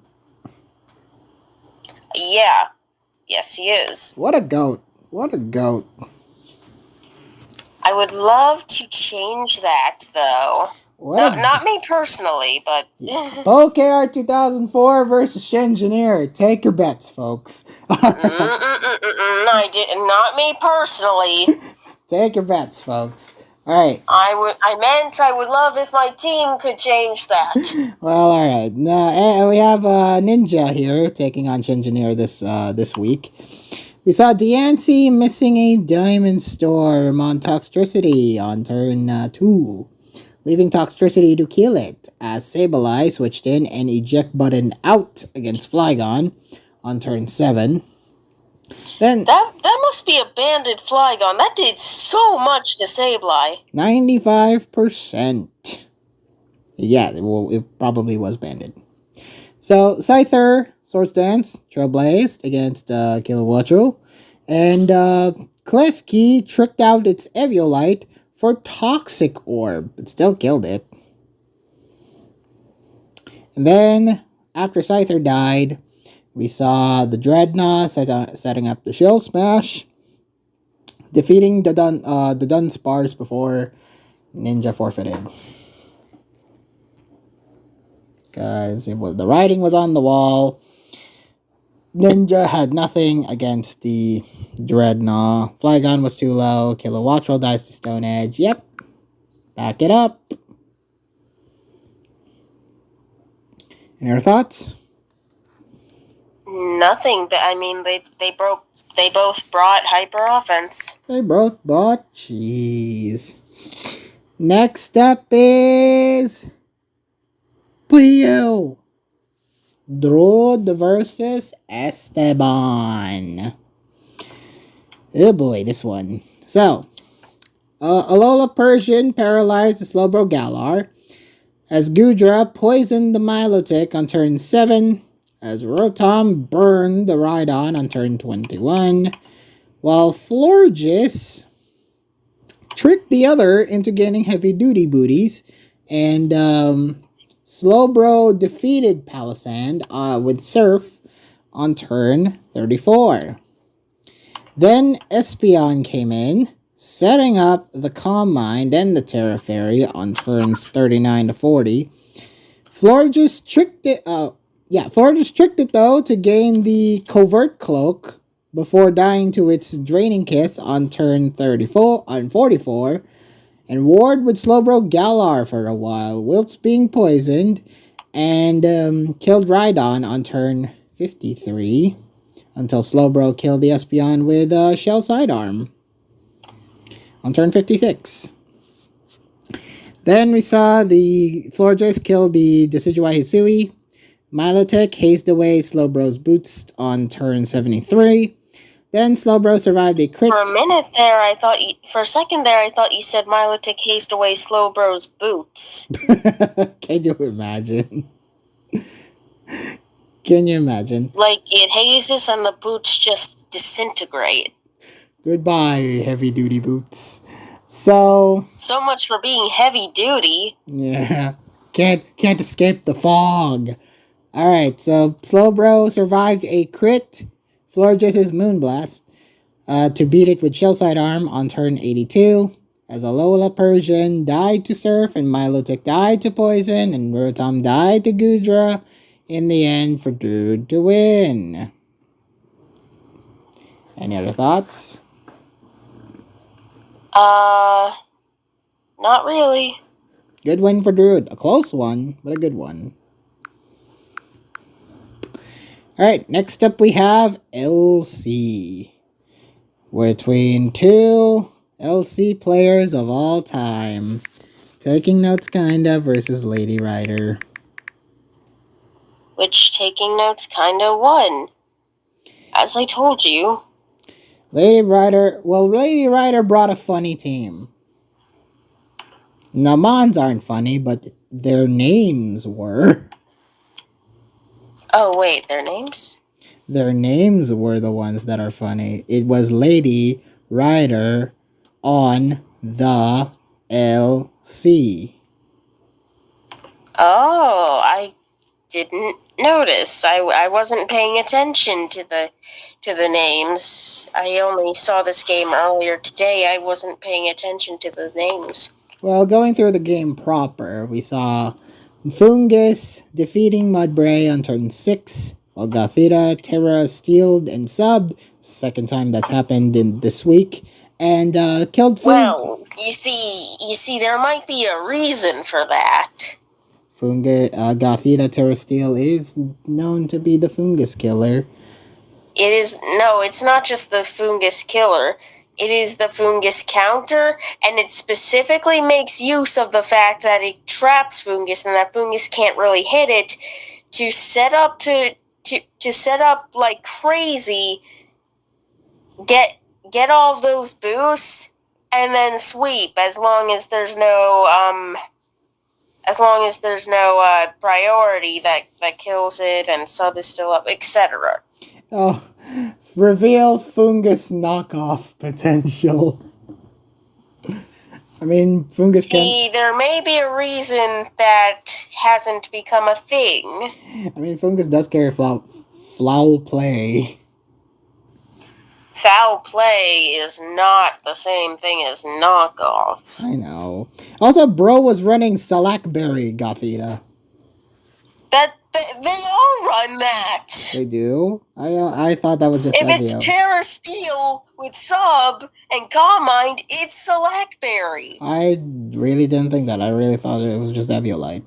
Yeah. Yes, he is. What a goat. What a goat. I would love to change that, though. Not me personally, but... PokeR 2004 versus Shinjaneer. Take your bets, folks. I didn't. Not me personally. Take your bets, folks. Alright. I meant I would love if my team could change that. Well, alright. Now, we have Ninja here taking on Shinjaneer this week. We saw Diancie missing a Diamond Storm on Toxtricity on turn 2, leaving Toxtricity to kill it as Sableye switched in and eject button out against Flygon on turn 7. Then that must be a banded Flygon. That did so much to Sableye. 95%. Yeah, well, it probably was banded. So Scyther, Swords Dance, Trailblazed against Kilowattrel, and Klefki tricked out its Eviolite for Toxic Orb, but still killed it. And then, after Scyther died, We saw the Dreadnought setting up the Shield Smash, defeating the Dunspars before Ninja forfeited. Because the writing was on the wall. Ninja had nothing against the Dreadnought. Flygon was too low. Kilowatt Roll dies to Stone Edge. Yep. Back it up. Any other thoughts? Nothing. I mean, they both brought hyper offense. They both brought cheese. Next up is Puyo. Drod versus Esteban. Oh boy, this one. So, Alola Persian paralyzed the Slowbro Galar, as Gudra poisoned the Milotic on turn 7, as Rotom burned the Rhydon on turn 21, while Florges tricked the other into getting heavy duty booties, and Slowbro defeated Palisand with Surf on turn 34. Then Espeon came in, setting up the Calm Mind and the Terra Fairy on turns 39 to 40. Florges tricked it though to gain the Covert Cloak before dying to its Draining Kiss on turn 44, and Ward would Slowbro Galar for a while, whilst being poisoned, and killed Rhydon on turn 53, until Slowbro killed the Espeon with Shell Sidearm on turn 56. Then we saw the Florges kill the Decidueye Hisui. Milotic hazed away Slowbro's boots on turn 73. Then Slowbro survived a crit. For a second there, I thought you said Milotic hazed away Slowbro's boots. Can you imagine? Can you imagine? Like, it hazes and the boots just disintegrate. Goodbye, heavy-duty boots. So much for being heavy-duty. Yeah. Can't escape the fog. Alright, so Slowbro survived a crit, Florges' Moonblast, to beat it with Shell Sidearm on turn 82, as Alola Persian died to Surf, and Milotic died to Poison, and Rotom died to Gudra, in the end for Druid to win. Any other thoughts? Not really. Good win for Druid. A close one, but a good one. Alright, next up we have LC. Between two LC players of all time. Taking Notes Kinda versus Lady Rider. Which Taking Notes Kinda won. As I told you. Lady Rider brought a funny team. Now, Mons aren't funny, but their names were. Oh, wait, their names? Their names were the ones that are funny. It was Lady Rider on the LC. Oh, I didn't notice. I wasn't paying attention to the names. I only saw this game earlier today. I wasn't paying attention to the names. Well, going through the game proper, we saw Fungus defeating Mudbray on turn 6, while Gothita, Terra stealed and subbed, second time that's happened in this week, and killed Fungus. Well, you see, there might be a reason for that. Gothita Terra Steel is known to be the Fungus killer. It's not just the Fungus killer. It is the Fungus counter, and it specifically makes use of the fact that it traps Fungus, and that Fungus can't really hit it, to set up like crazy, get all of those boosts, and then sweep, as long as there's no priority that kills it, and sub is still up, etc. Oh, reveal Fungus knockoff potential. I mean, Fungus See, there may be a reason that hasn't become a thing. I mean, Fungus does carry foul play. Foul play is not the same thing as knockoff. I know. Also, bro was running Salakberry, Gothita. They all run that. They do? I thought that was just If it's Terra Steel with Sub and Calm Mind, it's Salakberry. I really didn't think that. I really thought it was just Eviolite.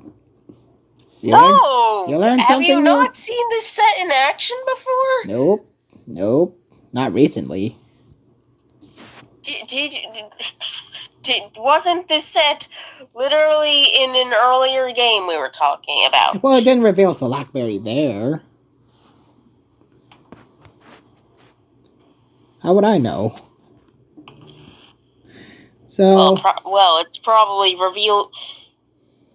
You learned Have something you new? not seen this set in action before? Nope. Not recently. Wasn't this set literally in an earlier game we were talking about? Well, it didn't reveal Salakberry there. How would I know? So... Well, it's probably revealed...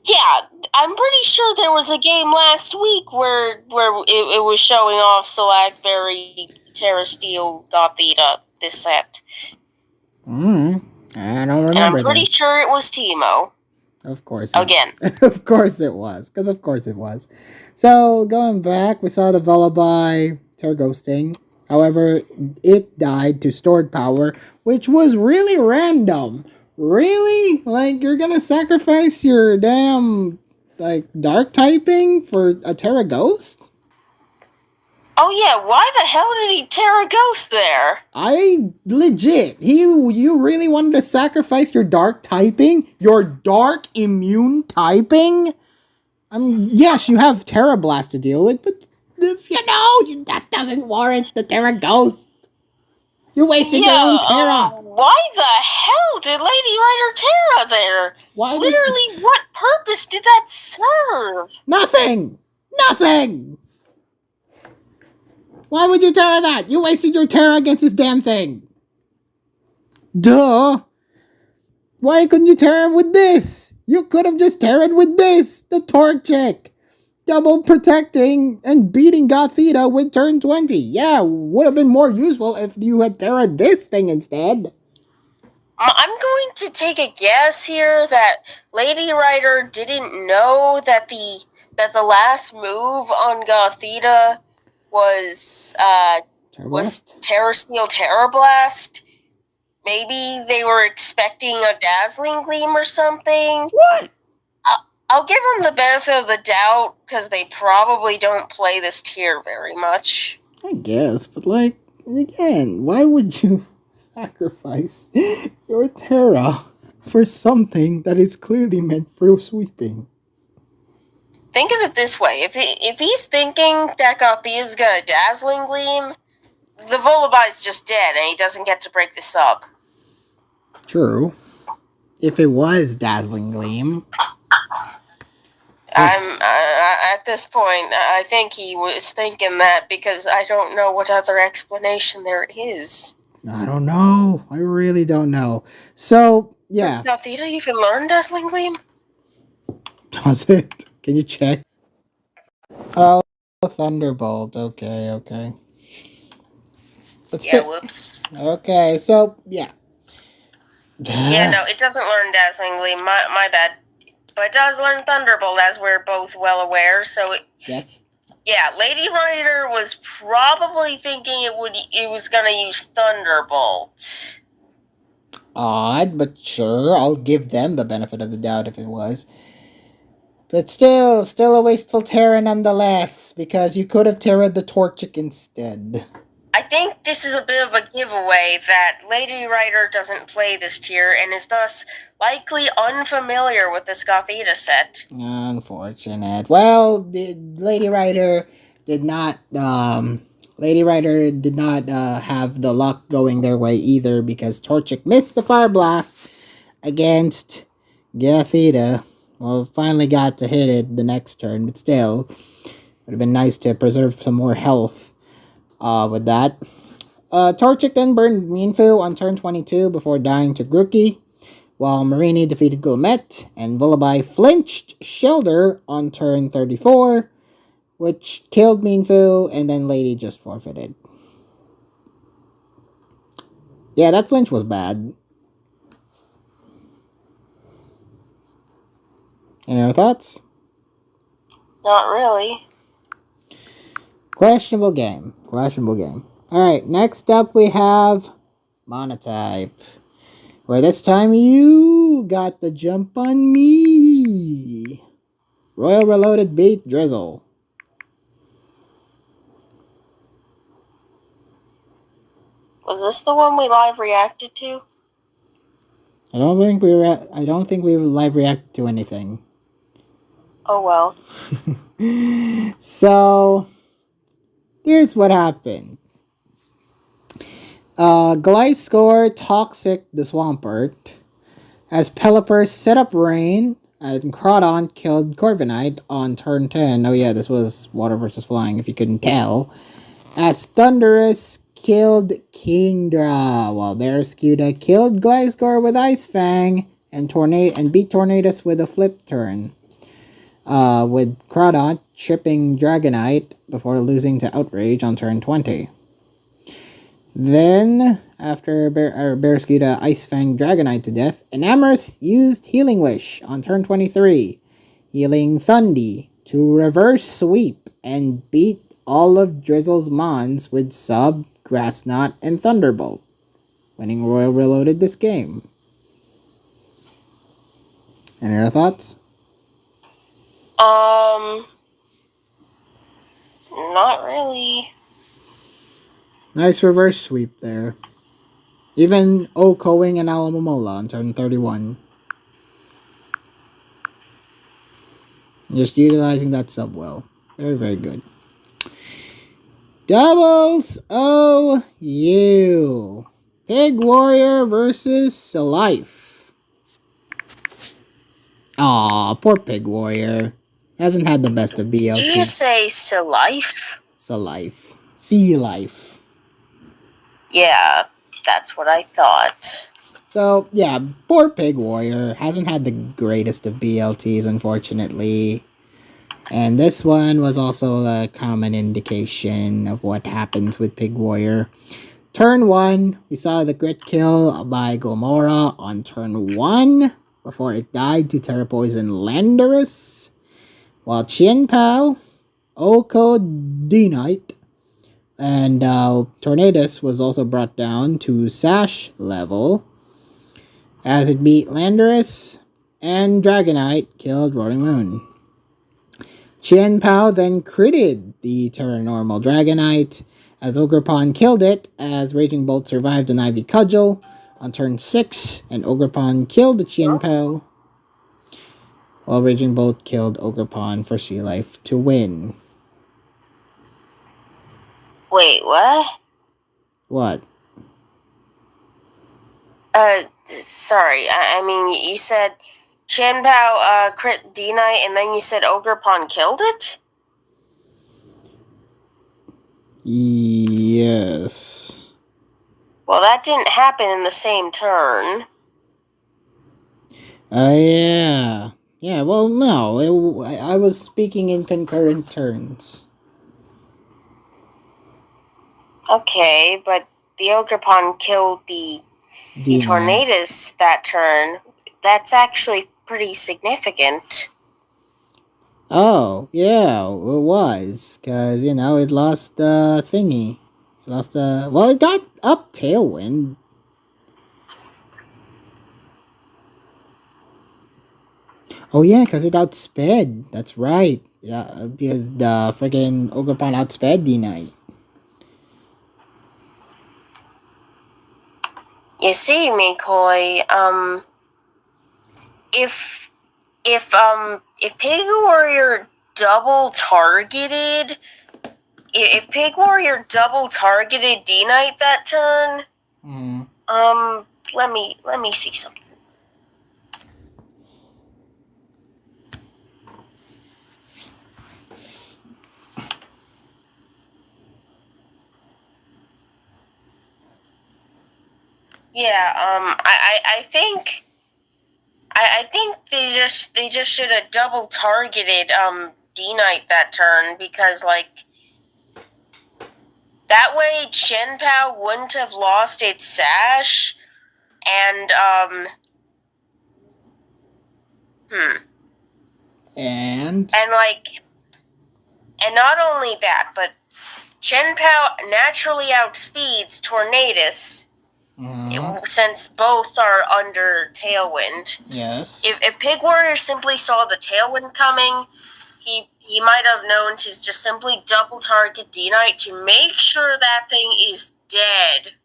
Yeah, I'm pretty sure there was a game last week where it was showing off Salakberry, Terra Steel, Gothita, this set. I don't remember. And I'm pretty sure it was Teemo. Of course. Again. Of course it was. Because of course it was. So, going back, we saw the Vullaby Terra Ghosting. However, it died to stored power, which was really random. Really? Like, you're gonna sacrifice your damn, like, dark typing for a Terra Ghost? Oh yeah, why the hell did he Terra Ghost there? You really wanted to sacrifice your dark typing? Your dark immune typing? Yes, you have Terra Blast to deal with, but, that doesn't warrant the Terra Ghost. You're wasting your own Terra. Why the hell did Lady Rider Terra there? Literally, what purpose did that serve? Nothing! Why would you Terra that? You wasted your Terra against this damn thing. Duh! Why couldn't you Terra with this? You could have just Terra'd with this, the Torchic. Double protecting and beating Gothita with turn 20. Yeah, would have been more useful if you had Terra this thing instead. I'm going to take a guess here that Lady Rider didn't know that the last move on Gothita was Terra Steel Terra Blast. Maybe they were expecting a Dazzling Gleam or something. What? I'll give them the benefit of the doubt, because they probably don't play this tier very much. I guess, but like, again, why would you sacrifice your Terra for something that is clearly meant for sweeping? Think of it this way, if he's thinking that Gothita's got a Dazzling Gleam, the Vullaby's just dead, and he doesn't get to break the sub. True. If it was Dazzling Gleam... at this point, I think he was thinking that because I don't know what other explanation there is. I don't know. I really don't know. So, yeah. Does Gothita even learn Dazzling Gleam? Does it? Can you check? Oh, Thunderbolt. Okay. But still, Yeah, whoops. Okay, so, yeah. Yeah, no, it doesn't learn Dazzling Gleam. My bad. But it does learn Thunderbolt, as we're both well aware, so... Yes. Yeah, Lady Rider was probably thinking it was gonna use Thunderbolt. Odd, but sure, I'll give them the benefit of the doubt if it was. But still a wasteful Terra nonetheless, because you could have Terra'd the Torchic instead. I think this is a bit of a giveaway that Lady Rider doesn't play this tier and is thus likely unfamiliar with this Gothita set. Unfortunate. Well, Lady Rider did not have the luck going their way either, because Torchic missed the Fire Blast against Gothita. Well, finally got to hit it the next turn, but still, would have been nice to preserve some more health. With that, Torchic then burned Minfu on turn 22 before dying to Grookey, while Marini defeated Gulmet, and Vullaby flinched Shelder on turn 34, which killed Minfu, and then Lady just forfeited. Yeah, that flinch was bad. Any other thoughts? Not really. Questionable game. Questionable game. Alright, next up we have Monotype. Where this time you got the jump on me. Royal Reloaded beat Drizzle. Was this the one we live reacted to? I don't think we live reacted to anything. Oh well. So here's what happened. Gliscor Toxic the Swampert. As Pelipper set up Rain, and Crawdon killed Corviknight on turn 10. Oh yeah, this was Water versus Flying, if you couldn't tell. As Thunderous killed Kingdra, while Barraskewda killed Gliscor with Ice Fang, and beat Tornadus with a flip turn. With Crawdon chipping Dragonite before losing to Outrage on turn 20. Then, after Barraskewda Ice Fang Dragonite to death, Enamorous used Healing Wish on turn 23, healing Thundy to reverse sweep and beat all of Drizzle's Mons with Sub, Grass Knot, and Thunderbolt, winning Royal Reloaded this game. Any other thoughts? Not really. Nice reverse sweep there. Even Okoing and Alamomola on turn 31. Just utilizing that sub well. Very, very good. Doubles OU. Pig Warrior versus Life. Aw, poor Pig Warrior. Hasn't had the best of BLT. Did you say Life? Life. Sea Life. Yeah, that's what I thought. So, yeah, poor Pig Warrior. Hasn't had the greatest of BLTs, unfortunately. And this one was also a common indication of what happens with Pig Warrior. Turn 1, we saw the crit kill by Glamora on turn 1 before it died to Terra Poison Landorus. While Chien Pao, Oko D-Knight, and Tornadus was also brought down to Sash level as it beat Landorus, and Dragonite killed Roaring Moon. Chien Pao then critted the Terra Normal Dragonite as Ogerpon killed it as Raging Bolt survived an Ivy Cudgel on turn 6, and Ogerpon killed the Chien Pao while Raging Bolt killed Ogerpon for Sea Life to win. Wait, what? What? Sorry. I mean, you said Chien Pao crit D-Knight, and then you said Ogerpon killed it? Yes. Well, that didn't happen in the same turn. Yeah. Yeah, well, no. I was speaking in concurrent turns. Okay, but the Ogerpon killed the Tornadus that turn. That's actually pretty significant. Oh, yeah, it was. Because, it lost the thingy. It got up Tailwind. Oh, yeah, because it outsped. That's right. Yeah, because the freaking Ogerpon outsped D-Knight. You see, Mikoi, if Pig Warrior double targeted D-Knight that turn, let me see something. Yeah, I think they just should have double targeted D-Knight that turn, because that way Chien Pao wouldn't have lost its sash, and And And not only that, but Shenpao naturally outspeeds Tornadus, since both are under Tailwind. Yes. If Pig Warrior simply saw the Tailwind coming, he might have known to just simply double target D-Knight to make sure that thing is dead.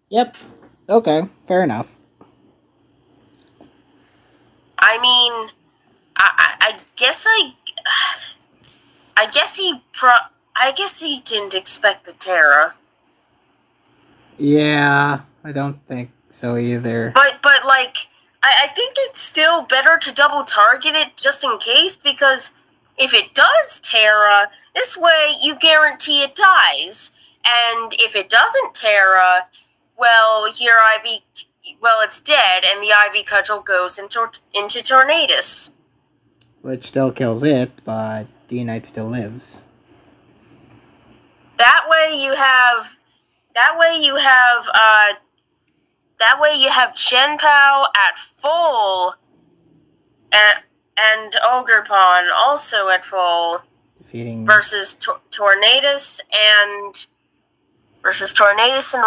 Yep. Okay, fair enough. I mean, I guess he didn't expect the Terra. Yeah, I don't think so either. But like, I think it's still better to double target it just in case, because if it does Terra, this way you guarantee it dies. And if it doesn't Terra, well, it's dead, and the Ivy Cudgel goes into Tornadus. Which still kills it, but D-Knight still lives. That way you have Shenpao at full, and Ogerpon also at full, defeating versus Tornadus and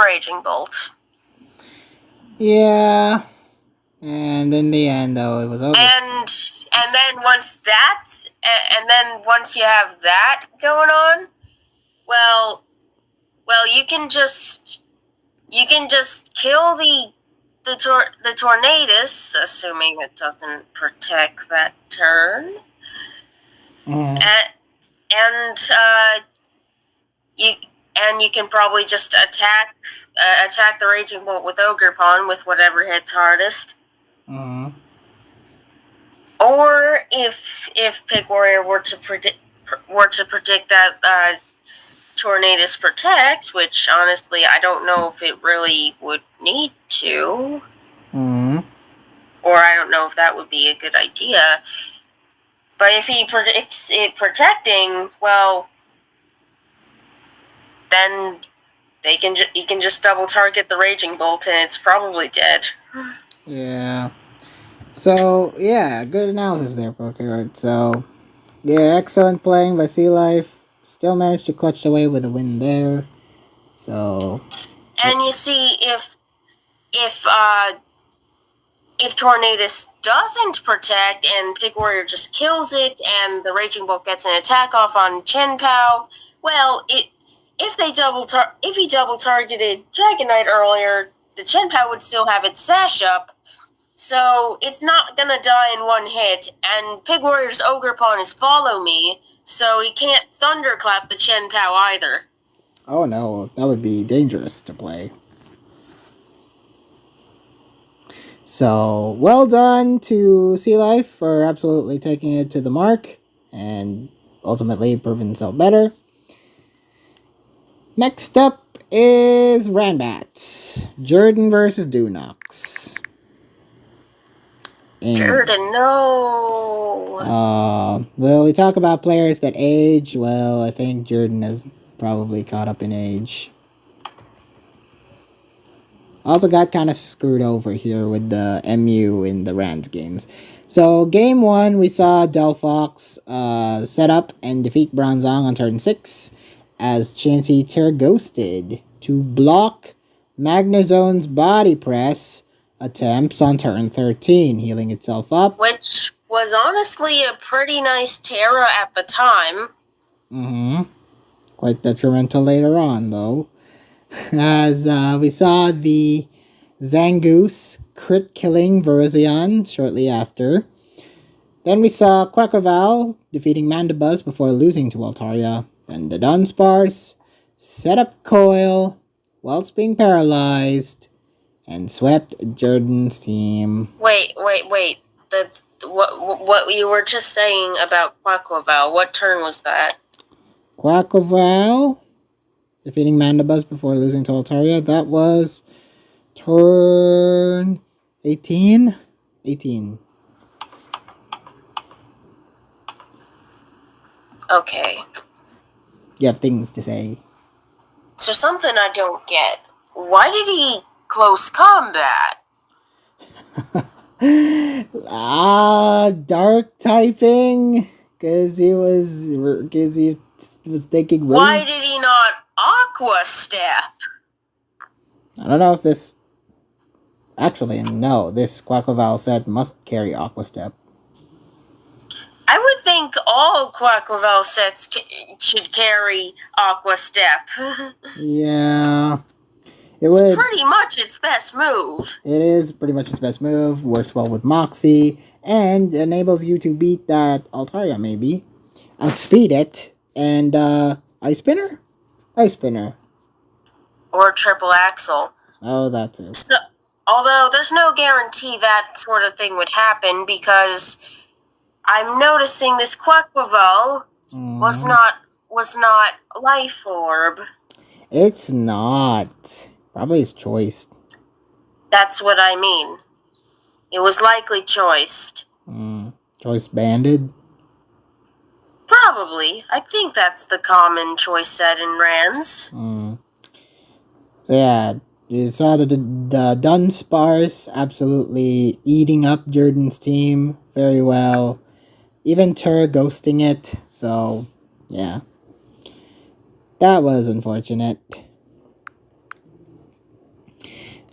Raging Bolt. Yeah, and in the end, though, it was over. And then once you have that going on, well, you can just kill the Tornadus, assuming it doesn't protect that turn. Mm-hmm. And you can probably just attack the Raging Bolt with Ogerpon with whatever hits hardest. Mm-hmm. Or if Pig Warrior were to predict that Tornadus protects, which honestly I don't know if it really would need to. Mm-hmm. Or I don't know if that would be a good idea. But if he predicts it protecting, well, then he can just double target the Raging Bolt and it's probably dead. Yeah. So, yeah, good analysis there, Pokeyard. So, yeah, excellent playing by Sea Life. Still managed to clutch away with a win there. So. And you see, if Tornadus doesn't protect and Pig Warrior just kills it and the Raging Bolt gets an attack off on Shenpao, well, if he double targeted Dragonite earlier, the Shenpao would still have its sash up, so it's not gonna die in one hit, and Pig Warrior's Ogerpon is Follow Me, so he can't Thunderclap the Shenpao either. Oh no, that would be dangerous to play. So, well done to Sea Life for absolutely taking it to the mark and ultimately proving himself better. Next up is Ranbats. Jordan versus Dunox. Jordan, no! Well, we talk about players that age. Well, I think Jordan has probably caught up in age. Also got kind of screwed over here with the MU in the Rans games. So, game 1, we saw Delphox set up and defeat Bronzong on turn 6 as Chansey Terragosted to block Magnezone's Body Press attempts on turn 13, healing itself up. Which was honestly a pretty nice Terra at the time. Mm-hmm. Quite detrimental later on, though. As we saw the Zangoose crit killing Virizion shortly after. Then we saw Quaquaval defeating Mandibuzz before losing to Altaria. Then the Dunsparce set up Coil whilst being paralyzed and swept Jordan's team. Wait. What you were just saying about Quaquaval, what turn was that? Quaquaval defeating Mandibuzz before losing to Altaria. That was turn 18? 18. Okay. You have things to say. So something I don't get. Why did he close combat? Dark typing? Because he was thinking. Why did he not Aqua Step? I don't know if this. Actually, no. This Quaquaval set must carry Aqua Step. I would think all Quaquaval sets should carry Aqua Step. Yeah. It's pretty much its best move. It is pretty much its best move. Works well with Moxie. And enables you to beat that Altaria, maybe. Outspeed it. And, Ice Spinner? Ice Spinner. Or Triple Axle. Oh, that too. So, although there's no guarantee that sort of thing would happen, because I'm noticing this Quaquaval was not Life Orb. It's not. Probably his choice. That's what I mean. It was likely choiced. Choice banded? Probably. I think that's the common choice set in Rans. So yeah, you saw the Dunsparce absolutely eating up Jordan's team very well. Even Tur ghosting it. So, yeah. That was unfortunate.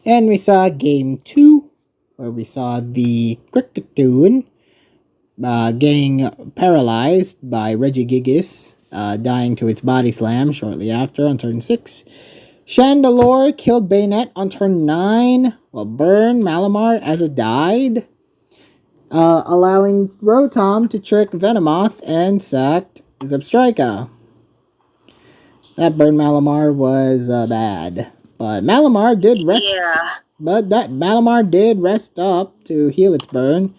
And we saw game 2, where we saw the Cricketoon getting paralyzed by Regigigas, dying to its body slam shortly after on turn 6. Chandelure killed Bayonet on turn 9, while Burn Malamar as it died, allowing Rotom to trick Venomoth and sacked Zebstrika. That Burn Malamar was bad. But Malamar did rest. Yeah. But that Malamar did rest up to heal its burn.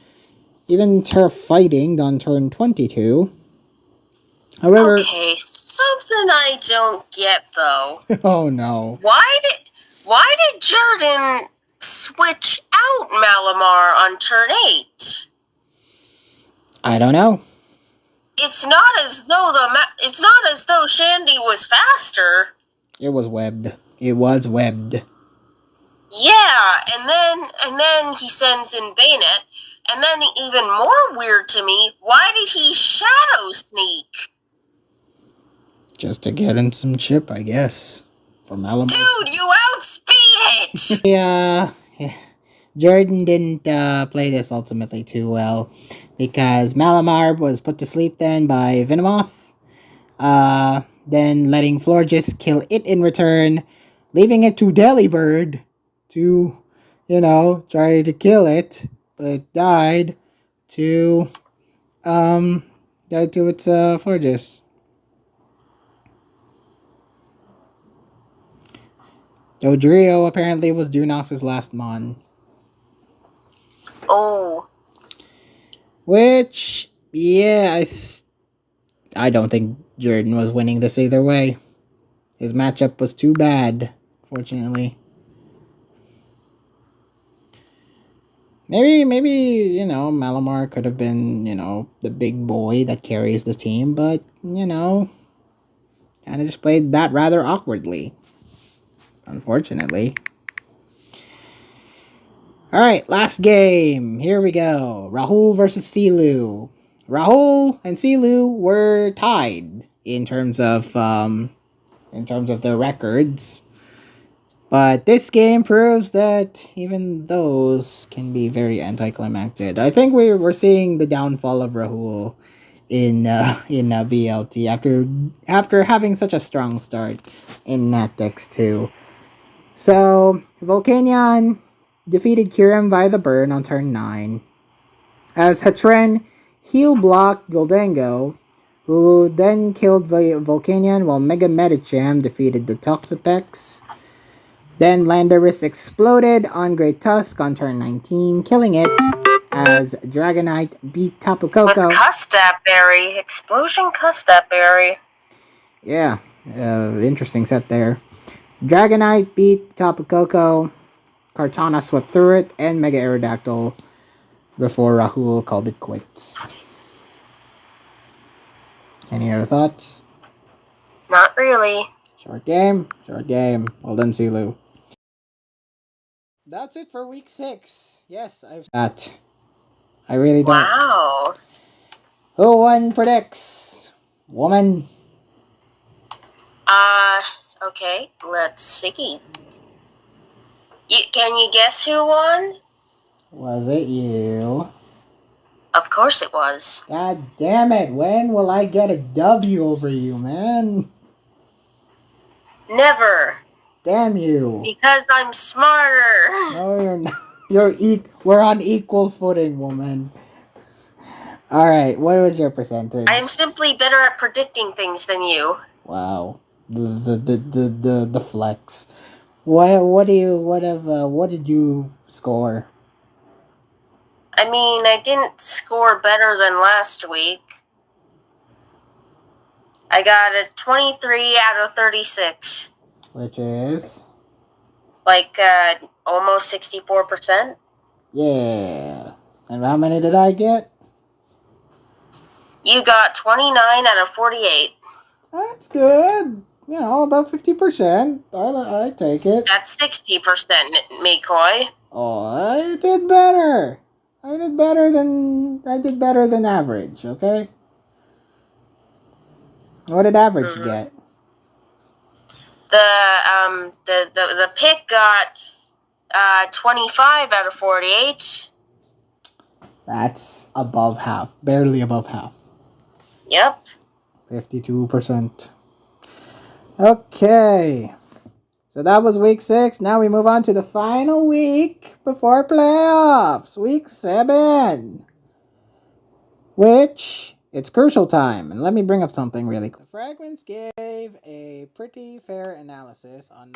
Even Turf fighting on turn 22. However, okay, something I don't get though. Oh no. Why did Jordan switch out Malamar on turn 8? I don't know. It's not as though Shandy was faster. It was webbed. It was webbed. Yeah, and then he sends in Bayonet, and then even more weird to me, why did he Shadow Sneak? Just to get in some chip, I guess. From Malamar. Dude, you outspeed it! Yeah. Jordan didn't play this ultimately too well, because Malamar was put to sleep then by Venomoth. Then letting Florges kill it in return, leaving it to Delibird to, try to kill it, but died to its Florges. Dodrio apparently was Dunox's last mon. Oh. Which, yeah, I don't think Jordan was winning this either way. His matchup was too bad, fortunately. Maybe, Malamar could have been, the big boy that carries the team, but, kind of just played that rather awkwardly. Unfortunately. Alright, last game. Here we go. Rahul versus Silu. Rahul and Silu were tied in terms of their records. But this game proves that even those can be very anticlimactic. I think we're seeing the downfall of Rahul in BLT after having such a strong start in Natdex 2. So, Volcanion defeated Kyurem via the burn on turn 9. As Hatren heal blocked Goldango, who then killed Volcanion while Mega Medicham defeated the Toxapex. Then Landorus exploded on Great Tusk on turn 19, killing it as Dragonite beat Tapu Koko. With Custap Berry. Explosion Custap Berry. Yeah, interesting set there. Dragonite beat Tapu Koko, Kartana swept through it, and Mega Aerodactyl before Rahul called it quits. Any other thoughts? Not really. Short game. Well done, Silu. That's it for week 6. Yes, I've that. I really don't. Wow. Who one predicts? Woman. Okay, let's see. Can you guess who won? Was it you? Of course it was. God damn it, when will I get a W over you, man? Never. Damn you. Because I'm smarter. No, you're not. We're on equal footing, woman. Alright, what was your percentage? I am simply better at predicting things than you. Wow. The flex. What did you score? I mean, I didn't score better than last week. I got a 23 out of 36. Which is? Like, almost 64%. Yeah. And how many did I get? You got 29 out of 48. That's good. You know, about 50%. I take it. That's 60%, McCoy. Oh, I did better. I did better than average, okay? What did average get? The pick got 25 out of 48. That's above half. Barely above half. Yep. 52%. Okay. So that was week 6. Now we move on to the final week before playoffs. Week 7. Which, it's crucial time. And let me bring up something really quick. The Fragments gave a pretty fair analysis on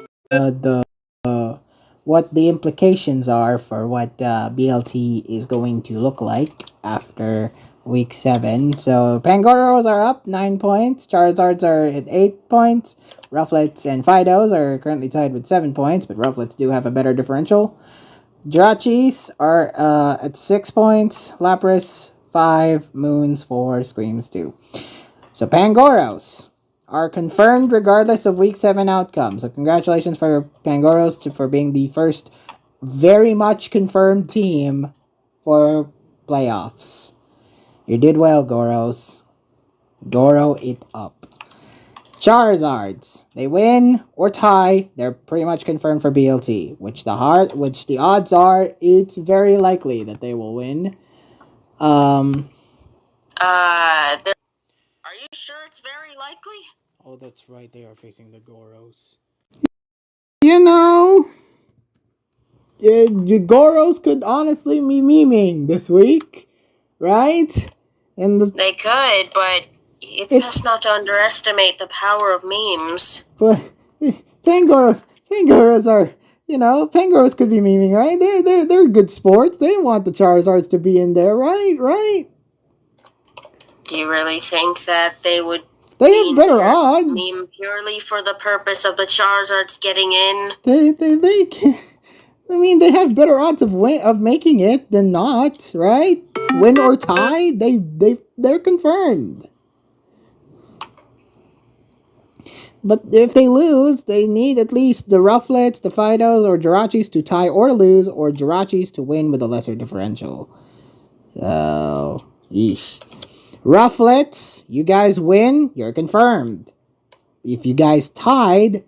what the implications are for what BLT is going to look like after week 7. So Pangoros are up 9 points, Charizards are at 8 points, Rufflets and Fidos are currently tied with 7 points, but Rufflets do have a better differential. Jirachis are at 6 points, Lapras 5, Moons 4, Screams 2. So Pangoros are confirmed regardless of week 7 outcome. So congratulations for Pangoros for being the first very much confirmed team for playoffs. You did well, Goros. Goro it up. Charizards, they win or tie, they're pretty much confirmed for BLT, which the odds are it's very likely that they will win. Are you sure it's very likely? Oh, that's right, they are facing the Goros. The Goros could honestly be memeing this week, right? They could, but it's best not to underestimate the power of memes. But Pangoros are, Pangoros could be memeing, right? They're good sports. They want the Charizards to be in there, right? Do you really think that they would? They have better odds. Meme purely for the purpose of the Charizards getting in. They can. I mean, they have better odds of making it than not, right? Win or tie, they're confirmed. But if they lose, they need at least the Rufflets, the Fidos, or Jirachis to tie or lose, or Jirachis to win with a lesser differential. So, yeesh. Rufflets, you guys win, you're confirmed. If you guys tied,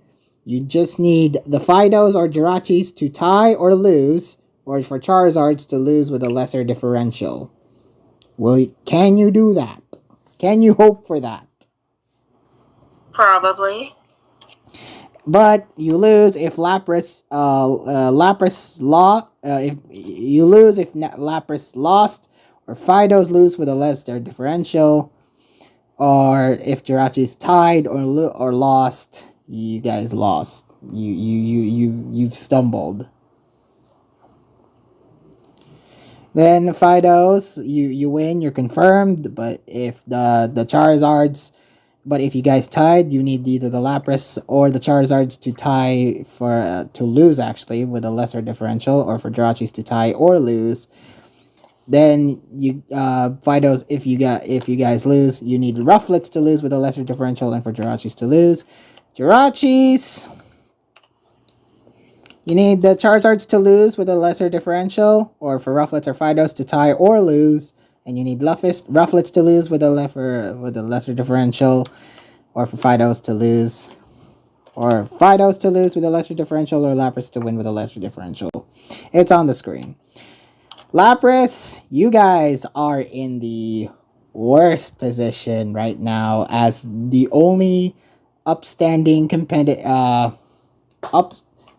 you just need the Fidos or Jirachis to tie or lose, or for Charizards to lose with a lesser differential. Well, can you do that? Can you hope for that? Probably. But you lose if Lapras lost, or Fidos lose with a lesser differential, or if Jirachi's tied or lost, you guys lost. You've stumbled. Then Fidos, you win, you're confirmed. But if the Charizards, but if you guys tied, you need either the Lapras or the Charizards to tie to lose actually with a lesser differential, or for Jirachis to tie or lose. Then you Fidos, if you guys lose, you need Rufflets to lose with a lesser differential, and for Jirachis to lose. Jirachis, you need the Charizards to lose with a lesser differential, or for Rufflets or Fidos to tie or lose, and you need Rufflets to lose with a lesser differential, or for Fidos to lose, or Fidos to lose with a lesser differential, or Lapras to win with a lesser differential. It's on the screen. Lapras, you guys are in the worst position right now as the only upstanding the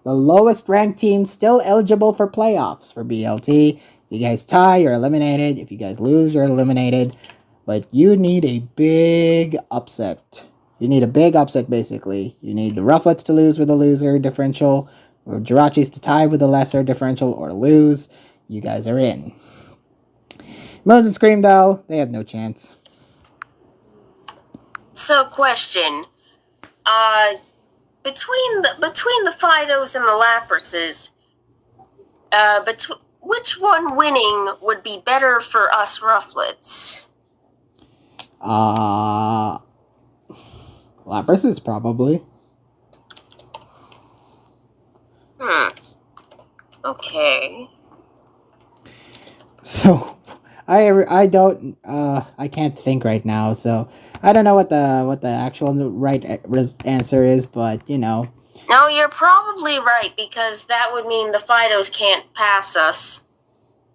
lowest ranked team still eligible for playoffs for BLT. If you guys tie, you're eliminated. If you guys lose, you're eliminated. But you need a big upset. You need a big upset, basically. You need the Rufflets to lose with a loser differential, or Jirachis to tie with a lesser differential, or lose. You guys are in. Moons and Scream, though, they have no chance. So, question. Between the Fidos and the Laprases, which one winning would be better for us Rufflets? Laprases, probably. Okay. So, I can't think right now, so I don't know what the actual right answer is, but you know. No, you're probably right, because that would mean the Fidos can't pass us.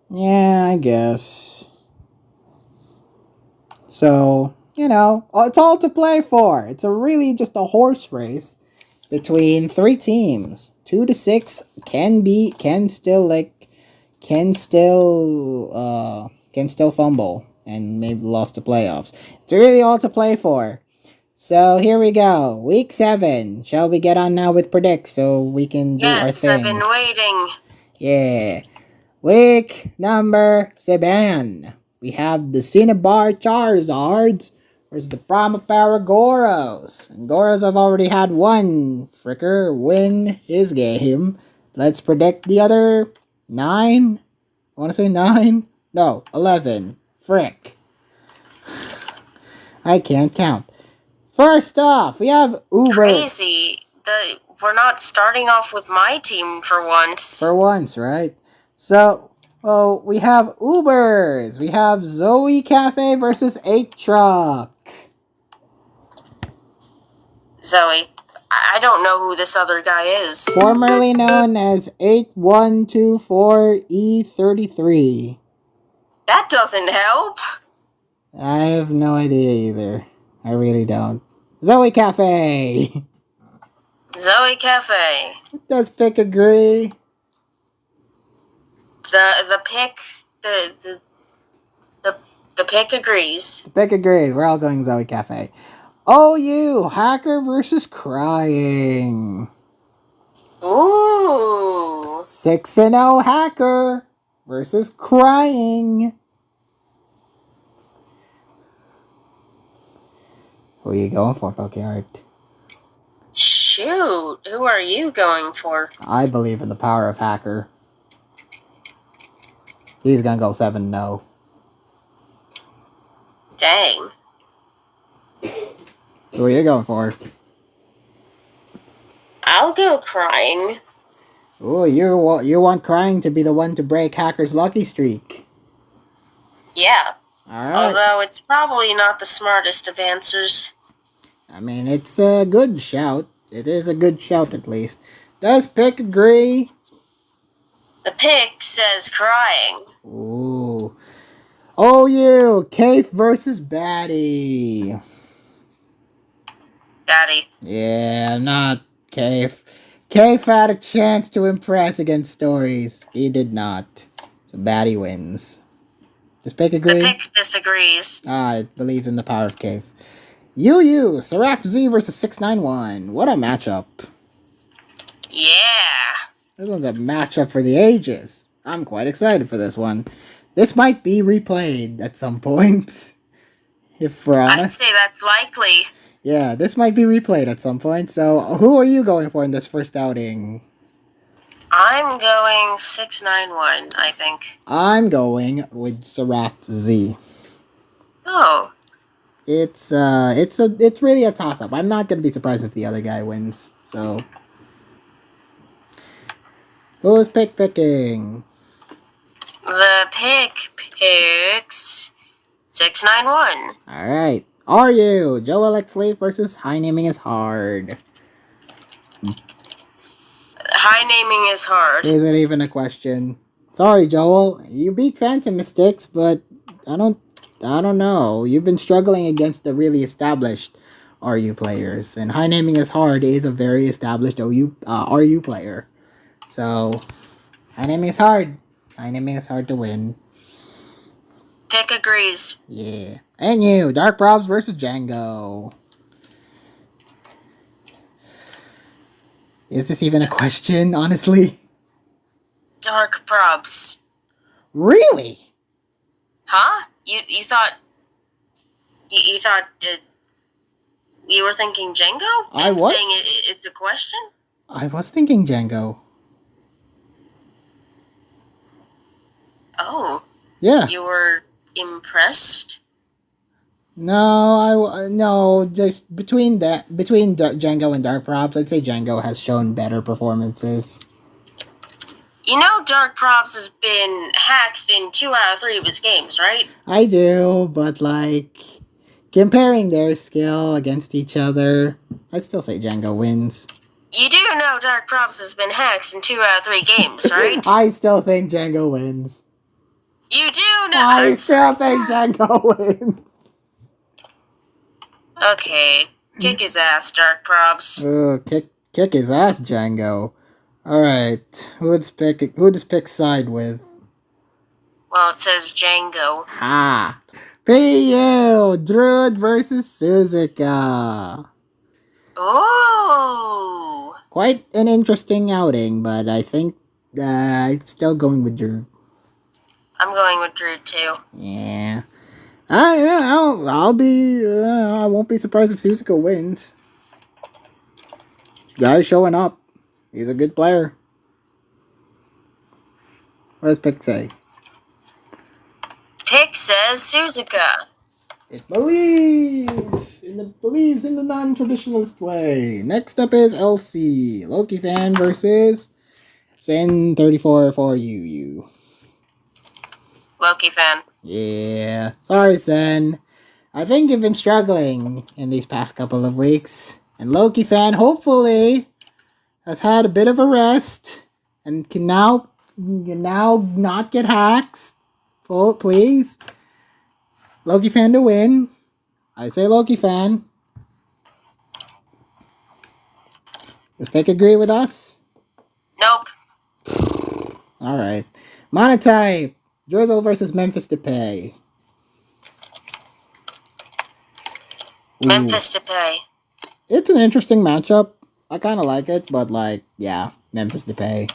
Yeah, I guess. So, you know, it's all to play for. It's really just a horse race between 3 teams. 2 to 6 can still fumble and maybe lost to playoffs. It's really all to play for. So here we go. Week 7. Shall we get on now with predicts so we can do our things? Yes, I've been waiting. Yeah. Week number 7. We have the Cinnabar Charizards versus the Primapara Goros. And Goros have already had one fricker win his game. Let's predict the other 9. I want to say 9? No, 11. Frick. I can't count. First off, we have Uber. Crazy. We're not starting off with my team for once. For once, right? So, we have Ubers. We have Zoe Cafe versus 8 Truck. Zoe. I don't know who this other guy is. Formerly known as 8124E33. That doesn't help. I have no idea either. I really don't. Zoe Cafe. Zoe Cafe. Does Pick agree? The pick agrees. Pick agrees. We're all going Zoe Cafe. OU Hacker versus Crying. Ooh. 6-0 Hacker versus Crying. Who are you going for, Pokeart? Shoot, who are you going for? I believe in the power of Hacker. He's gonna go 7-0. Dang. Who are you going for? I'll go Crying. Oh, you want Crying to be the one to break Hacker's lucky streak. Yeah. Alright. Although it's probably not the smartest of answers. I mean, it's a good shout. It is a good shout, at least. Does Pick agree? The pick says Crying. Ooh. OU, Cafe versus Batty. Daddy. Yeah, not Cafe. Cafe had a chance to impress against Stories. He did not. So Batty wins. Does Pick agree? The pick disagrees. It believes in the power of Cafe. UU, Seraph Z versus 691. What a matchup. Yeah. This one's a matchup for the ages. I'm quite excited for this one. This might be replayed at some point. If we're honest. I'd say that's likely. Yeah, this might be replayed at some point. So, who are you going for in this first outing? I'm going 691, I think. I'm going with Seraph Z. Oh. It's really a toss-up. I'm not gonna be surprised if the other guy wins. So, who's picking? The pick picks 691. Alright. Are you? Joel X Leaf versus High Naming is Hard. High naming is hard. Isn't even a question. Sorry, Joel. You beat Phantom Mystics, but I don't know. You've been struggling against the really established RU players, and High Naming is Hard is a very established RU player. So, High Naming is hard. High Naming is hard to win. Pick agrees. Yeah. And you, Dark Probs versus Django. Is this even a question, honestly? Dark Probs. Really? Huh? You thought... You thought... you were thinking Django? I was. Saying it's a question? I was thinking Django. Oh. Yeah. You were impressed? No, just between Django and Dark Probs, I'd say Django has shown better performances. You know Dark Probs has been hacked in 2 out of 3 of his games, right? I do, but like comparing their skill against each other, I'd still say Django wins. You do know Dark Probs has been hacked in 2 out of 3 games, right? I still think Django wins. You do know. I still think Django wins. Okay, kick his ass, Dark Probs. Oh, kick his ass, Django. Alright, who does pick side with? Well, it says Django. Ha! PU! Druid versus Suzuka. Oh! Quite an interesting outing, but I think I'm still going with Druid. I'm going with Druid too. Yeah. I won't be surprised if Suzuka wins. Guy's showing up. He's a good player. What does Pick say? Pick says Suzuka. It believes in the non-traditionalist way. Next up is LC. Loki fan versus Sen 34 for you. Loki fan. Yeah. Sorry, Sen. I think you've been struggling in these past couple of weeks. And Loki fan, hopefully, has had a bit of a rest and can now not get hacks. Oh, please. Loki fan to win. I say Loki fan. Does Pick agree with us? Nope. Alright. Monotype. Drizzle versus Memphis Depay. Memphis Depay. It's an interesting matchup. I kind of like it, but like, yeah, Memphis Depay.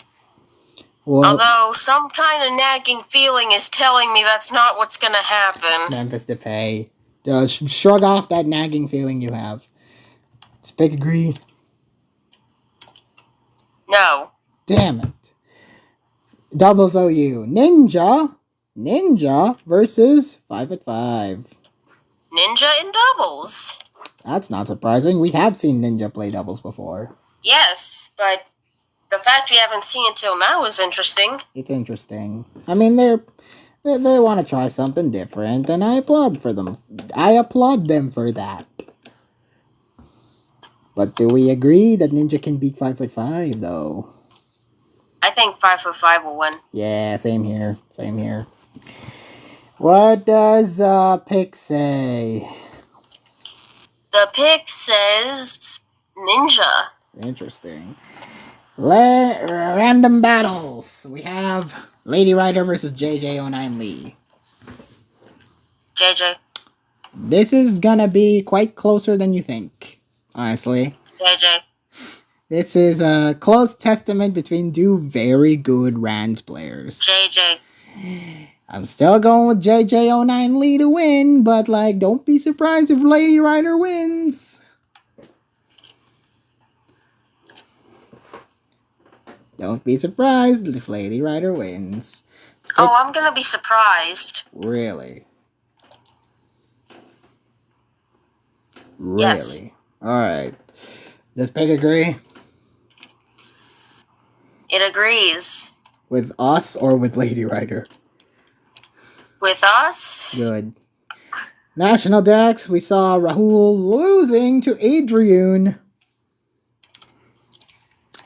Well, although some kind of nagging feeling is telling me that's not what's gonna happen. Memphis Depay. Shrug off that nagging feeling you have. Does Pick agree? No. Damn it. Doubles OU. Ninja versus 5'5". Ninja in doubles. That's not surprising. We have seen Ninja play doubles before. Yes, but the fact we haven't seen it till now is interesting. It's interesting. I mean, they want to try something different, and I applaud them for that. But do we agree that Ninja can beat 5'5", though? I think 5'5" will win. Yeah, same here. What does Pick say? The pick says Ninja. Interesting. Random battles. We have Lady Rider versus JJ09 Lee. JJ. This is gonna be quite closer than you think, honestly. JJ. This is a close testament between two very good Rand players. JJ. I'm still going with JJ09 Lee to win, but like, don't be surprised if Lady Rider wins. Don't be surprised if Lady Rider wins. Oh, I'm gonna be surprised. Really? Yes. Alright. Does Peg agree? It agrees. With us or with Lady Rider? With us? Good. National Dex, we saw Rahul losing to Adrian.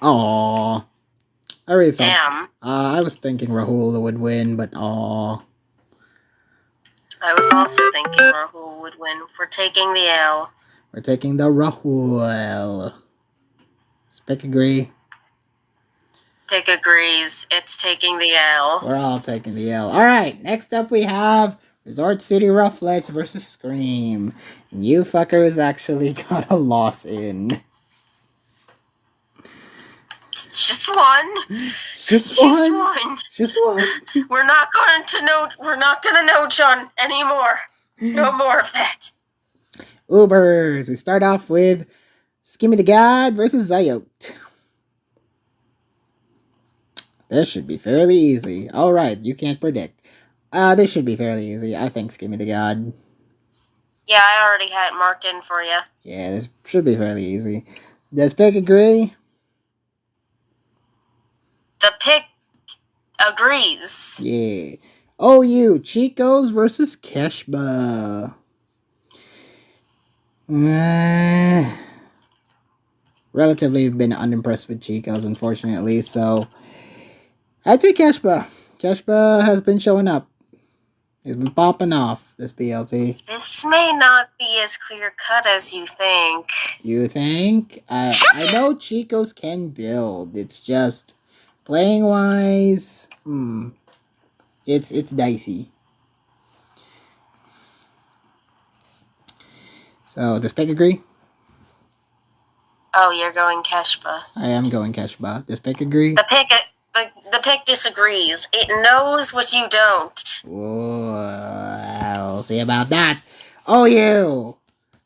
Aww. I really thought. Damn. I was thinking Rahul would win, but aww. I was also thinking Rahul would win. We're taking the L. We're taking the Rahul. Pick agree. Pick agrees. It's taking the L. We're all taking the L. Alright, next up we have Resort City Rufflets versus Scream. And you fuckers actually got a loss in. Just one. Just one. Just one. We're not going to know John anymore. No more of that. Ubers. We start off with Skimmy the God versus Zayot. This should be fairly easy. Alright, you can't predict. This should be fairly easy. I think Skimmy the God. Yeah, I already had it marked in for you. Yeah, this should be fairly easy. Does Pick agree? The pick agrees. Yeah. OU, Chicos versus Keshba. Relatively been unimpressed with Chicos, unfortunately, so I'd take Keshba. Keshba has been showing up. He's been popping off this BLT. This may not be as clear cut as you think. You think? I know Chicos can build. It's just playing wise, it's dicey. So does Peck agree? Oh, you're going Keshba. I am going Keshba. Does Peck agree? The pick disagrees. It knows what you don't. We'll see about that. Oh, you!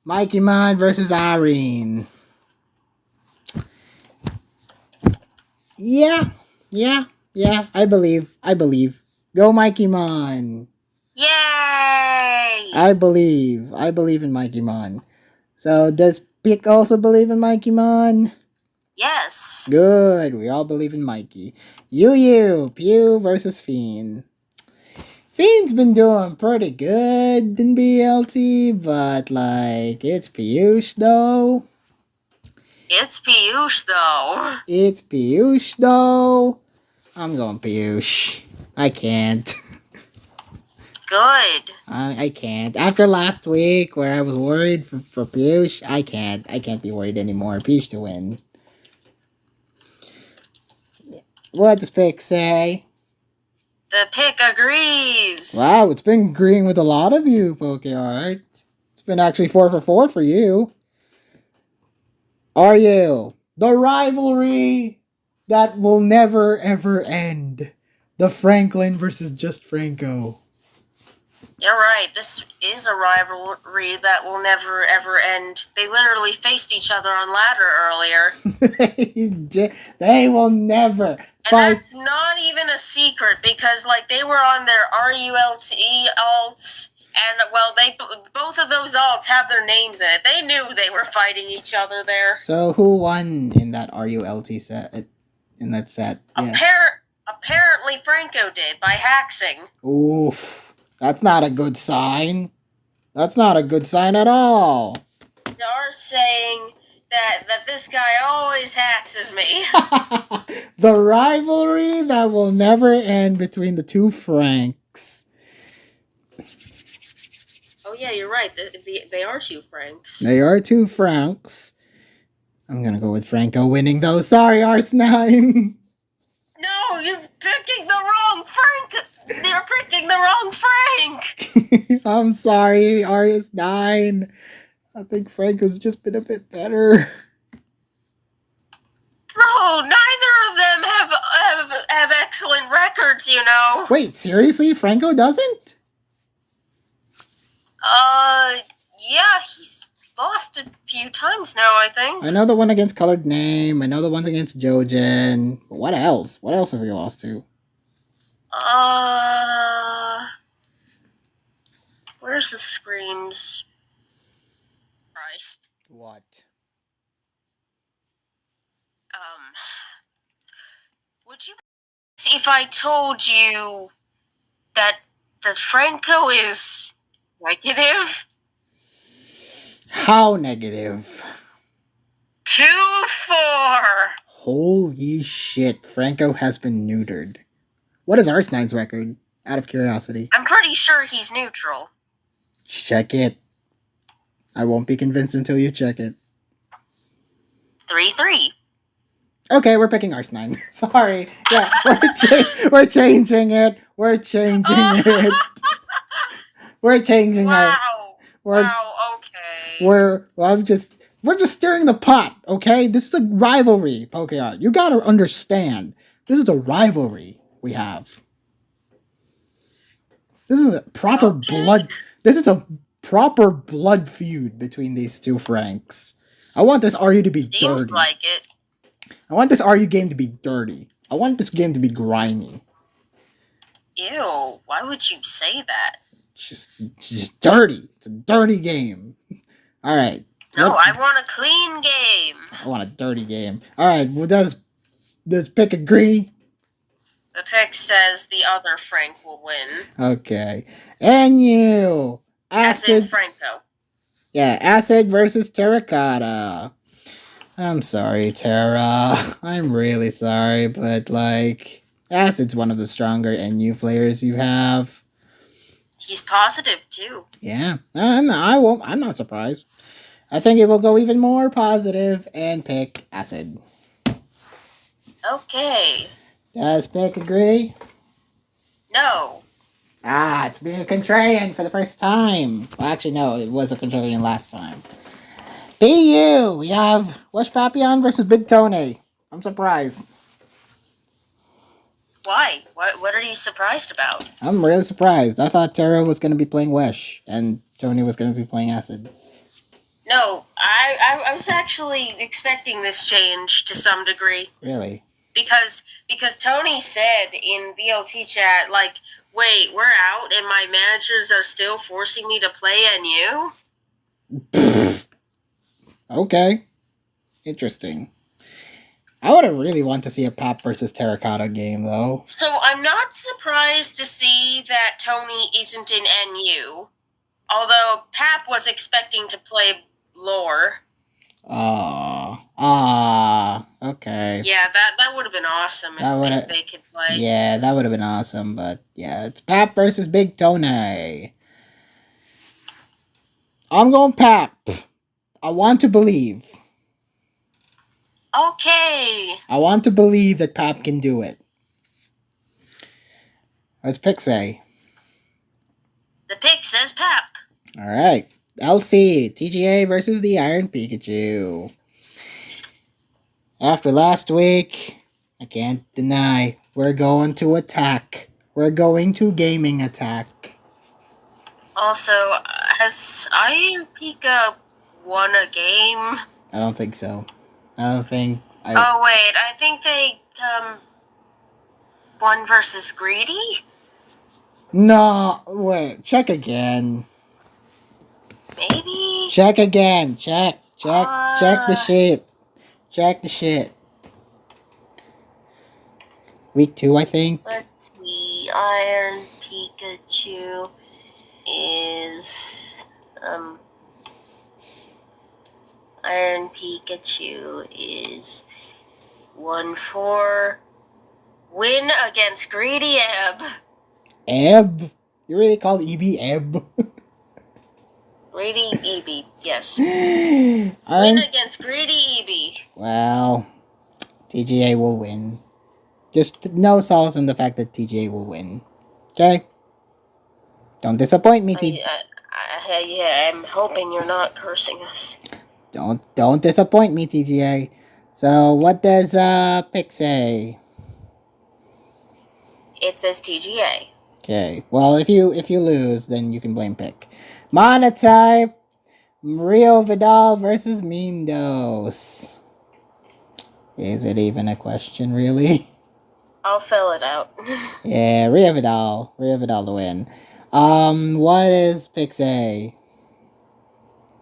Mikey Mon versus Irene. Yeah. I believe. Go Mikey Mon. Yay! I believe in Mikey Mon. So does Pick also believe in Mikey Mon? Yes. Good. We all believe in Mikey. Pew versus Fiend. Fiend's been doing pretty good in BLT, but it's Piyush though. It's Piyush though. I'm going Piyush. I can't. Good. I can't. After last week where I was worried for Piyush, I can't be worried anymore. Piyush to win. What does Pick say? The pick agrees. Wow, it's been agreeing with a lot of you, Poke, alright? It's been actually 4 for 4 for you. Are you? The rivalry that will never ever end. The Franklin versus Just Franco. You're right. This is a rivalry that will never ever end. They literally faced each other on ladder earlier. They will never fight. And that's not even a secret because they were on their RULT alts, and both of those alts have their names in it. They knew they were fighting each other there. So who won in that RULT set? In that set? Yeah. Apparently Franco did by haxing. Oof. That's not a good sign. That's not a good sign at all. They are saying that this guy always haxes me. The rivalry that will never end between the two Franks. Oh yeah, you're right. They are two Franks. They are two Franks. I'm gonna go with Franco winning though. Sorry, Ars9. No, you're picking the wrong Frank. They're picking the wrong Frank. I'm sorry, Ars9. I think Franco's just been a bit better. Bro, neither of them have excellent records, you know. Wait, seriously? Franco doesn't? Yeah, he's lost a few times now, I think. I know the one against Colored Name. I know the ones against Jojen. But what else? What else has he lost to? Where's the screams? Christ. What? Would you if I told you that Franco is negative? How negative? 2-4. Holy shit, Franco has been neutered. What is Arsenal's record? Out of curiosity. I'm pretty sure he's neutral. Check it. I won't be convinced until you check it. 3-3. Okay, we're picking Arsenal. Sorry. Yeah, we're changing it. We're changing it. We're changing Wow. Okay. We're just stirring the pot, okay? This is a rivalry, Pokemon. You gotta understand. This is a rivalry we have. This is a proper blood. This is a proper blood feud between these two Franks. I want this RU to be Seems dirty. like it. I want this RU game to be dirty. I want this game to be grimy. Ew, why would you say that? It's just dirty. It's a dirty game. Alright. No, I want a clean game. I want a dirty game. Alright, well, does pick agree? The pick says the other Frank will win. Okay. And you! As in Franco. Yeah, Acid versus Terracotta. I'm sorry, Terra. I'm really sorry, but, like, Acid's one of the stronger NU players you have. He's positive, too. Yeah, I'm not surprised. I think it will go even more positive and pick Acid. Okay. Does Pick agree? No. It's being a contrarian for the first time. Well, actually, no, it was a contrarian last time. BU, we have Wesh Papillon versus Big Tony. I'm surprised. Why? What are you surprised about? I'm really surprised. I thought Terra was going to be playing Wesh, and Tony was going to be playing Acid. No, I was actually expecting this change to some degree. Really? Because Tony said in BLT chat, like, wait, we're out and my managers are still forcing me to play NU? Okay. Interesting. I would really want to see a Pap versus Terracotta game, though. So I'm not surprised to see that Tony isn't in NU. Although Pap was expecting to play Lore. Okay. Yeah, that would have been awesome if they could play. Yeah, that would have been awesome, but yeah, it's Pap versus Big Tony. I'm going Pap. I want to believe. Okay. I want to believe that Pap can do it. What's pick say? The pick says Pap. Alright. LC, TGA versus the Iron Pikachu. After last week, I can't deny, we're going to attack. We're going to gaming attack. Also, has Iron Pika won a game? I don't think so. Oh, wait, I think they, won versus Greedy? No, wait, check again. Maybe? Check again. Check the shit. Check the shit. Week 2, I think. Let's see. Iron Pikachu is, Iron Pikachu is 1-4. Win against Greedy Ebb. Ebb? You really call EB Ebb? Greedy EB, yes. Win against Greedy EB. Well, TGA will win. Just no solace in the fact that TGA will win. Okay? Don't disappoint me, TGA. Yeah, I'm hoping you're not cursing us. Don't disappoint me, TGA. So, what does pick say? It says TGA. Okay. Well, if you lose, then you can blame pick. Monotype, Rio Vidal versus Mindos. Is it even a question, really? I'll fill it out. Yeah, Rio Vidal to win. What is pick say?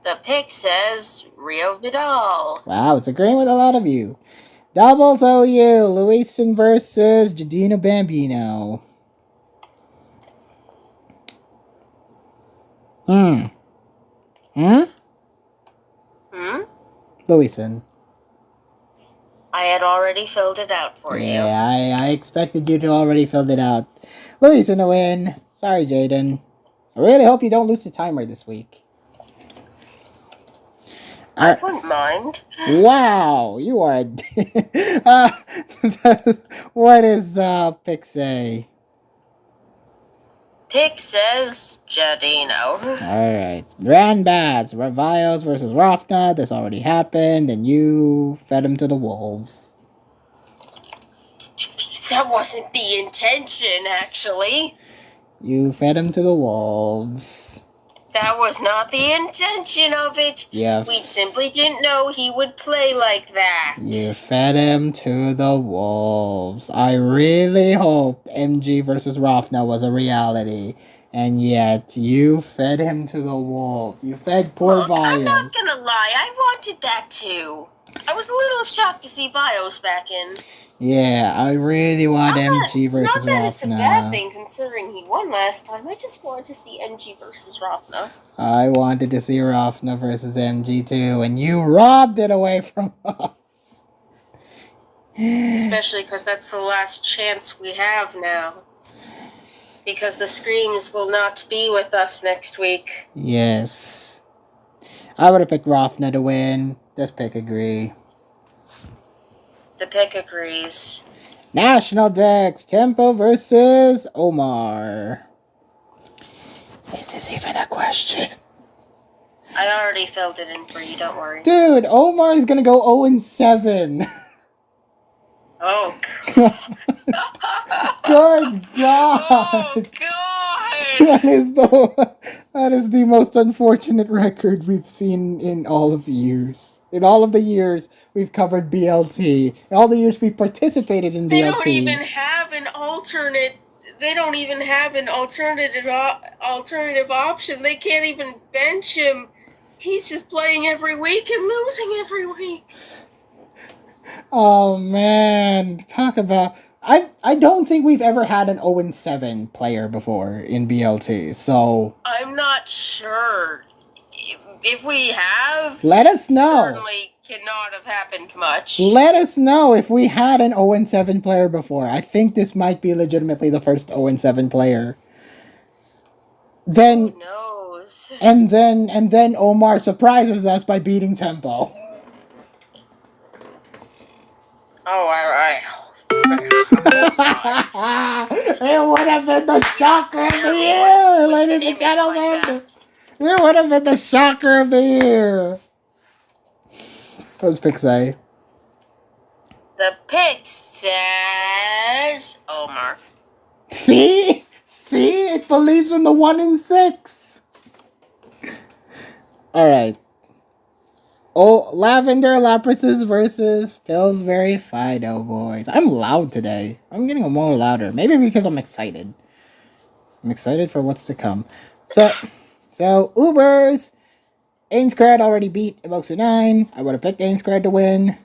The pick says Rio Vidal. Wow, it's agreeing with a lot of you. Doubles OU, Luisin versus Jadino Bambino. Louison. I had already filled it out for you. Yeah, I expected you to already filled it out. Louison to win. Sorry, Jaden. I really hope you don't lose the timer this week. I wouldn't mind. Wow, you are. What is pick say? Pick says Jadino. Alright. Grand Bats. Reviles versus Rafna. This already happened, and you fed him to the wolves. That wasn't the intention, actually. You fed him to the wolves. That was not the intention of it. Yeah. We simply didn't know he would play like that. You fed him to the wolves. I really hoped MG versus Rafna was a reality. And yet, you fed him to the wolves. You fed poor Vios. I'm not gonna lie, I wanted that too. I was a little shocked to see Vios back in. Yeah, I really want MG versus Rafna. Not that it's a bad thing considering he won last time. I just wanted to see MG versus Rafna. I wanted to see Rafna versus MG too, and you robbed it away from us. Especially because that's the last chance we have now. Because the Screams will not be with us next week. Yes. I would have picked Rafna to win. Just pick agree. The pick agrees. National Dex, Tempo versus Omar. Is this even a question? I already filled it in for you, don't worry. Dude, Omar's gonna go 0-7. Oh, God. Good God. Oh, God. That is the most unfortunate record we've seen in all of years. In all of the years we've covered BLT, in all the years we've participated in BLT. They don't even have an alternate. They don't even have an alternative option. They can't even bench him. He's just playing every week and losing every week. Oh man, talk about. I don't think we've ever had an 0-7 player before in BLT. So I'm not sure. If we have, let us know. Certainly cannot have happened much. Let us know if we had an 0-7 player before. I think this might be legitimately the first 0-7 player. Then who knows? And then Omar surprises us by beating Tempo. Oh, alright. It would have been the shocker of the year, ladies and gentlemen. It would have been the shocker of the year. What does pick say? The pick says Omar. See? It believes in the 1-6. Alright. Oh, Lavender Laprises versus Pillsbury Fido Boys. I'm loud today. I'm getting more louder. Maybe because I'm excited. I'm excited for what's to come. So Ubers. Ainscrad already beat Emoxu 9. I would have picked Ainscrad to win.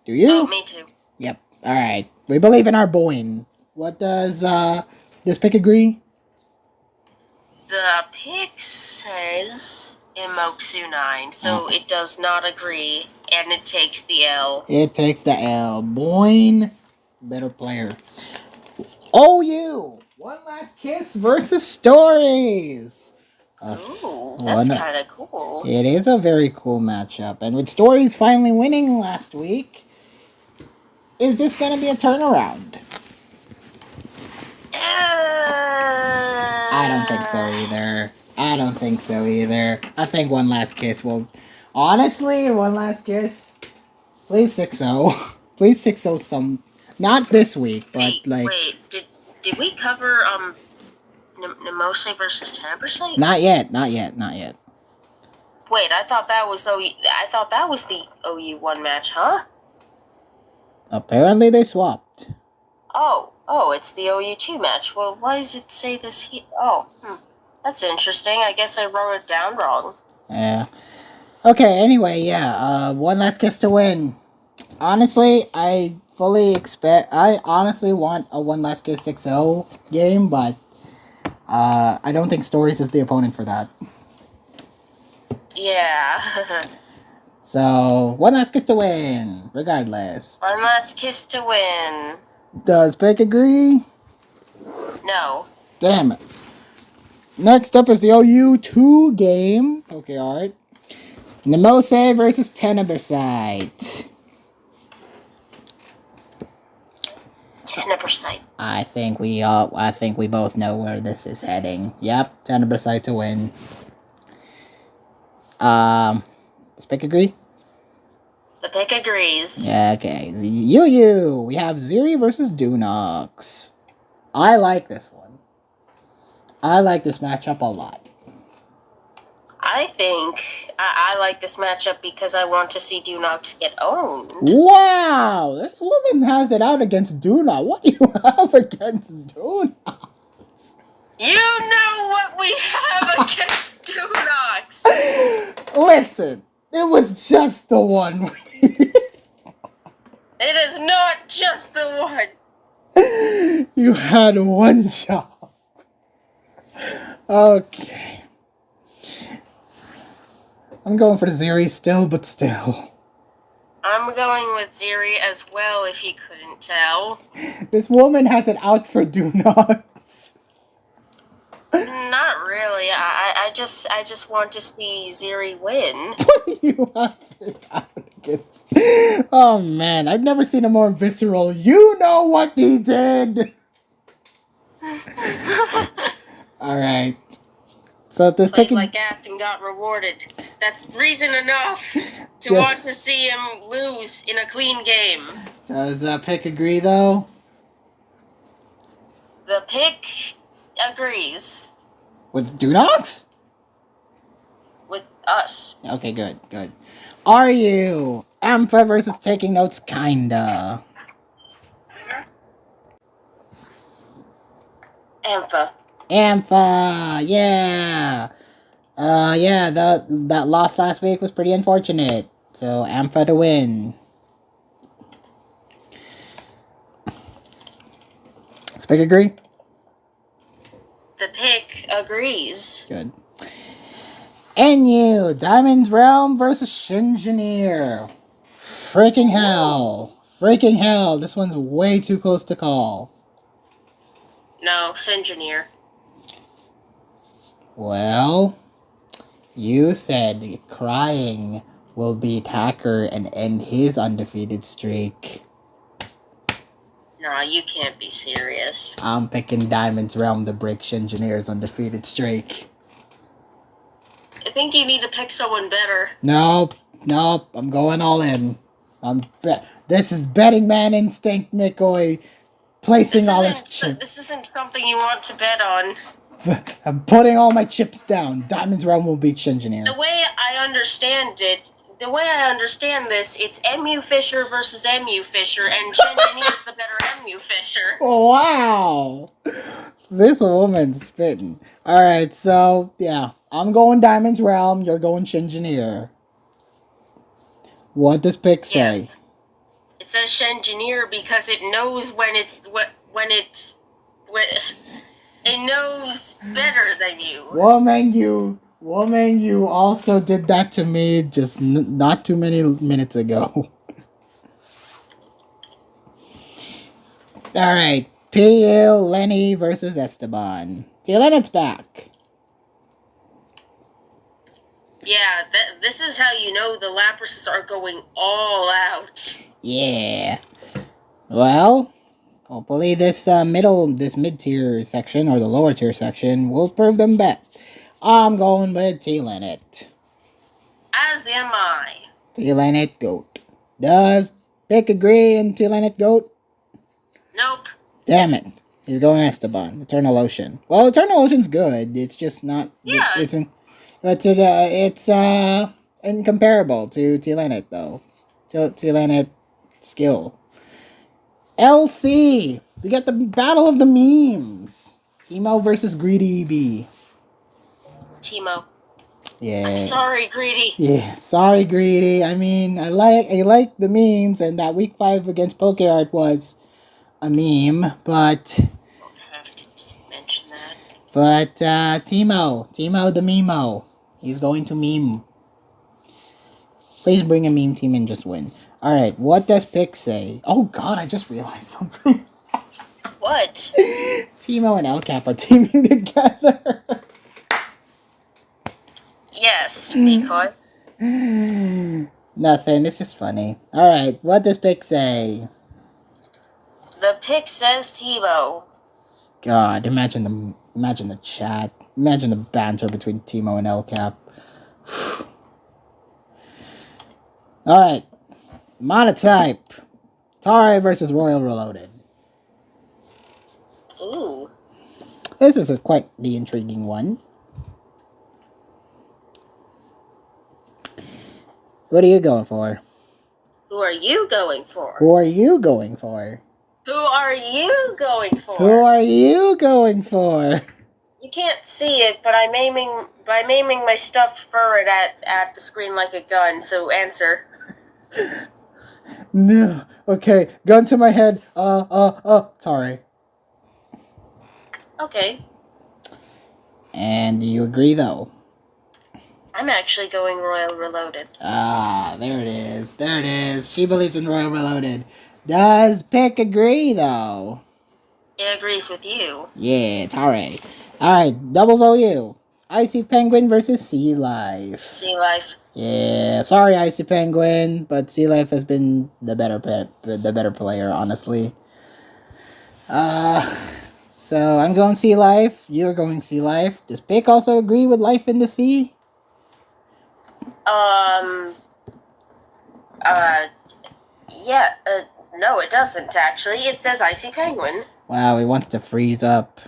Do you? Oh, me too. Yep. Alright. We believe in our Boyne. What does pick agree? The pick says Emoxu 9, so it does not agree, and it takes the L. It takes the L. Boyne, better player. OU, One Last Kiss versus Stories. Ooh, that's kind of cool. It is a very cool matchup, and with Stories finally winning last week, is this going to be a turnaround? I don't think so either. I think One Last Kiss will... Honestly, One Last Kiss, please 6-0. Please 6-0 some... Not this week, but Wait, did we cover, Nemose versus Tabersite? Not yet. Wait, I thought that was the OU one match, huh? Apparently they swapped. Oh, it's the OU2 match. Well, why does it say this here? That's interesting. I guess I wrote it down wrong. Yeah. Okay, anyway, yeah, One Last Kiss to win. Honestly, I honestly want a One Last Kiss 6-0 game, but I don't think Stories is the opponent for that. Yeah. So, one last kiss to win, regardless. One last kiss to win. Does Pick agree? No. Damn it. Next up is the OU2 game. Okay, alright. Nemose versus Tenebrasite. Tenebrasite. I think we both know where this is heading. Yep, Tenebrasite to win. Does Pick agree? The pick agrees. Yeah, okay. You. We have Ziri versus Dunox. I like this one. I like this matchup a lot. I think I like this matchup because I want to see Dunox get owned. Wow! This woman has it out against Dunox. What do you have against Dunox? You know what we have against Dunox. Listen, it was just the one. It is not just the one. You had one job. Okay. I'm going for Ziri still, but still. I'm going with Ziri as well, if you couldn't tell. This woman has it out for Dunox. Not really. I just want to see Ziri win. What do you have it out against? Oh man, I've never seen a more visceral. You know what he did. All right. So this Played picking like ass and got rewarded. That's reason enough to Yeah. want to see him lose in a clean game. Does Pick agree though? The pick agrees With Dunox? with us. Okay, good. Are you Ampha versus Taking Notes? Kinda. Ampha. Yeah. Yeah. That loss last week was pretty unfortunate. So Ampha to win. Does Pick agree? The pick agrees. Good. NU, Diamond's Realm versus Shinjineer. Freaking hell. This one's way too close to call. No, Engineer. Well, you said crying will beat Hacker and end his undefeated streak. Nah, you can't be serious. I'm picking Diamond's Realm to break Shinjineer's undefeated streak. I think you need to pick someone better. Nope. I'm going all in. This is betting man instinct, McCoy. Placing all his chips. This isn't something you want to bet on. I'm putting all my chips down. Diamond's Realm will beat Shinjineer. The way I understand this, it's MU Fisher versus MU Fisher, and Shinjineer's the better MU Fisher. Wow. This woman's spitting. Alright, so, yeah. I'm going Diamond's Realm. You're going Shinjineer. What does Pick say? Yes. It says Shinjineer because it knows it knows better than you. Woman, you also did that to me just not too many minutes ago. Alright, PU, Lenny versus Esteban. See, Leonard's back. Yeah, this is how you know the Laprases are going all out. Yeah. Well, hopefully this mid-tier section, or the lower tier section, will prove them bet. I'm going with T-Lenet. As am I. T-Lenet Goat. Does Pick agree and T-Lenet Goat? Nope. Damn it. He's going Esteban. Eternal Ocean. Well, Eternal Ocean's good. It's just not... Yeah. It's incomparable to T-Lenet, though. T-Lenet skill. LC! We got the battle of the memes. Timo versus Greedy EB. Timo. Yeah. I'm sorry, Greedy. Yeah, sorry, Greedy. I mean, I like the memes, and that week 5 against PokeArt was a meme, but... I have to mention that. But, Timo the Memo. He's going to meme. Please bring a meme team and just win. Alright, what does Pick say? Oh god, I just realized something. What? Teemo and El Cap are teaming together. Yes, because. Nothing, it's just funny. Alright, what does Pick say? The pick says Teemo. God, imagine the chat. Imagine the banter between Teemo and El Cap. Alright. Monotype. Tari versus Royal Reloaded. Ooh. This is quite the intriguing one. What are you going for? Who are you going for? Who are you going for? Who are you going for? Who are you going for? You can't see it, but I'm aiming my stuffed fur at the screen like a gun, so answer. No. Okay, gun to my head. Tari. Okay. And do you agree, though? I'm actually going Royal Reloaded. Ah, there it is. There it is. She believes in Royal Reloaded. Does Pick agree, though? It agrees with you. Yeah, Tari. Alright, doubles OU. Icy Penguin versus Sea Life. Sea Life. Yeah, sorry, Icy Penguin, but Sea Life has been the better player, honestly. So I'm going Sea Life. You're going Sea Life. Does Pick also agree with Life in the Sea? Yeah, no, it doesn't, actually. It says Icy Penguin. Wow, he wants to freeze up.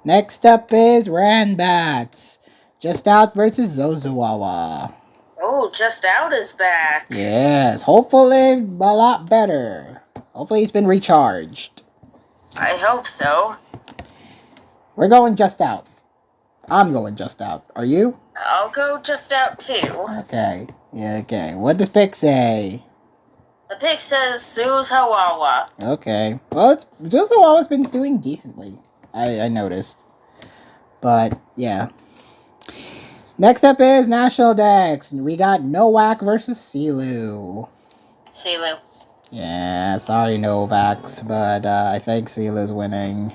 Next up is Ranbats. Just Out versus Zozowawa. Oh, Just Out is back. Yes, hopefully a lot better. Hopefully he's been recharged. I hope so. We're going Just Out. I'm going Just Out. Are you? I'll go Just Out, too. Okay. Yeah, okay. What does Pick say? The pick says Zozowawa. Okay. Well, Zozowawa's been doing decently. I noticed. But, yeah. Next up is National Dex. We got Nowak versus Silu. Silu. Yeah, sorry Novaks, but I think Silu's winning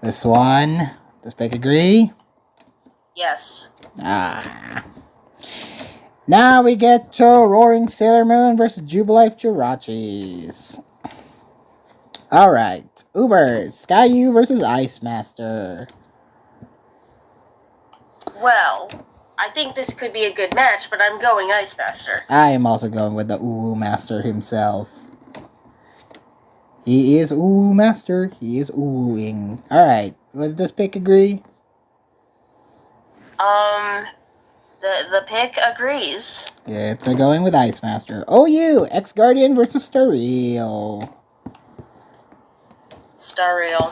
this one. Does Pick agree? Yes. Ah. Now we get to Roaring Sailor Moon versus Jubilife Jirachis. Alright. Uber, Skyu versus Ice Master. Well, I think this could be a good match, but I'm going Ice Master. I am also going with the Uwu Master himself. He is Uwu Master. He is Uwuing. Alright. Does this Pick agree? The pick agrees. Yeah, it's going with Ice Master. OU, X-Guardian versus Stareel. Stareel.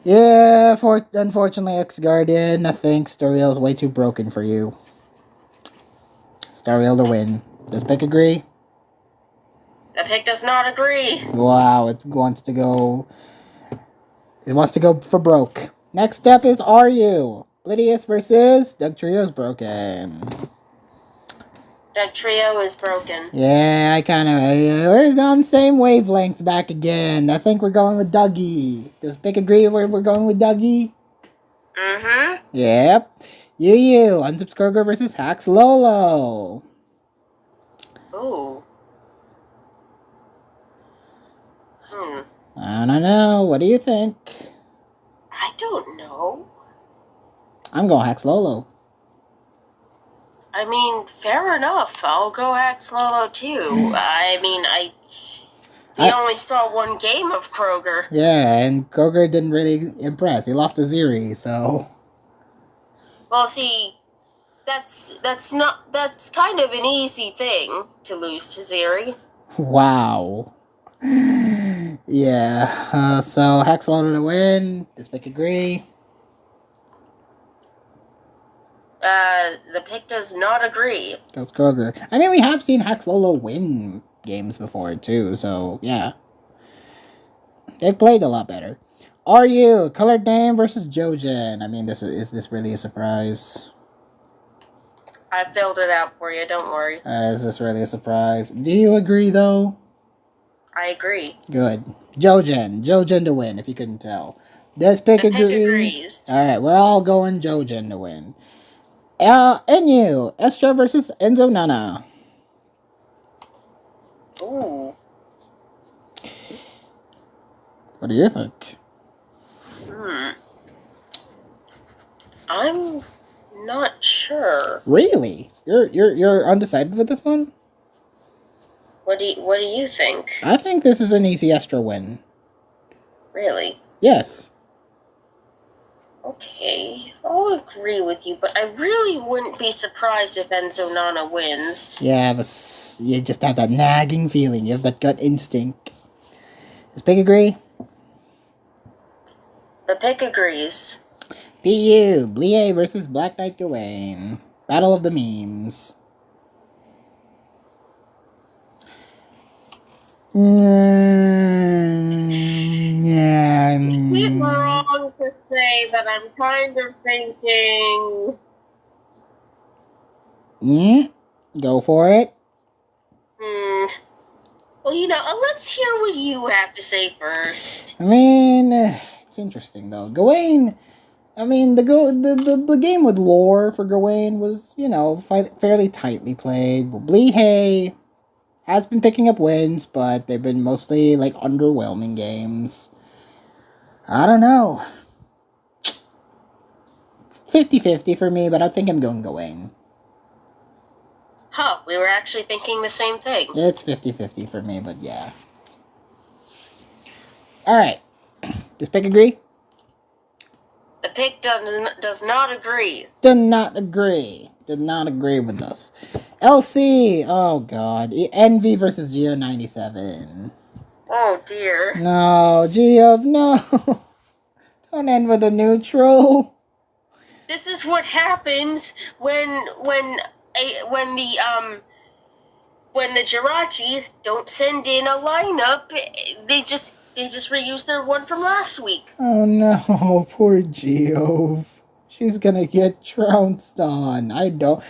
Yeah, unfortunately, X-Guardian, I think Stareel's way too broken for you. Stareel to win. Does Pick agree? The pick does not agree. Wow, it wants to go for broke. Next up is RU. Blidius versus Dugtrio's broken. That trio is broken. Yeah, I kind of... we're on the same wavelength back again. I think we're going with Dougie. Does Pick agree we're going with Dougie? Mm-hmm. Yep. UU, Unsubscriber versus Hax Lolo. Ooh. I don't know. What do you think? I don't know. I'm going Hax Lolo. I mean, fair enough. I'll go Hax Lolo too. I mean, we only saw one game of Kroger. Yeah, and Kroger didn't really impress. He lost to Ziri, so... Well, see, that's kind of an easy thing to lose to Ziri. Wow. Yeah, so Hax Lolo to win. Does Pick agree? The pick does not agree. Goes Kroger. I mean, we have seen Hax Lolo win games before, too, so, yeah. They've played a lot better. RU, Colored Name versus Jojen. I mean, is this really a surprise? I filled it out for you, don't worry. Is this really a surprise? Do you agree, though? I agree. Good. Jojen to win, if you couldn't tell. Does Pick The pick agree? agrees. Alright, we're all going Jojen to win. NU, Estra versus Enzo Nana. Ooh. What do you think? I'm not sure. Really? You're undecided with this one? What do you think? I think this is an easy Estra win. Really? Yes. Okay, I'll agree with you, but I really wouldn't be surprised if Enzo Nana wins. Yeah, but you just have that nagging feeling. You have that gut instinct. Does Pig agree? The pick agrees. PU, Blie versus Black Knight Gawain. Battle of the memes. Yeah. Is it wrong to say that I'm kind of thinking... Go for it. Well, let's hear what you have to say first. I mean, it's interesting though. Gawain. I mean, the game with lore for Gawain was, fairly tightly played. Blie has been picking up wins, but they've been mostly like underwhelming games. I don't know. It's 50-50 for me, but I think I'm going Gawain. Huh, we were actually thinking the same thing. It's 50-50 for me, but yeah. Alright. Does Pick agree? The pick does not agree. Did not agree with us. LC, oh god. Envy versus Geo97. Oh dear. No, Geo, no. Don't end with a neutral. This is what happens when the Jirachis don't send in a lineup. They just reuse their one from last week. Oh no, poor Geo. She's gonna get trounced on. I don't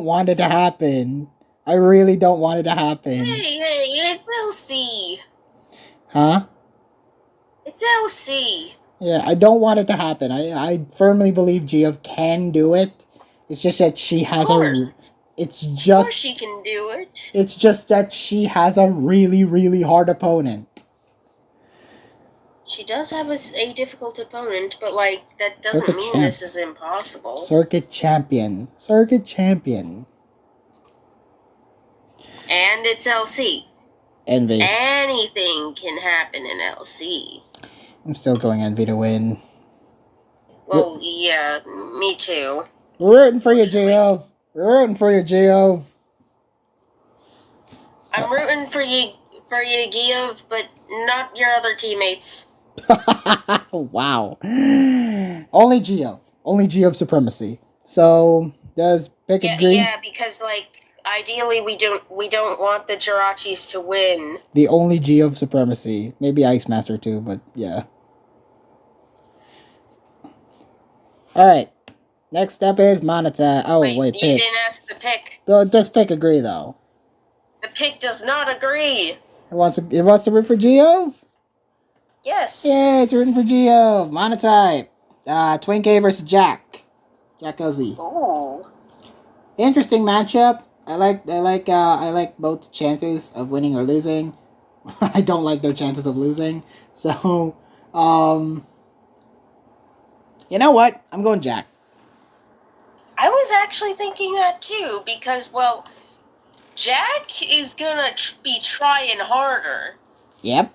want it to happen. I really don't want it to happen. Hey, it's LC. Huh? It's LC. Yeah, I don't want it to happen. I firmly believe Geo can do it. It's just that she has Of course she can do it. It's just that she has a really, really hard opponent. She does have a difficult opponent, but that doesn't mean this is impossible. Circuit champion. And it's LC. Envy. Anything can happen in LC. I'm still going Envy to win. Well, yeah, me too. We're rooting for you, Geo. I'm rooting for you, Gio, but not your other teammates. Wow. Only Geo supremacy. So does Pick agree? Yeah, because ideally we don't want the Jirachis to win. The only Geo supremacy. Maybe Ice Master too, but yeah. Alright. Next up is Moneta. Oh wait, you Pick. didn't ask the Pick. Does Pick agree though? The Pick does not agree. It wants to root for Geo? Yes. Yeah, it's rooting for Geo. Monotype. Twinkie versus Jack. Jack Ozzy. Ooh. Interesting matchup. I like both chances of winning or losing. I don't like their chances of losing. So, you know what? I'm going Jack. I was actually thinking that too, because, well, Jack is gonna be trying harder. Yep.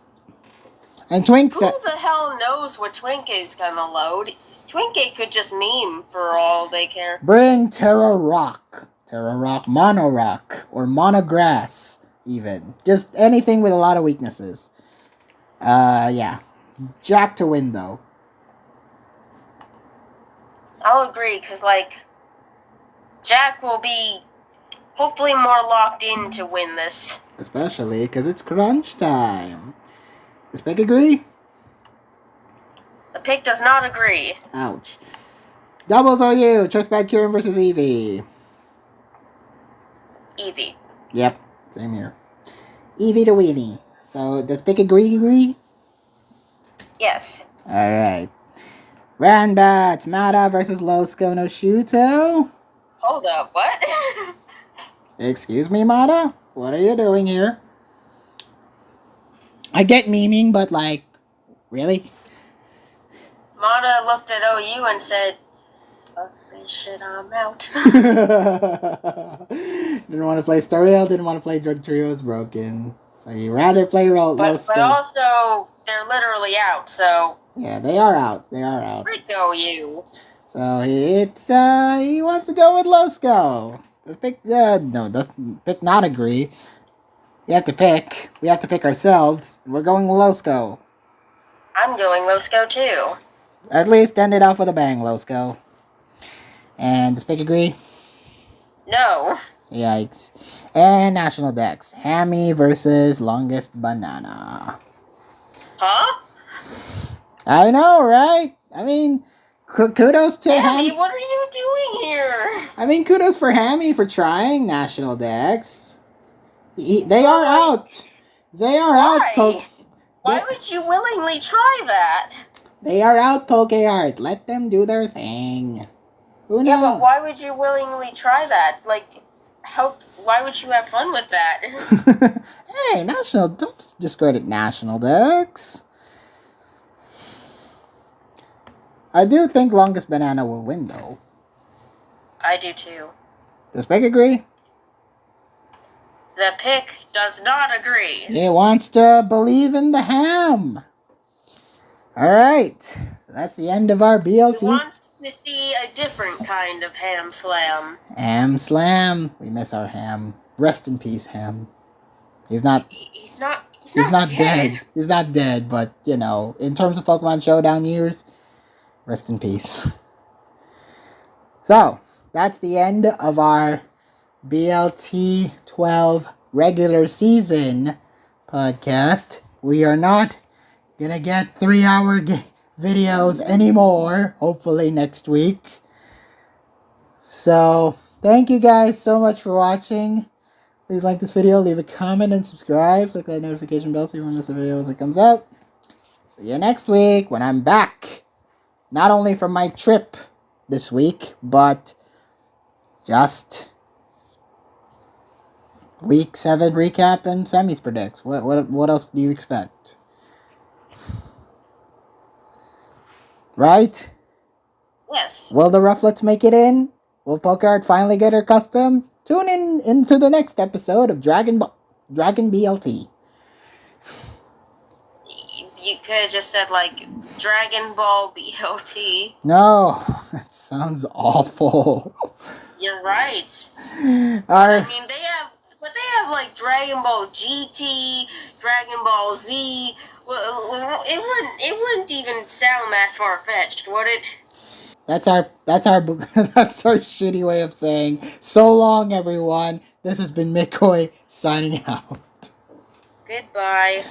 And Twink Who the hell knows what Twinkie's gonna load? Twinkie could just meme for all they care. Bring Terra Rock, Mono Rock, or Mono Grass, even. Just anything with a lot of weaknesses. Yeah. Jack to win, though. I'll agree, because, Jack will be hopefully more locked in to win this. Especially because it's crunch time. Does Pick agree? The Pick does not agree. Ouch. Doubles are you. Trustbad Kieran versus Eevee. Eevee. Yep, same here. Eevee to Weenie. So, does Pick agree? Yes. Alright. Ranbat, Mata versus Losco no Shuto. Hold up, what? Excuse me, Mata? What are you doing here? I get memeing, but like, really? Mata looked at OU and said, fuck this shit, I'm out. Didn't want to play Storiel, didn't want to play Drug Trios Broken. So you rather play Losco. But also, they're literally out, so... Yeah, they are out. They are out. Freak OU. So he wants to go with Losco. Does pick pick not agree. You have to pick. We have to pick ourselves. We're going with Losco. I'm going Losco too. At least end it off with a bang, Losco. And does pick agree? No. Yikes. And National Dex. Hammy versus Longest Banana. Huh? I know, right? I mean, kudos to Hammy, what are you doing here? I mean, kudos for Hammy for trying National Dex. They are out. They are out. Why would you willingly try that? They are out, Poke Art. Let them do their thing. Who knows? Yeah, but why would you willingly try that? Like, why would you have fun with that? Hey, don't discredit National Dex. I do think Longest Banana will win, though. I do too. Does Peg agree? The pick does not agree. He wants to believe in the ham. Alright. So that's the end of our BLT. He wants to see a different kind of ham slam. Ham slam. We miss our ham. Rest in peace, ham. He's not dead. He's not dead, but, you know, in terms of Pokemon Showdown years, rest in peace. So, that's the end of our BLT 12 regular season podcast. We are not gonna get 3-hour videos anymore, hopefully next week. So, thank you guys so much for watching. Please like this video, leave a comment, and subscribe. Click that notification bell so you won't miss a video as it comes out. See you next week when I'm back. Not only from my trip this week, but just Week 7 recap and semis predicts. What else do you expect? Right? Yes. Will the Rufflets make it in? Will Pokeart finally get her custom? Tune in into the next episode of Dragon BLT. You could have just said, like, Dragon Ball BLT. No, that sounds awful. You're right. I mean, they have like Dragon Ball GT, Dragon Ball Z. Well, it wouldn't even sound that far fetched, would it? That's our shitty way of saying so long, everyone. This has been McCoy signing out. Goodbye.